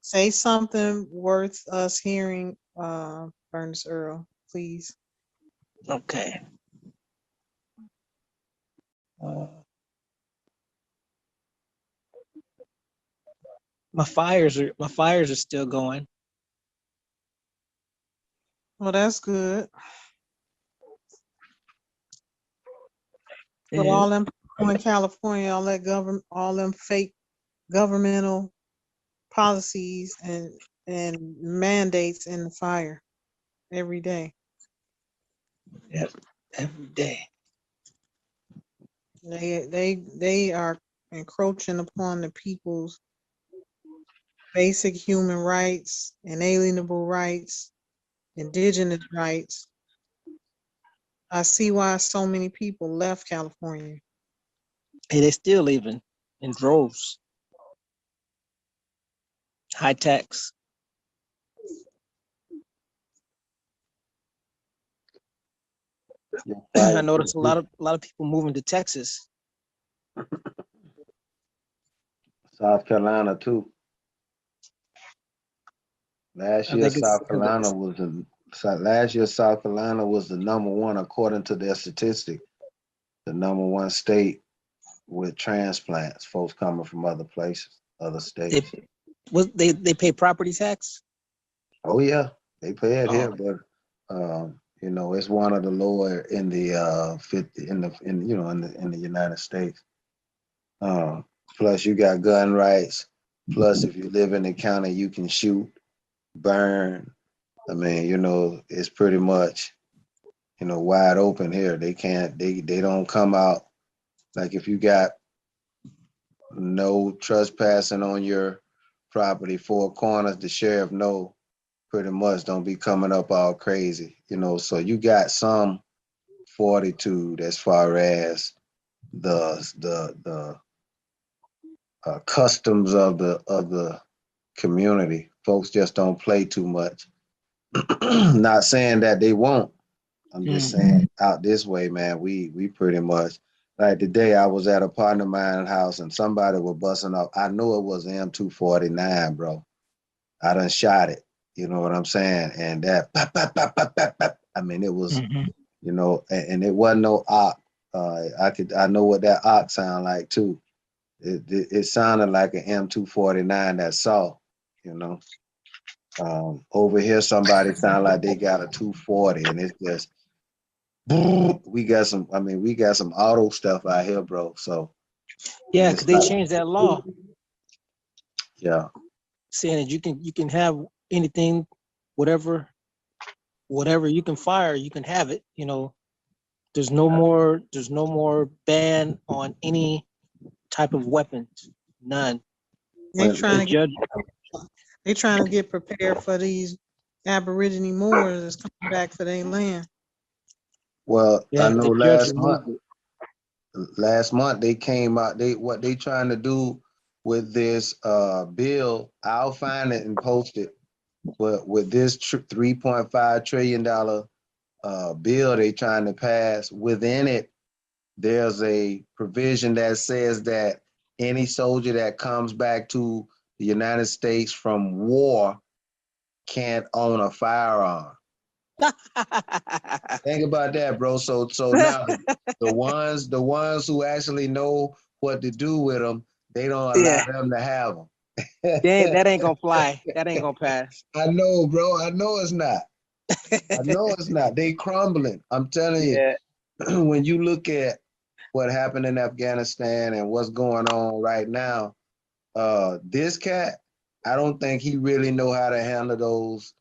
Say something worth us hearing, Ernest Earl, please. Okay. My fires are still going. Well, that's good. But And all them people in California, all them fake governmental policies and mandates in the fire every day. yep, every day. They are encroaching upon the people's basic human rights, inalienable rights, indigenous rights. I see why so many people left California. Hey, they still leaving in droves. High tax. I noticed a lot of people moving to Texas. South Carolina too. Last I year, think it's South Carolina was the number one according to their statistic, the number one state with transplants, folks coming from other places, other states. they pay property tax. Oh yeah, they pay it here, Oh, but it's one of the lower in the 50 in the United States. Plus you got gun rights. Plus, if you live in the county, you can shoot, burn. I mean, it's pretty much, wide open here. They don't come out. Like if you got no trespassing on your property, four corners, the sheriff know pretty much don't be coming up all crazy, so you got some fortitude as far as the customs of the community. Folks just don't play too much. Not saying that they won't. I'm just saying out this way, man, we pretty much like today I was at a partner of mine's house and somebody was busting up. I knew it was M249, bro. I done shot it. You know what I'm saying? And that, pop, pop, pop, pop, pop, pop. I mean, it was, and it wasn't no ox. I know what that ox sound like too. It sounded like an M249 that saw, you know. Over here, somebody sound like they got a 240, and it's just we got some. I mean, we got some auto stuff out here, bro. So yeah, because it's they like, changed that law yeah, saying that you can have anything, whatever you can fire, you can have it. There's no more ban on any type of weapons. None. They when trying The to get judge. they trying to get prepared for these Aborigine Moors that's coming back for their land. well, I Yeah, know the judge removed it. last month they came out. What they trying to do with this bill? I'll find it and post it. But with this $3.5 trillion bill they trying to pass, within it, there's a provision that says that any soldier that comes back to the United States from war can't own a firearm. Think about that, bro. So now the ones who actually know what to do with them, they don't allow Yeah, them to have them. That ain't gonna fly. That ain't gonna pass. I know, bro. I know it's not. I know it's not. They crumbling. I'm telling you, Yeah. when you look at what happened in Afghanistan and what's going on right now, this cat, I don't think he really know how to handle those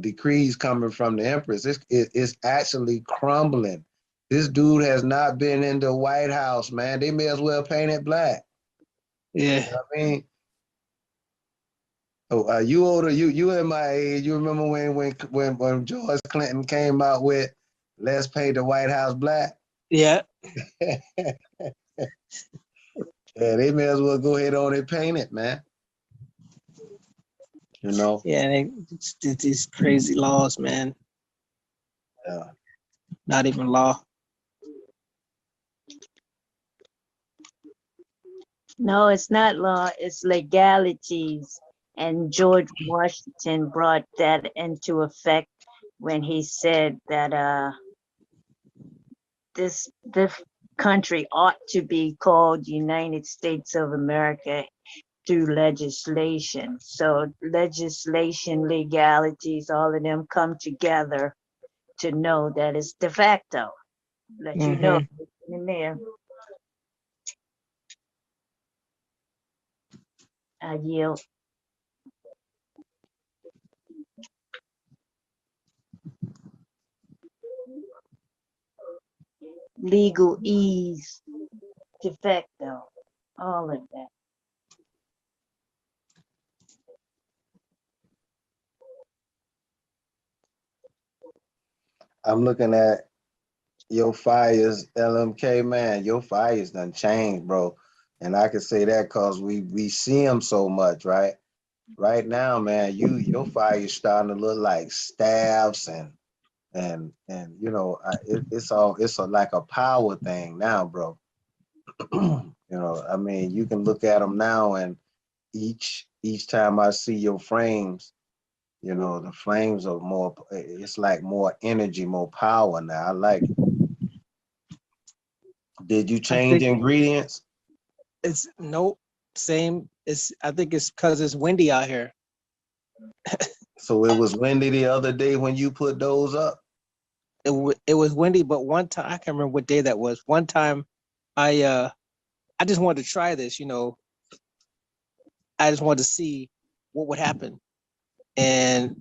decrees coming from the Empress. It's actually crumbling. This dude has not been in the White House, man. They may as well paint it black. Yeah. You know what I mean? Oh, you older, you in my age. You remember when George Clinton came out with "Let's paint the White House black"? Yeah. Yeah, they may as well go ahead on and paint it, man. You know? Yeah. It's these crazy laws, man. Yeah. Not even law. No, it's not law, it's legalities. And George Washington brought that into effect when he said that this country ought to be called United States of America through legislation. So legislation, legalities, all of them come together to know that it's de facto. Let you know in there. I yield. Legal ease, de facto, all of that. I'm looking at your fires, LMK, man. Your fires done changed, bro. And I can say that because we see them so much, right? Right now, man, your fires starting to look like staffs and you know, it's like a power thing now, bro. You know, I mean, you can look at them now, and each time I see your frames, you know, the flames are more. It's like more energy, more power now. I like it. Did you I change think ingredients? it's nope. Same. I think it's because it's windy out here. So it was windy the other day when you put those up. It was windy, but one time I can't remember what day that was. One time, I just wanted to try this. I just wanted to see what would happen, and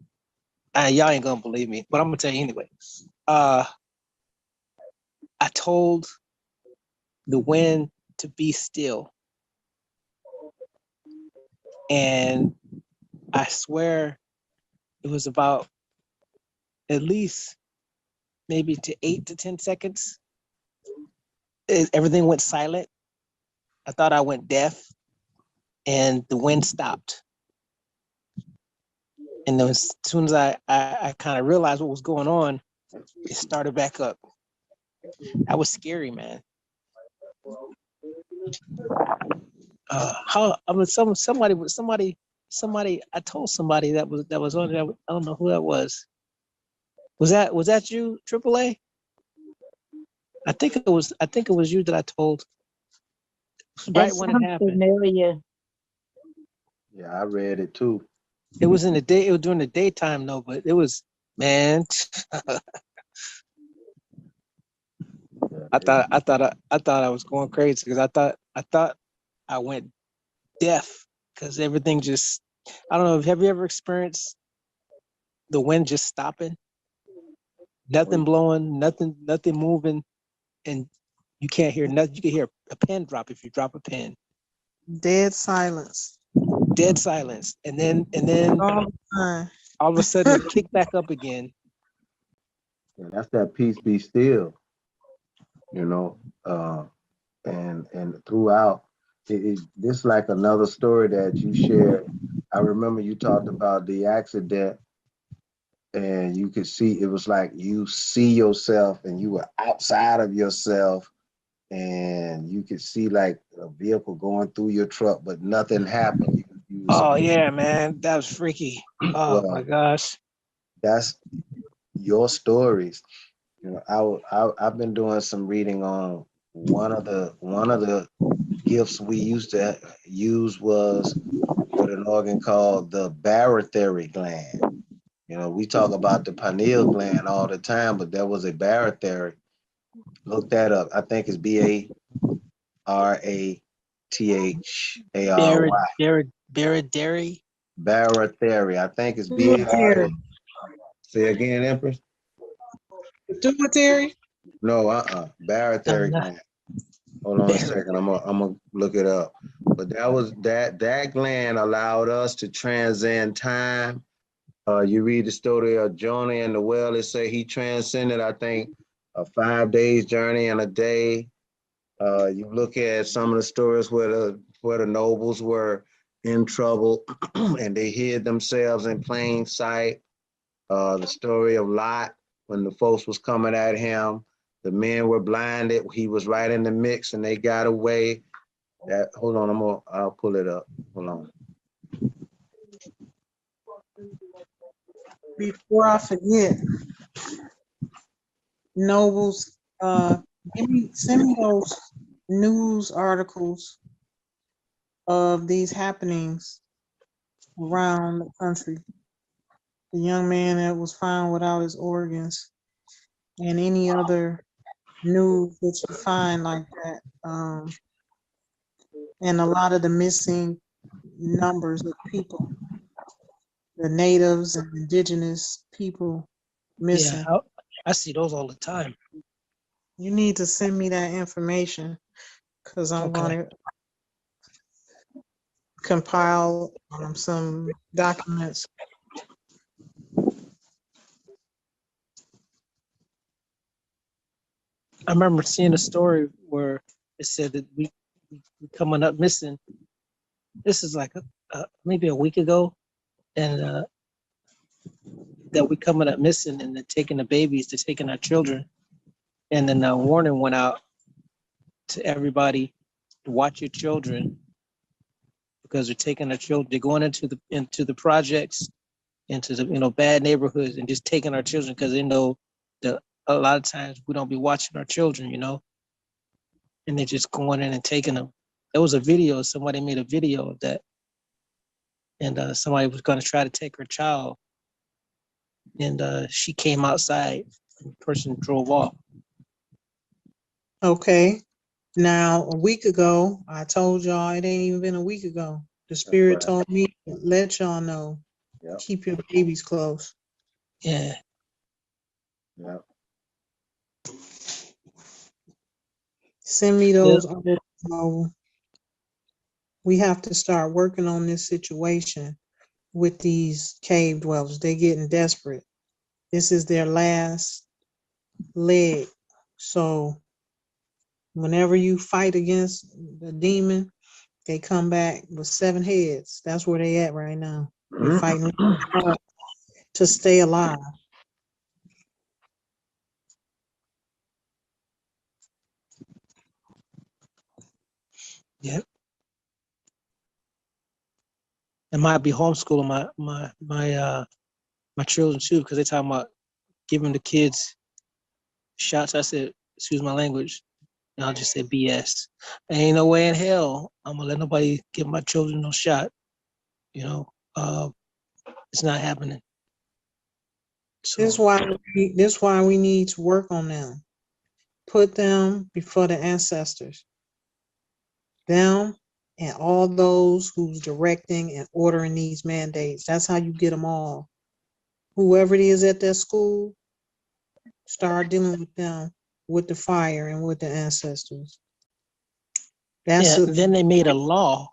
y'all ain't gonna believe me, but I'm gonna tell you anyway. Uh, I told the wind to be still, and I swear it was about at least maybe to 8 to 10 seconds. Everything went silent. I thought I went deaf, and the wind stopped. And then as soon as I kind of realized what was going on, it started back up. That was scary, man. How I mean, somebody. I told somebody that was on there. I don't know who that was. Was that you, AAA? I think it was. I think it was you that I told That right when it sounds happened. familiar. Yeah, I read it too. It was in the day. It was during the daytime though, but it was man. Yeah, I thought I was going crazy because I thought I went deaf because everything just. I don't know. Have you ever experienced the wind just stopping, nothing blowing, nothing moving, and you can't hear nothing. You can hear a pin drop if you drop a pin. Dead silence Dead silence, and then all the time. all of a sudden it kicked back up again. yeah, that's that peace be still. You know, and throughout this like another story that you shared. I remember you talked about the accident and you could see it was like you see yourself and you were outside of yourself and you could see like a vehicle going through your truck but nothing happened. You was Oh yeah, man, that was freaky. Oh my well, gosh. that's your stories. You know, I've been doing some reading on one of the gifts we used to use was with an organ called the barotheric gland. You know, we talk about the pineal gland all the time, but there was a barotheric. Look that up. I think it's Barrett, Baratary. Barrett, Barotheric. I think it's Pituitary. BARA. Say again, Empress? Pituitary? No, barotheric gland. Hold on a second. I'm gonna look it up. But that gland allowed us to transcend time. You read the story of Jonah and the well. It say he transcended, I think, a 5 days journey in a day. You look at some of the stories where the nobles were in trouble and they hid themselves in plain sight. The story of Lot, when the folks was coming at him, the men were blinded. He was right in the mix and they got away. Hold on, I'll pull it up. Hold on. Before I forget, Nobles, send me those news articles of these happenings around the country. The young man that was found without his organs, and any other news that you find like that, and a lot of the missing numbers of people, the natives and indigenous people missing. Yeah, I see those all the time. You need to send me that information because I'm Okay. going to compile some documents. I remember seeing a story where it said that we coming up missing. This is like maybe a week ago, and that we coming up missing, and they're taking the babies, they're taking our children, and then a warning went out to everybody to watch your children because they're taking our children. They're going into the projects, into the bad neighborhoods, and just taking our children because they know that a lot of times we don't be watching our children, and they're just going in and taking them. There was a video, somebody made a video of that, and somebody was going to try to take her child, and she came outside, and the person drove off. Okay. Now, a week ago, I told y'all it ain't even been a week ago. The spirit told me to let y'all know. Yep. Keep your babies close. Yeah. Yep. Send me those. We have to start working on this situation with these cave dwellers. They're getting desperate. This is their last leg. So whenever you fight against the demon, they come back with 7 heads. That's where they at right now. They're fighting to stay alive. Yep. And might be homeschooling my children too, because they're talking about giving the kids shots. I said, excuse my language, and I'll just say BS. Ain't no way in hell I'm gonna let nobody give my children no shot. It's not happening. So, This is why we need to work on them. Put them before the ancestors. Them and all those who's directing and ordering these mandates. That's how you get them all. Whoever it is at that school, start dealing with them with the fire and with the ancestors. then they made a law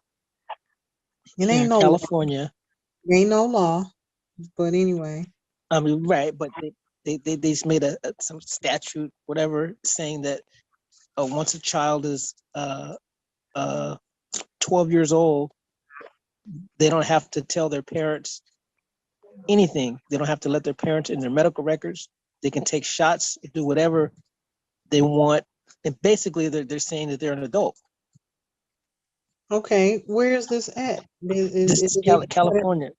It here ain't in no California. Ain't no law, but anyway. I mean, right, but they just made some statute, whatever, saying that once a child is 12 years old, they don't have to tell their parents anything. They don't have to let their parents in their medical records. They can take shots, do whatever they want. And basically, they're saying that they're an adult. Okay, where is this at? This is California.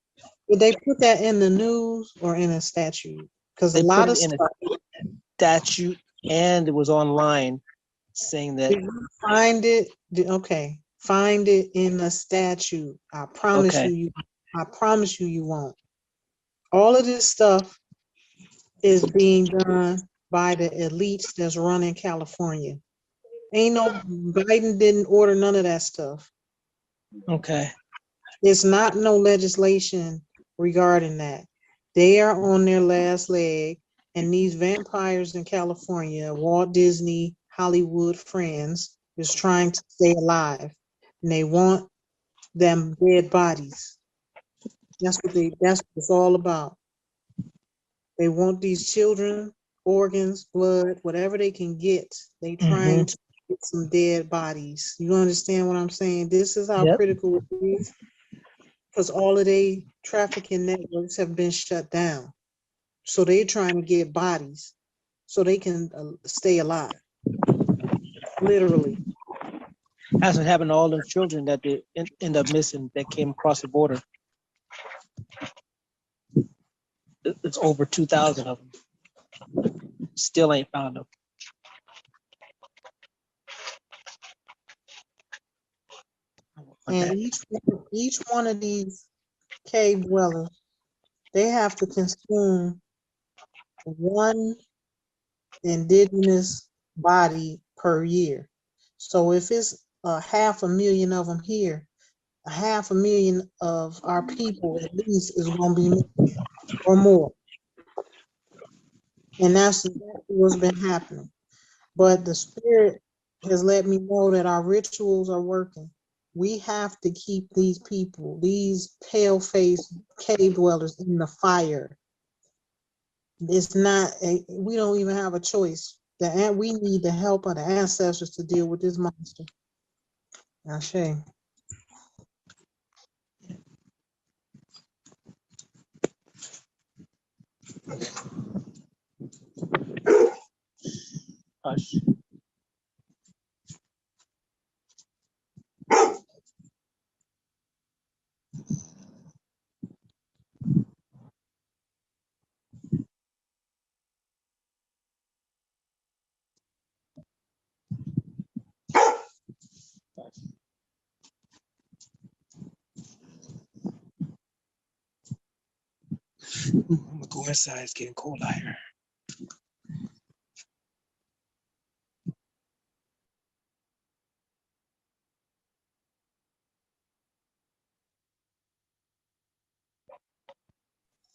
Did they put that in the news or in a statute? Because a lot of in stuff. a statute, and it was online saying that. Did you find it? Okay. Find it in the statute. I promise Okay. I promise you won't. All of this stuff is being done by the elites that's running California. Ain't no Biden didn't order none of that stuff. Okay. It's not no legislation regarding that. They are on their last leg, and these vampires in California, Walt Disney, Hollywood friends, is trying to stay alive, and they want them dead bodies. That's what it's all about. They want these children, organs, blood, whatever they can get. They trying to get some dead bodies. You understand what I'm saying? This is how Yep. critical it is, because all of they trafficking networks have been shut down. So they trying to get bodies so they can stay alive. Literally. That's what happened to all them children that they end up missing that came across the border. It's over 2,000 of them. Still ain't found them. And each one of these cave dwellers, they have to consume one indigenous body per year. So if it's 500,000 of them here, 500,000 of our people at least is going to be missing or more. And that's exactly what's been happening. But the spirit has let me know that our rituals are working. We have to keep these people, these pale-faced cave dwellers, in the fire. It's not we don't even have a choice. We need the help of the ancestors to deal with this monster. Ashe. Hush. I'm gonna go inside. It's getting cold out here.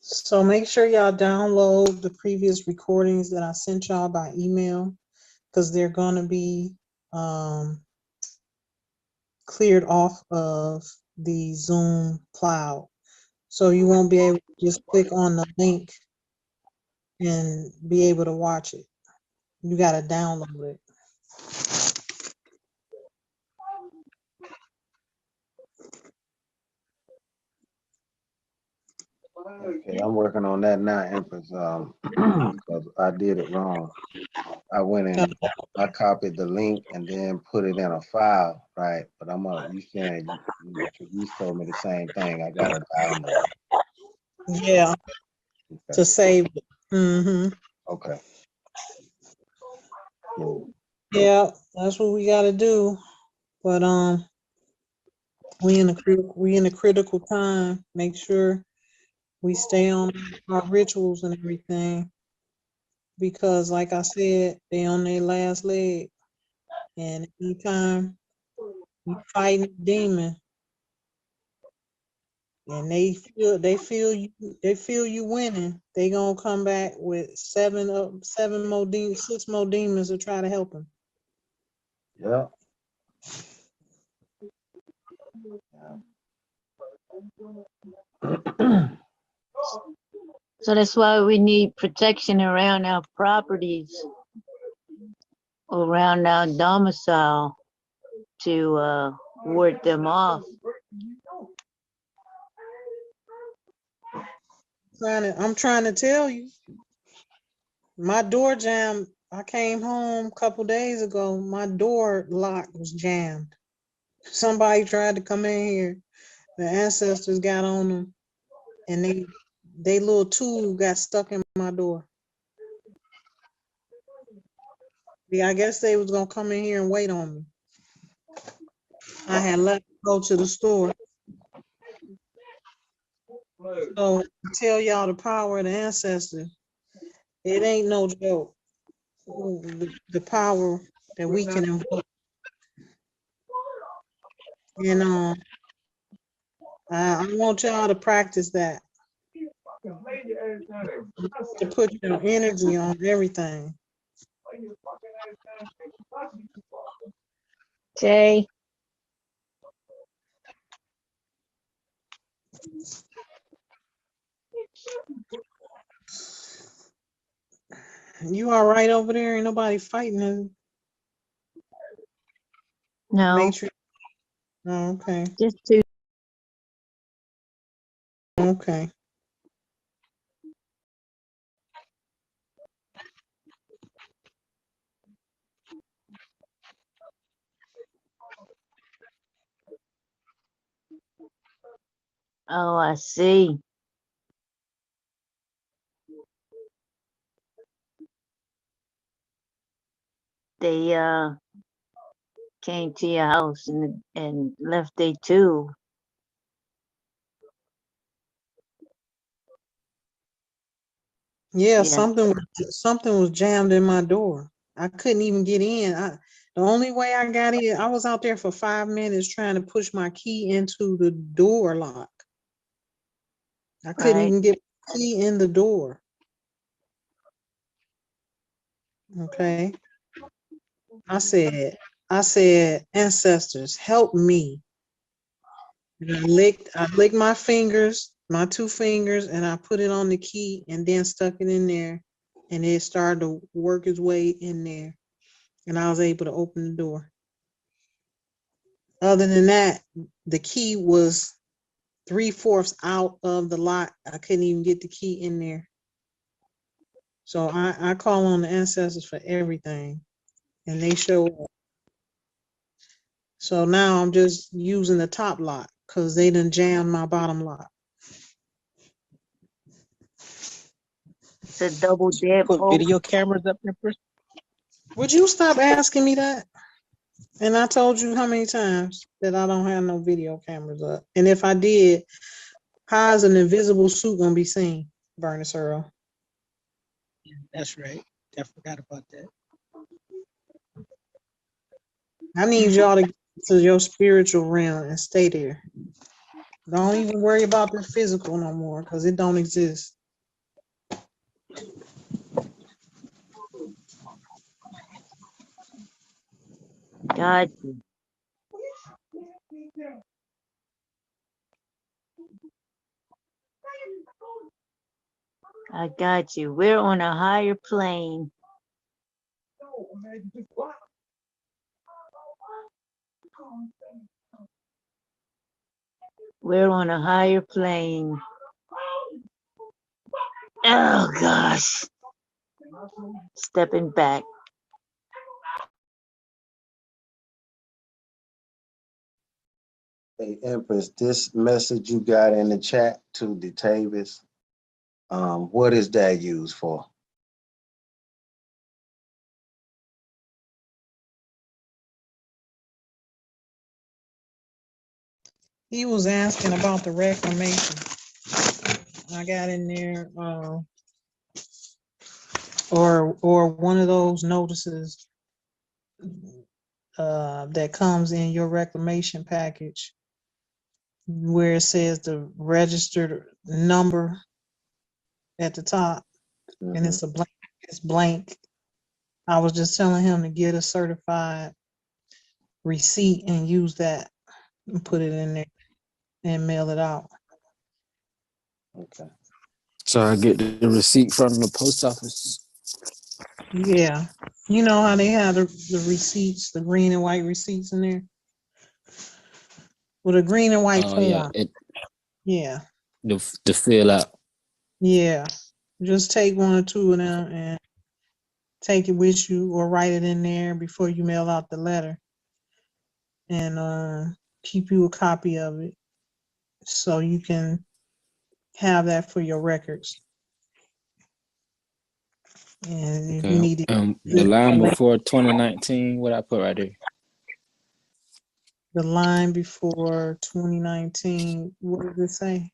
So make sure y'all download the previous recordings that I sent y'all by email, because they're going to be cleared off of the Zoom cloud. So you won't be able to just click on the link and be able to watch it. You got to download it. Okay, I'm working on that now, Empress, because I did it wrong. I went in, I copied the link and then put it in a file, right? But you saying, you told me the same thing. I got to download it. Yeah, Okay. to save it. Mm-hmm. Okay. Cool. Yeah, that's what we got to do. But we in a critical time. Make sure we stay on our rituals and everything, because like I said, they on their last leg, and anytime you fighting a demon and they feel you winning, they gonna come back with 6 more demons to try to help them. Yeah. So that's why we need protection around our properties, around our domicile, to ward them off. I'm trying to tell you. My door jammed. I came home a couple days ago. My door lock was jammed. Somebody tried to come in here. The ancestors got on them, and they little tool got stuck in my door. Yeah, I guess they was gonna come in here and wait on me. I had left to go to the store. So I tell y'all the power of the ancestors. It ain't no joke. The power that we can invoke. And I want y'all to practice that. To put your energy on everything. Jay, You all right over there? Ain't nobody fighting the no, matrix? Oh, okay. just two. Okay. Oh, I see. They came to your house and left they too. Yeah, Yeah, something was jammed in my door. I couldn't even get in. The only way I got in, I was out there for 5 minutes trying to push my key into the door lock. I couldn't right. even get the key in the door. Okay. I said, ancestors, help me. And I licked my fingers, my 2 fingers, and I put it on the key and then stuck it in there. And it started to work its way in there. And I was able to open the door. Other than that, the key was 3/4 out of the lock. I couldn't even get the key in there. So I call on the ancestors for everything. And they show up. So now I'm just using the top lock because they done jammed my bottom lock. It's a double Put deadbolt. video cameras up, Empress? Would you stop asking me that? And I told you how many times that I don't have no video cameras up. And if I did, how's an invisible suit gonna be seen, Bernice Earl? That's right. I forgot about that. I need y'all to get to your spiritual realm and stay there. Don't even worry about the physical no more because it don't exist. Got you. I got you. We're on a higher plane. We're on a higher plane. Oh gosh. Stepping back. Hey, Empress, this message you got in the chat to the Tavis, what is that used for? He was asking about the reclamation. I got in there, or one of those notices that comes in your reclamation package where it says the registered number at the top, and it's a blank. It's blank. I was just telling him to get a certified receipt and use that and put it in there and mail it out. Okay. So I get the receipt from the post office. Yeah. You know how they have the receipts, the green and white receipts in there? With a green and white Oh yeah, form. Yeah. the fill out. Yeah. Just take 1 or 2 of them and take it with you or write it in there before you mail out the letter. And keep you a copy of it so you can have that for your records. And if you Okay. need it, The line before 2019, what I put right there. The line before 2019, what does it say?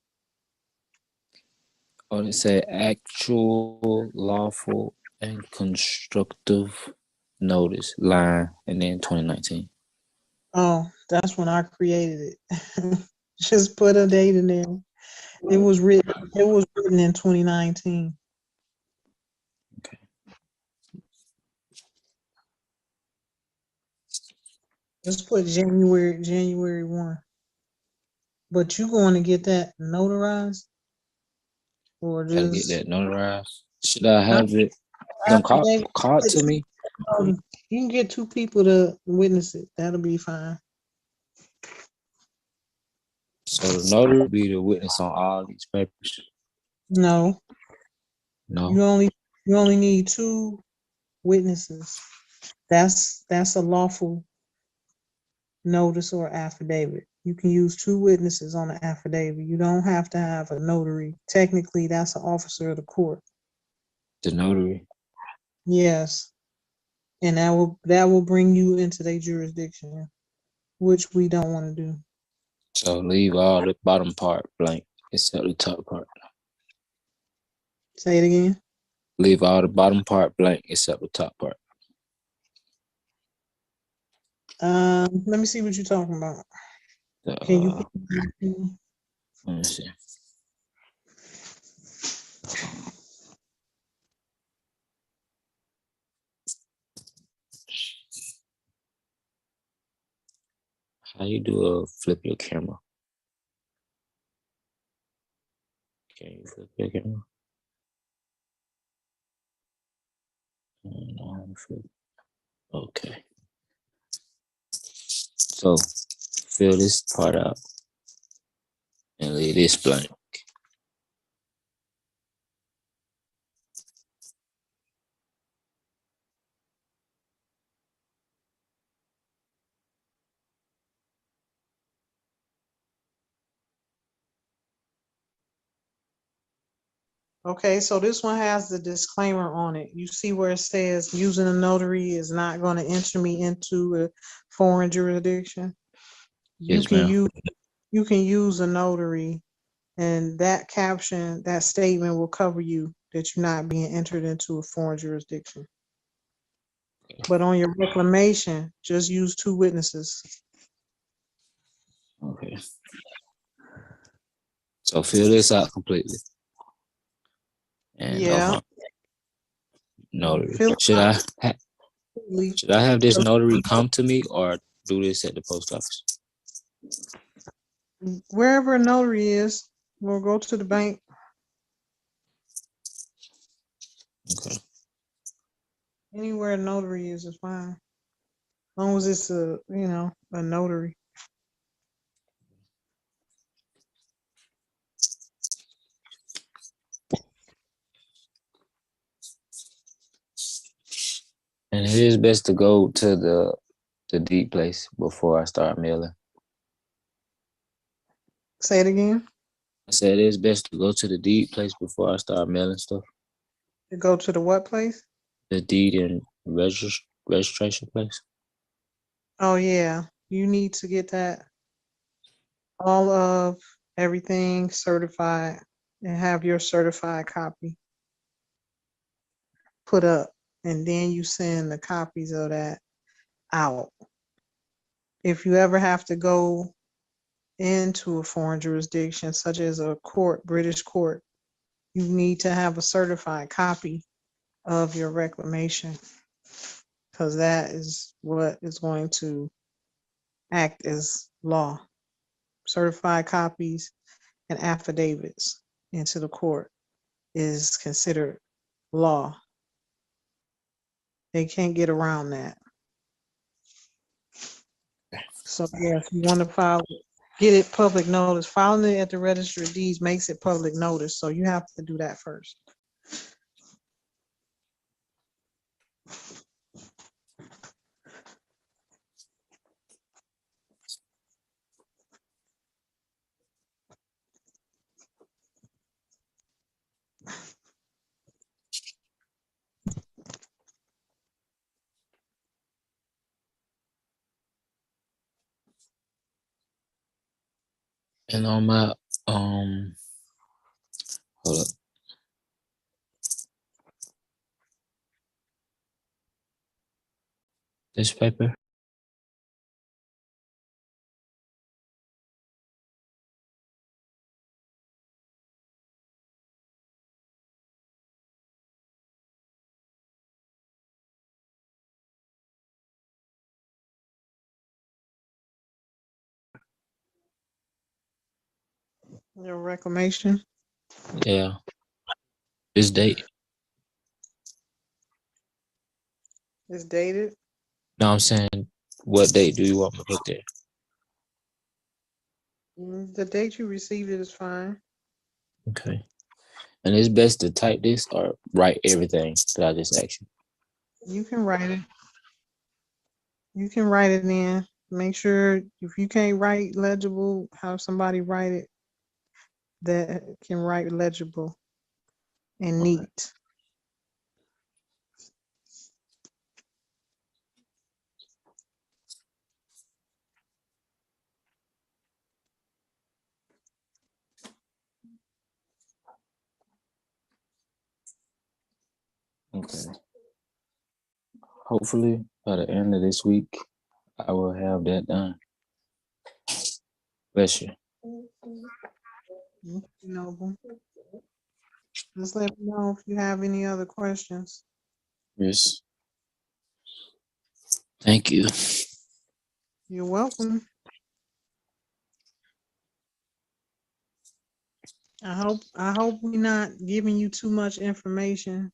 Or it say actual, lawful, and constructive notice line, and then 2019. Oh, that's when I created it. Just put a date in there. It was written in 2019. Okay. Just put January 1. But you going to get that notarized or Gotta get just that notarized. Should I have it them affidavit? called to me? You can get 2 people to witness it. That'll be fine. So the notary will be the witness on all these papers. No, No. you only need 2 witnesses. That's a lawful notice or affidavit. You can use 2 witnesses on an affidavit. You don't have to have a notary. Technically, that's an officer of the court. The notary. Yes, and that will bring you into their jurisdiction, which we don't want to do. So leave all the bottom part blank except the top part. Say it again. Leave all the bottom part blank except the top part. Let me see what you're talking about. Can you? Let me see. How you do a flip your camera? Can you flip your camera? I don't know how to flip. Okay. So fill this part out and leave this blank. Okay, so this one has the disclaimer on it. You see where it says using a notary is not going to enter me into a foreign jurisdiction. You Yes, can ma'am. use a notary, and that caption, that statement will cover you that you're not being entered into a foreign jurisdiction. But on your reclamation, just use 2 witnesses. Okay. So fill this out completely. And Yeah. notary. Fill Should I completely. should I have this notary come to me or do this at the post office? Wherever a notary is, we'll go to the bank. Okay. Anywhere a notary is fine. As long as it's a notary. And it is best to go to the deed place before I start mailing. Say it again. I said it is best to go to the deed place before I start mailing stuff. To go to the what place? The deed and registration place. Oh yeah. You need to get that all of everything certified and have your certified copy put up, and then you send the copies of that out. If you ever have to go into a foreign jurisdiction, such as a court, British court, you need to have a certified copy of your reclamation, because that is what is going to act as law. Certified copies and affidavits into the court is considered law. They can't get around that. So yeah, if you want to file, get it public notice. Filing it at the registry of deeds makes it public notice. So you have to do that first. And on my hold up. This paper. Your reclamation Yeah. This date. is dated. No, I'm saying, what date do you want me to put there? The date you received it is fine. Okay. And it's best to type this or write everything that I just asked you. You can write it. You can write it in. Make sure if you can't write legible, have somebody write it that can write legible and neat. Okay. Hopefully, by the end of this week, I will have that done. Bless you. Noble. Just let me know if you have any other questions. Yes. Thank you. You're welcome. I hope we're not giving you too much information.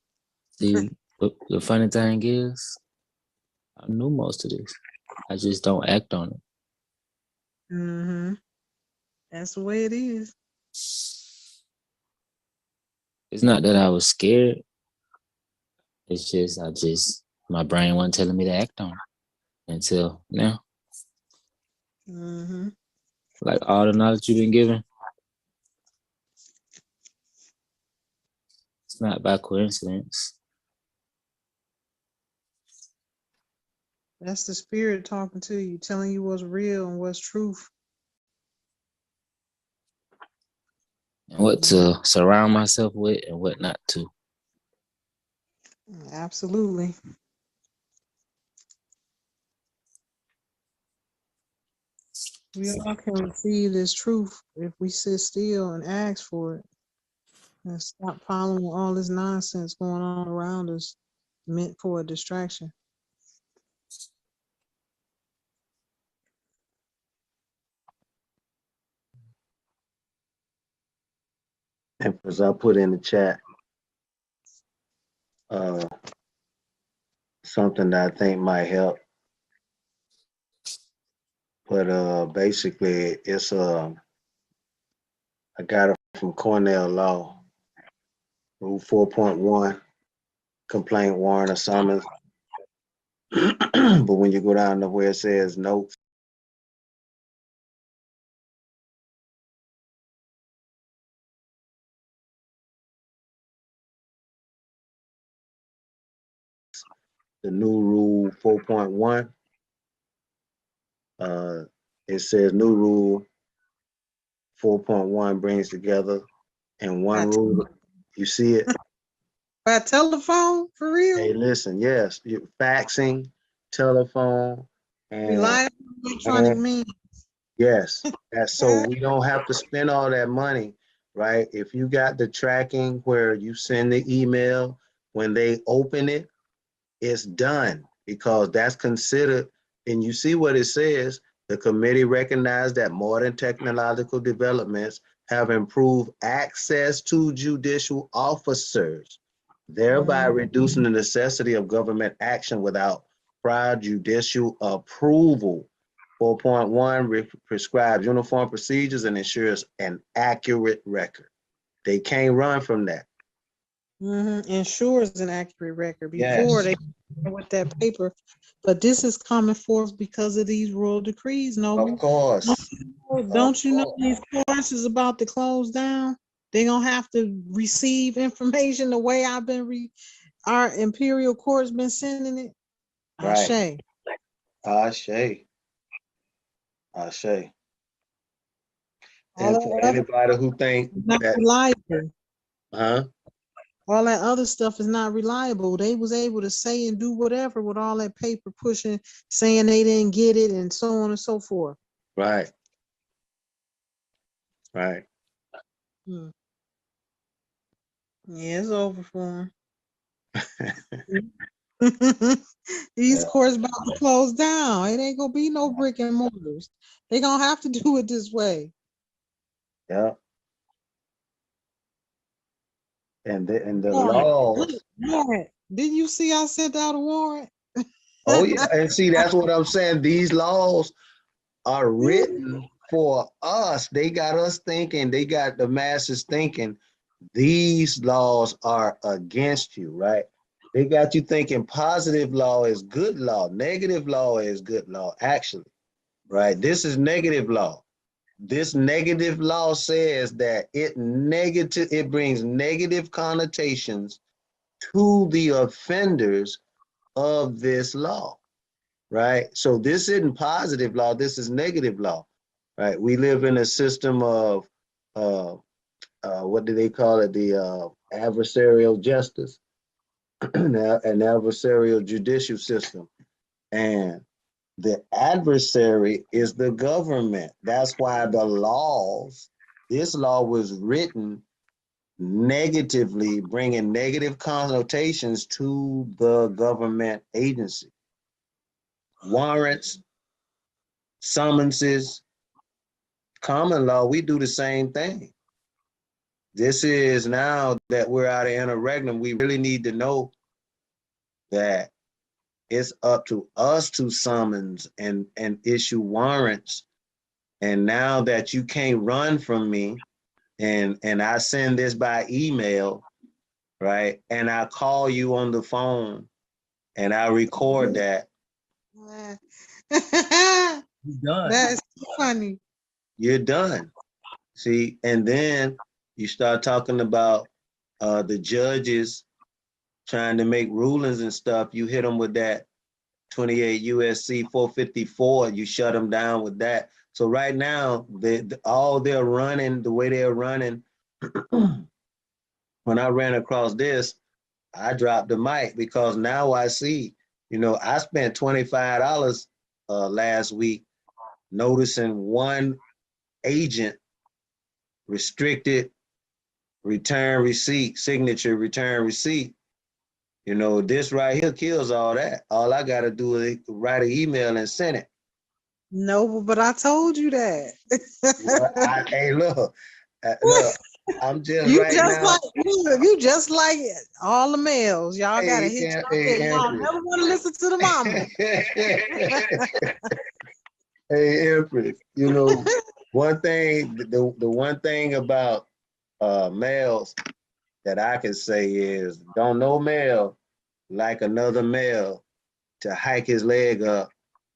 See, the funny thing is, I knew most of this. I just don't act on it. Mm-hmm. That's the way it is. It's not that I was scared. It's just my brain wasn't telling me to act on it until now. Mm-hmm. Like all the knowledge you've been given, it's not by coincidence. That's the spirit talking to you, telling you what's real and what's truth. And what to surround myself with and what not to. Absolutely. We all can receive this truth if we sit still and ask for it and stop following all this nonsense going on around us meant for a distraction. Empress, I put in the chat something that I think might help. But basically it's I got it from Cornell Law, Rule 4.1, complaint, warrant, or summons. But when you go down to where it says notes, the new rule 4.1, it says new rule 4.1 brings together in one rule. You see it? By telephone, for real? Hey, listen, yes, faxing, telephone, and, Reliable electronic and means. yes, that's so we don't have to spend all that money, right? If you got the tracking where you send the email, when they open it, it's done because that's considered, and you see what it says, the committee recognized that modern technological developments have improved access to judicial officers, thereby reducing the necessity of government action without prior judicial approval. 4.1 prescribes uniform procedures and ensures an accurate record. They can't run from that. Ensures an accurate record before Yes, they with that paper. But this is coming forth because of these royal decrees, Noble. of course. Don't you know these courts is about to close down? They're gonna have to receive information the way I've been our imperial court's been sending it. Right. Ashe. Ashe. Ashe. All And that for other anybody who think is not that, reliable. huh? All that other stuff is not reliable. They was able to say and do whatever with all that paper pushing, saying they didn't get it, and so on and so forth. Right. Right. Hmm. Yeah, it's over for them. These Yeah. courts about to close down. It ain't gonna be no brick and mortars. They gonna have to do it this way. Yeah. And the Warrant. Look, laws. warrant. Didn't you see I sent out a warrant? Oh yeah. And see, that's what I'm saying. These laws are written for us. They got us thinking, they got the masses thinking these laws are against you, right? They got you thinking positive law is good law, negative law is good law, actually, right? This is negative law. This negative law says that it brings negative connotations to the offenders of this law, right? So this isn't positive law, this is negative law, right? We live in a system of uh, what do they call it? The adversarial justice, an adversarial judicial system. And the adversary is the government. That's why this law was written negatively, bringing negative connotations to the government agency. Warrants, summonses, common law, we do the same thing. This is now that we're out of interregnum, we really need to know that it's up to us to summons and issue warrants. And now that you can't run from me, and I send this by email, right? And I call you on the phone and I record that, you're done. That's funny. You're done. See, and then you start talking about the judges trying to make rulings and stuff. You hit them with that 28 USC 454, you shut them down with that. So right now, all they're running, the way they're running, when I ran across this, I dropped the mic because now I see, I spent $25 last week noticing one agent restricted return receipt, signature return receipt. This right here kills all that. All I got to do is write an email and send it. No, but I told you that. Well, hey, look, I'm just You right just now. like you just like all the males. Y'all gotta Hey, hit y'all head. hey, Y'all Empress. never want to listen to the mama. Hey, Empress. One thing, the one thing about males that I can say is, don't no male like another male to hike his leg up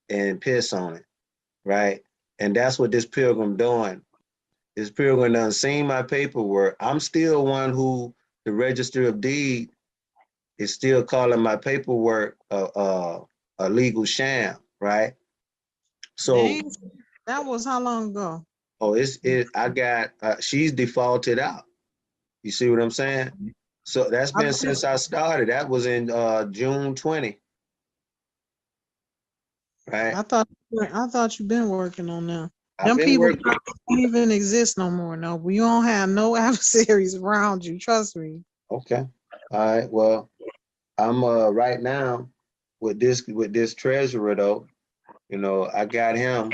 and piss on it, right? And that's what this pilgrim doing. This pilgrim done seen my paperwork. I'm still one who the Register of Deed is still calling my paperwork a legal sham, right? So, Dang, that was how long ago? I got she's defaulted out. You see what I'm saying? So that's I, been since I started. That was in June 20, right? I thought you've been working on them. I've Them been people working. don't even exist no more. No, we don't have no adversaries around you. Trust me. Okay. All right. Well, I'm right now with this treasurer though. I got him.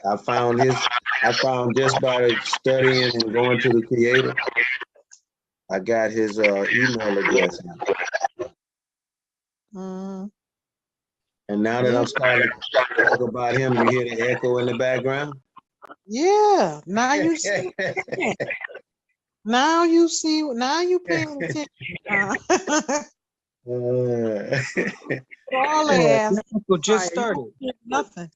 I found just by studying and going to the creator, I got his email address now. Mm, And now that yeah, I'm starting to talk about him, you hear the echo in the background? yeah. Now you see. Now you see. Now you paying attention. All they Yeah, ask the echo just right. started. Nothing.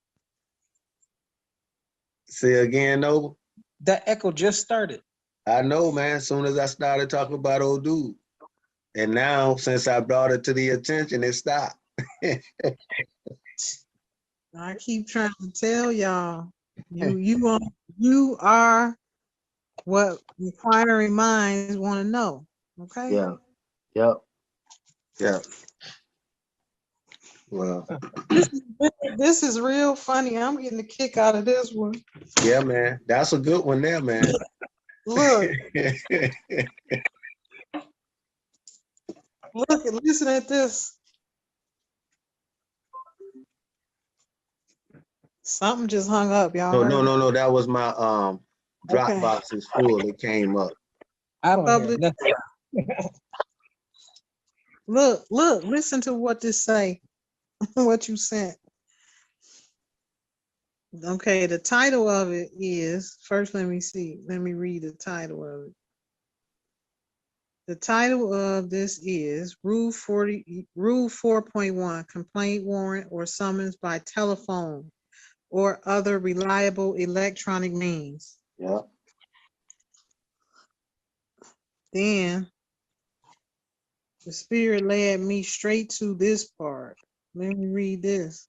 Say again, Noble? The echo just started. I know, man. As soon as I started talking about old dude. And now, since I brought it to the attention, it stopped. I keep trying to tell y'all, you are what inquiring minds want to know. Okay. Yeah. Yep. Yeah. Well, This is real funny. I'm getting a kick out of this one. yeah, man. That's a good one there, man. Look, look, and listen at this. Something just hung up. Y'all No, heard no, it? no, no. That was my Okay. Dropbox is full. It came up. I don't hear Public. nothing. Look, listen to what this say. What you sent. Okay, the title of it is, first let me see. Let me read the title of it. The title of this is Rule 4.1, complaint warrant or summons by telephone or other reliable electronic means. Yeah. Then the spirit led me straight to this part. Let me read this.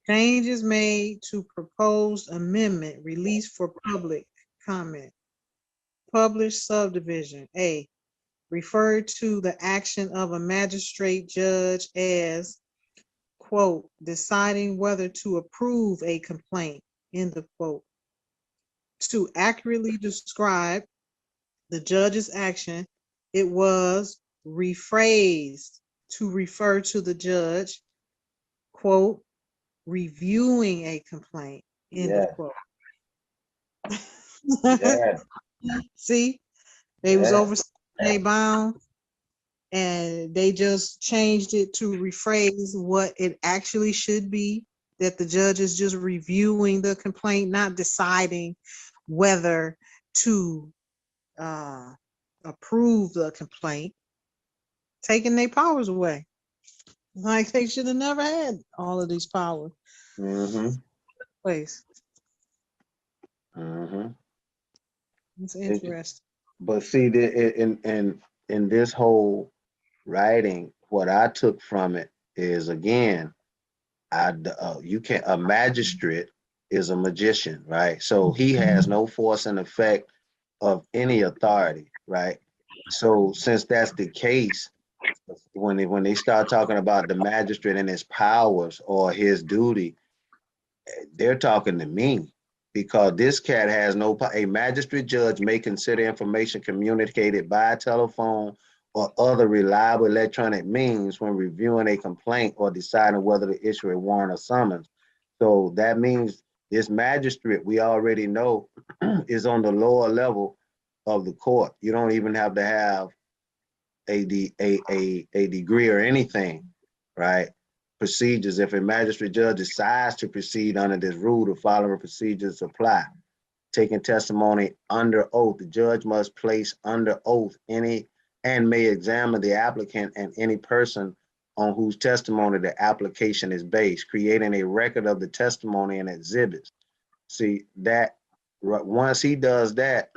Changes made to proposed amendment released for public comment. Published subdivision. A. Refer to the action of a magistrate judge as, quote, deciding whether to approve a complaint, end of quote. To accurately describe the judge's action, it was rephrased to refer to the judge, quote, reviewing a complaint, end of Yeah. quote. Yeah. See, they was Yeah. over they bound and they just changed it to rephrase what it actually should be, that the judge is just reviewing the complaint, not deciding whether to approve the complaint, taking their powers away. Like they should have never had all of these powers. Mm-hmm. Place. Mm-hmm. It's interesting. But see, in this whole writing, what I took from it is again, you can a magistrate is a magician, right? So he has no force and effect of any authority, right? So since that's the case, when they start talking about the magistrate and his powers or his duty, they're talking to me because this cat has no a magistrate judge may consider information communicated by telephone or other reliable electronic means when reviewing a complaint or deciding whether to issue a warrant or summons. So that means this magistrate we already know is on the lower level of the court. You don't even have to have a degree or anything, right? Procedures. If a magistrate judge decides to proceed under this rule, the following procedures apply. Taking testimony under oath, the judge must place under oath any and may examine the applicant and any person on whose testimony the application is based, creating a record of the testimony and exhibits. See that once he does that,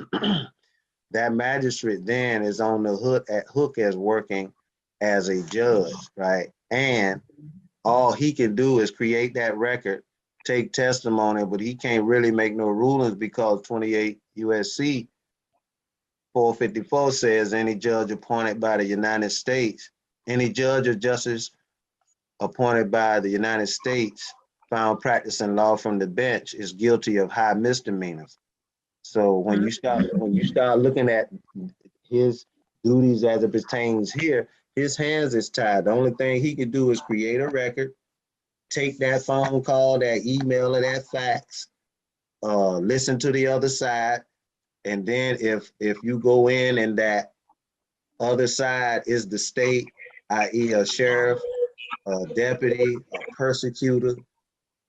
that magistrate then is on the hook as working as a judge, right? And all he can do is create that record, take testimony, but he can't really make no rulings because 28 USC 454 says any judge appointed by the United States, any judge or justice appointed by the United States found practicing law from the bench is guilty of high misdemeanors. So when you start looking at his duties as it pertains here, his hands is tied. The only thing he can do is create a record, take that phone call, that email, or that fax, listen to the other side, and then if you go in and that other side is the state, i.e., a sheriff, a deputy, a persecutor,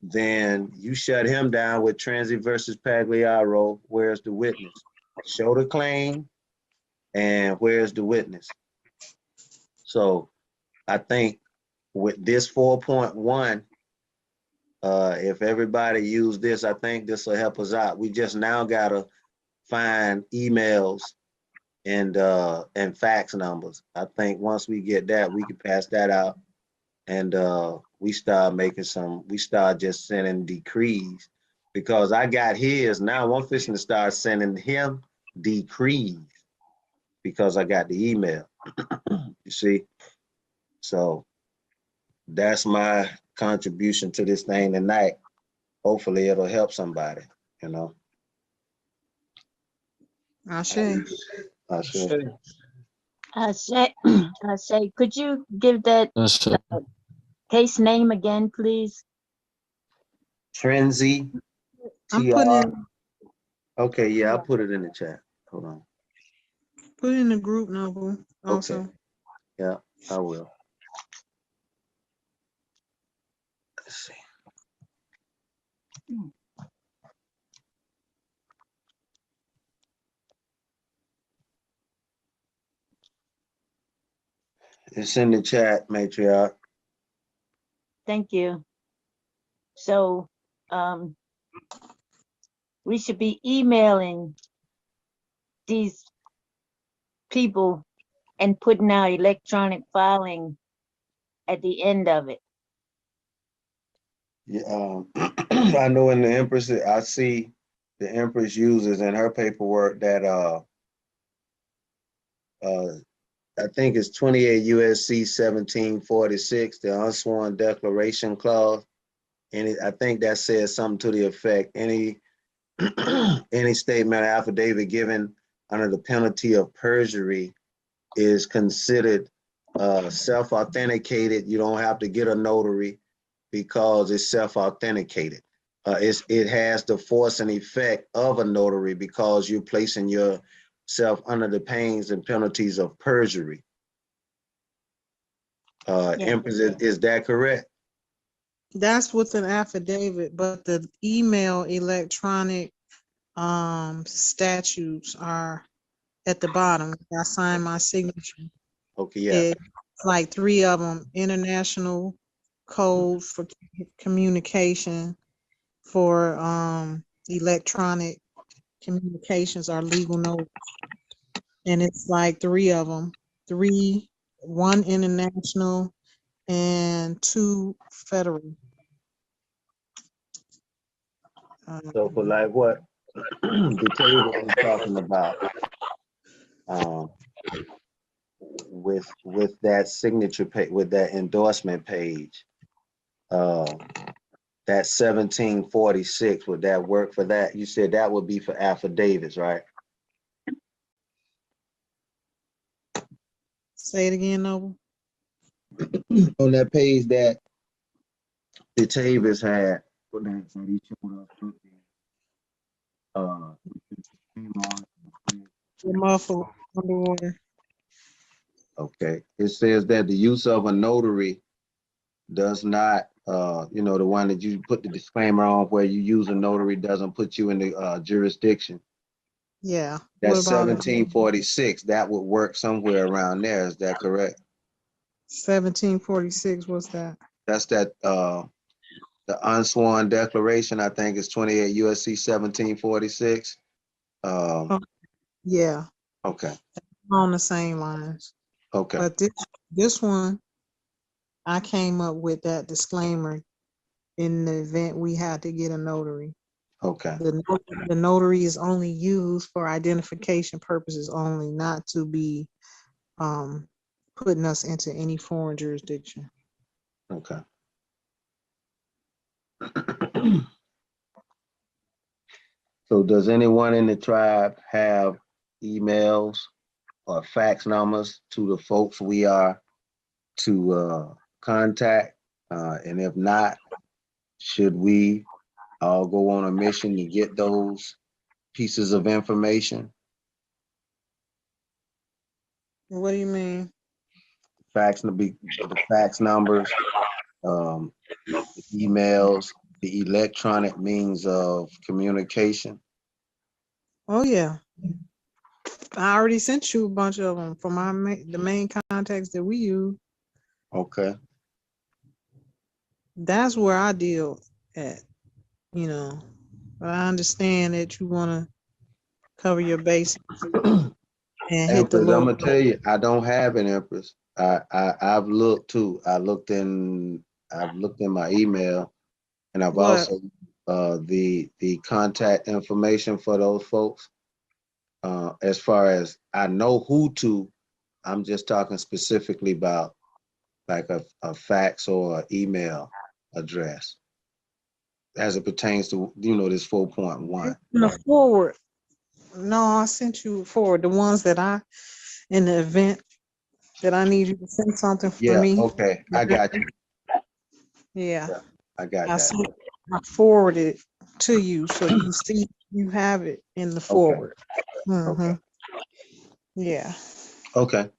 then you shut him down with Transit versus Pagliaro. Where's the witness? Show the claim, and where's the witness? So I think with this 4.1, if everybody use this, I think this will help us out. We just now gotta find emails and fax numbers. I think once we get that, we can pass that out, and we start just sending decrees because I got his. Now I'm fixing to start sending him decrees because I got the email. You see? So that's my contribution to this thing tonight. Hopefully it'll help somebody, you know. Ashe. I should. I say, could you give that That's case name again, please? Trenzy, I'm putting TR. Okay, yeah, I'll put it in the chat. Hold on. put in the group, Noble. Okay. Also, Yeah, I will. Let's see. It's in the chat, matriarch. Thank you. So, we should be emailing these people and putting our electronic filing at the end of it. Yeah, I know in the Empress, I see the Empress uses in her paperwork that I think it's 28 USC 1746, the unsworn declaration clause. And I think that says something to the effect, any statement or affidavit given under the penalty of perjury is considered self-authenticated. You don't have to get a notary because it's self-authenticated. It has the force and effect of a notary because you're placing yourself under the pains and penalties of perjury. Yeah. Empress, is that correct? that's with an affidavit, but the email electronic statutes are at the bottom. I sign my signature. Okay, yeah. It's like 3 of them: international code for communication, for electronic communications are legal notes, and it's like 3 of them: 1 international and 2 federal. So for like what the table is talking about, with that signature page, with that endorsement page, that 1746, would that work for that? You said that would be for affidavits, right? Say it again, Noble. On that page that the Tavis had, what that said he showed us, You're muffled underwater. okay, it says that the use of a notary does not, you know, the one that you put the disclaimer on where you use a notary doesn't put you in the jurisdiction. Yeah. That's What about 1746. That would work somewhere around there. Is that correct? 1746? What's that? That's that the unsworn declaration. I think is 28 USC 1746. Yeah, Okay. on the same lines. Okay. But this one, I came up with that disclaimer in the event we had to get a notary. Okay. The notary is only used for identification purposes only, not to be putting us into any foreign jurisdiction. Okay. So does anyone in the tribe have emails or fax numbers to the folks we are to contact? And if not, should we all go on a mission to get those pieces of information? What do you mean? The fax numbers, the emails, the electronic means of communication. Oh yeah, I already sent you a bunch of them from the main contacts that we use. Okay. That's where I deal at, you know. But I understand that you want to cover your bases and hit the Empress, I'm little. gonna tell you, I don't have an Empress. I've looked too. I've looked in my email, and I've What? also the contact information for those folks. As far as I know who to, I'm just talking specifically about like a fax or an email address as it pertains to, this 4.1. The forward. No, I sent you forward the ones that in the event that I need you to send something for Yeah, me. okay, I got you. Yeah, Yeah, I got I that. I forwarded it to you so you see you have it in the forward. Okay. Yeah. Okay.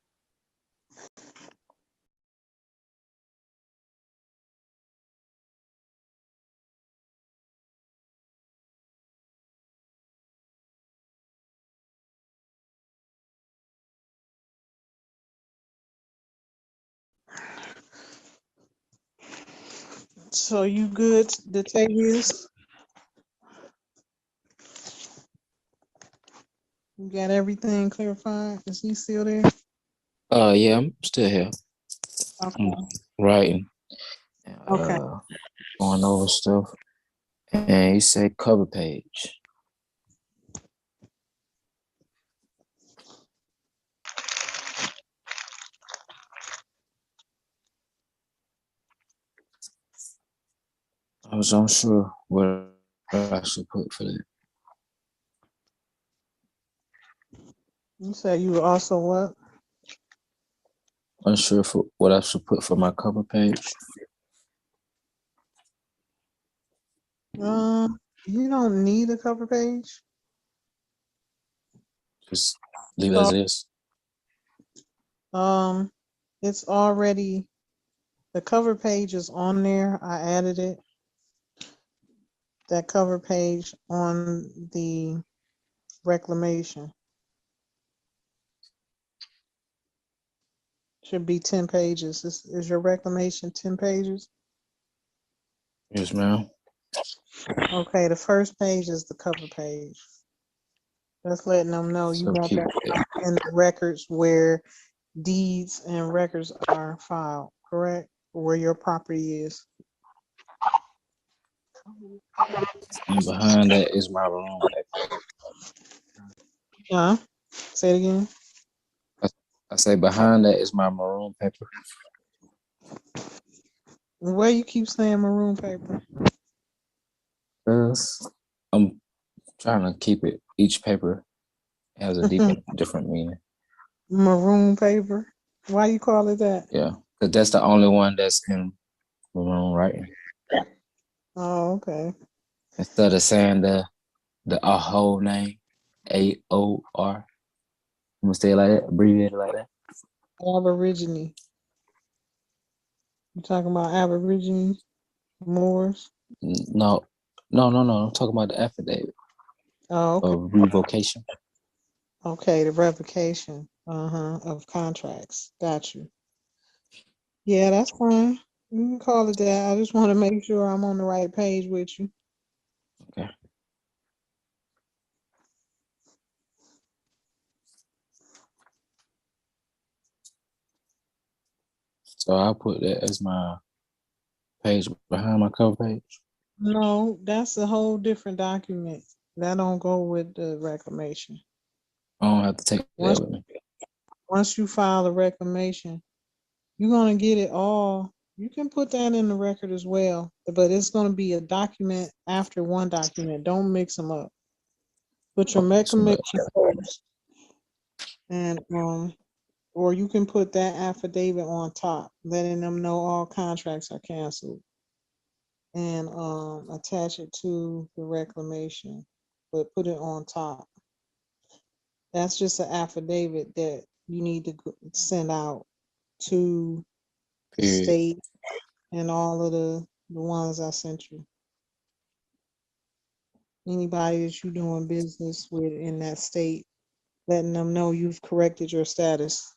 So you good, Datavius? You got everything clarified? Is he still there? Yeah, I'm still here. Okay. I'm writing, Okay. going over stuff. And he said cover page. I was unsure what I should put for that. You said you were also what? Unsure for what I should put for my cover page. You don't need a cover page. Just leave it as it is. It's already, the cover page is on there. I added it. That cover page on the reclamation should be 10 pages. Is your reclamation 10 pages? Yes, ma'am. Okay, the first page is the cover page. That's letting them know you So want keep that it. in the records where deeds and records are filed, correct? Where your property is. And behind that is my room paper. Say it again. I say behind that is my maroon paper. Where you keep saying maroon paper? Cause I'm trying to keep it. Each paper has a different meaning. Maroon paper. Why you call it that? Yeah, cause that's the only one that's in maroon writing. Oh, okay. Instead of saying the whole name, AOR, I'm gonna say it like that, abbreviate it like that. Aborigine. You talking about Aborigine Moors? No. I'm talking about the affidavit Oh, okay. of revocation. Okay, the revocation of contracts. Got you. Yeah, that's fine. You can call it that. I just want to make sure I'm on the right page with you. Okay. So I'll put that as my page behind my cover page. No, that's a whole different document. That don't go with the reclamation. I don't have to take Once that with me. once you file a reclamation, you're gonna get it all. You can put that in the record as well, but it's gonna be a document after one document. Don't mix them up. Put your Okay, so reclamation first, and or you can put that affidavit on top, letting them know all contracts are canceled, and attach it to the reclamation, but put it on top. That's just an affidavit that you need to send out to the period. state and all of the ones I sent you. Anybody that you're doing business with in that state, letting them know you've corrected your status.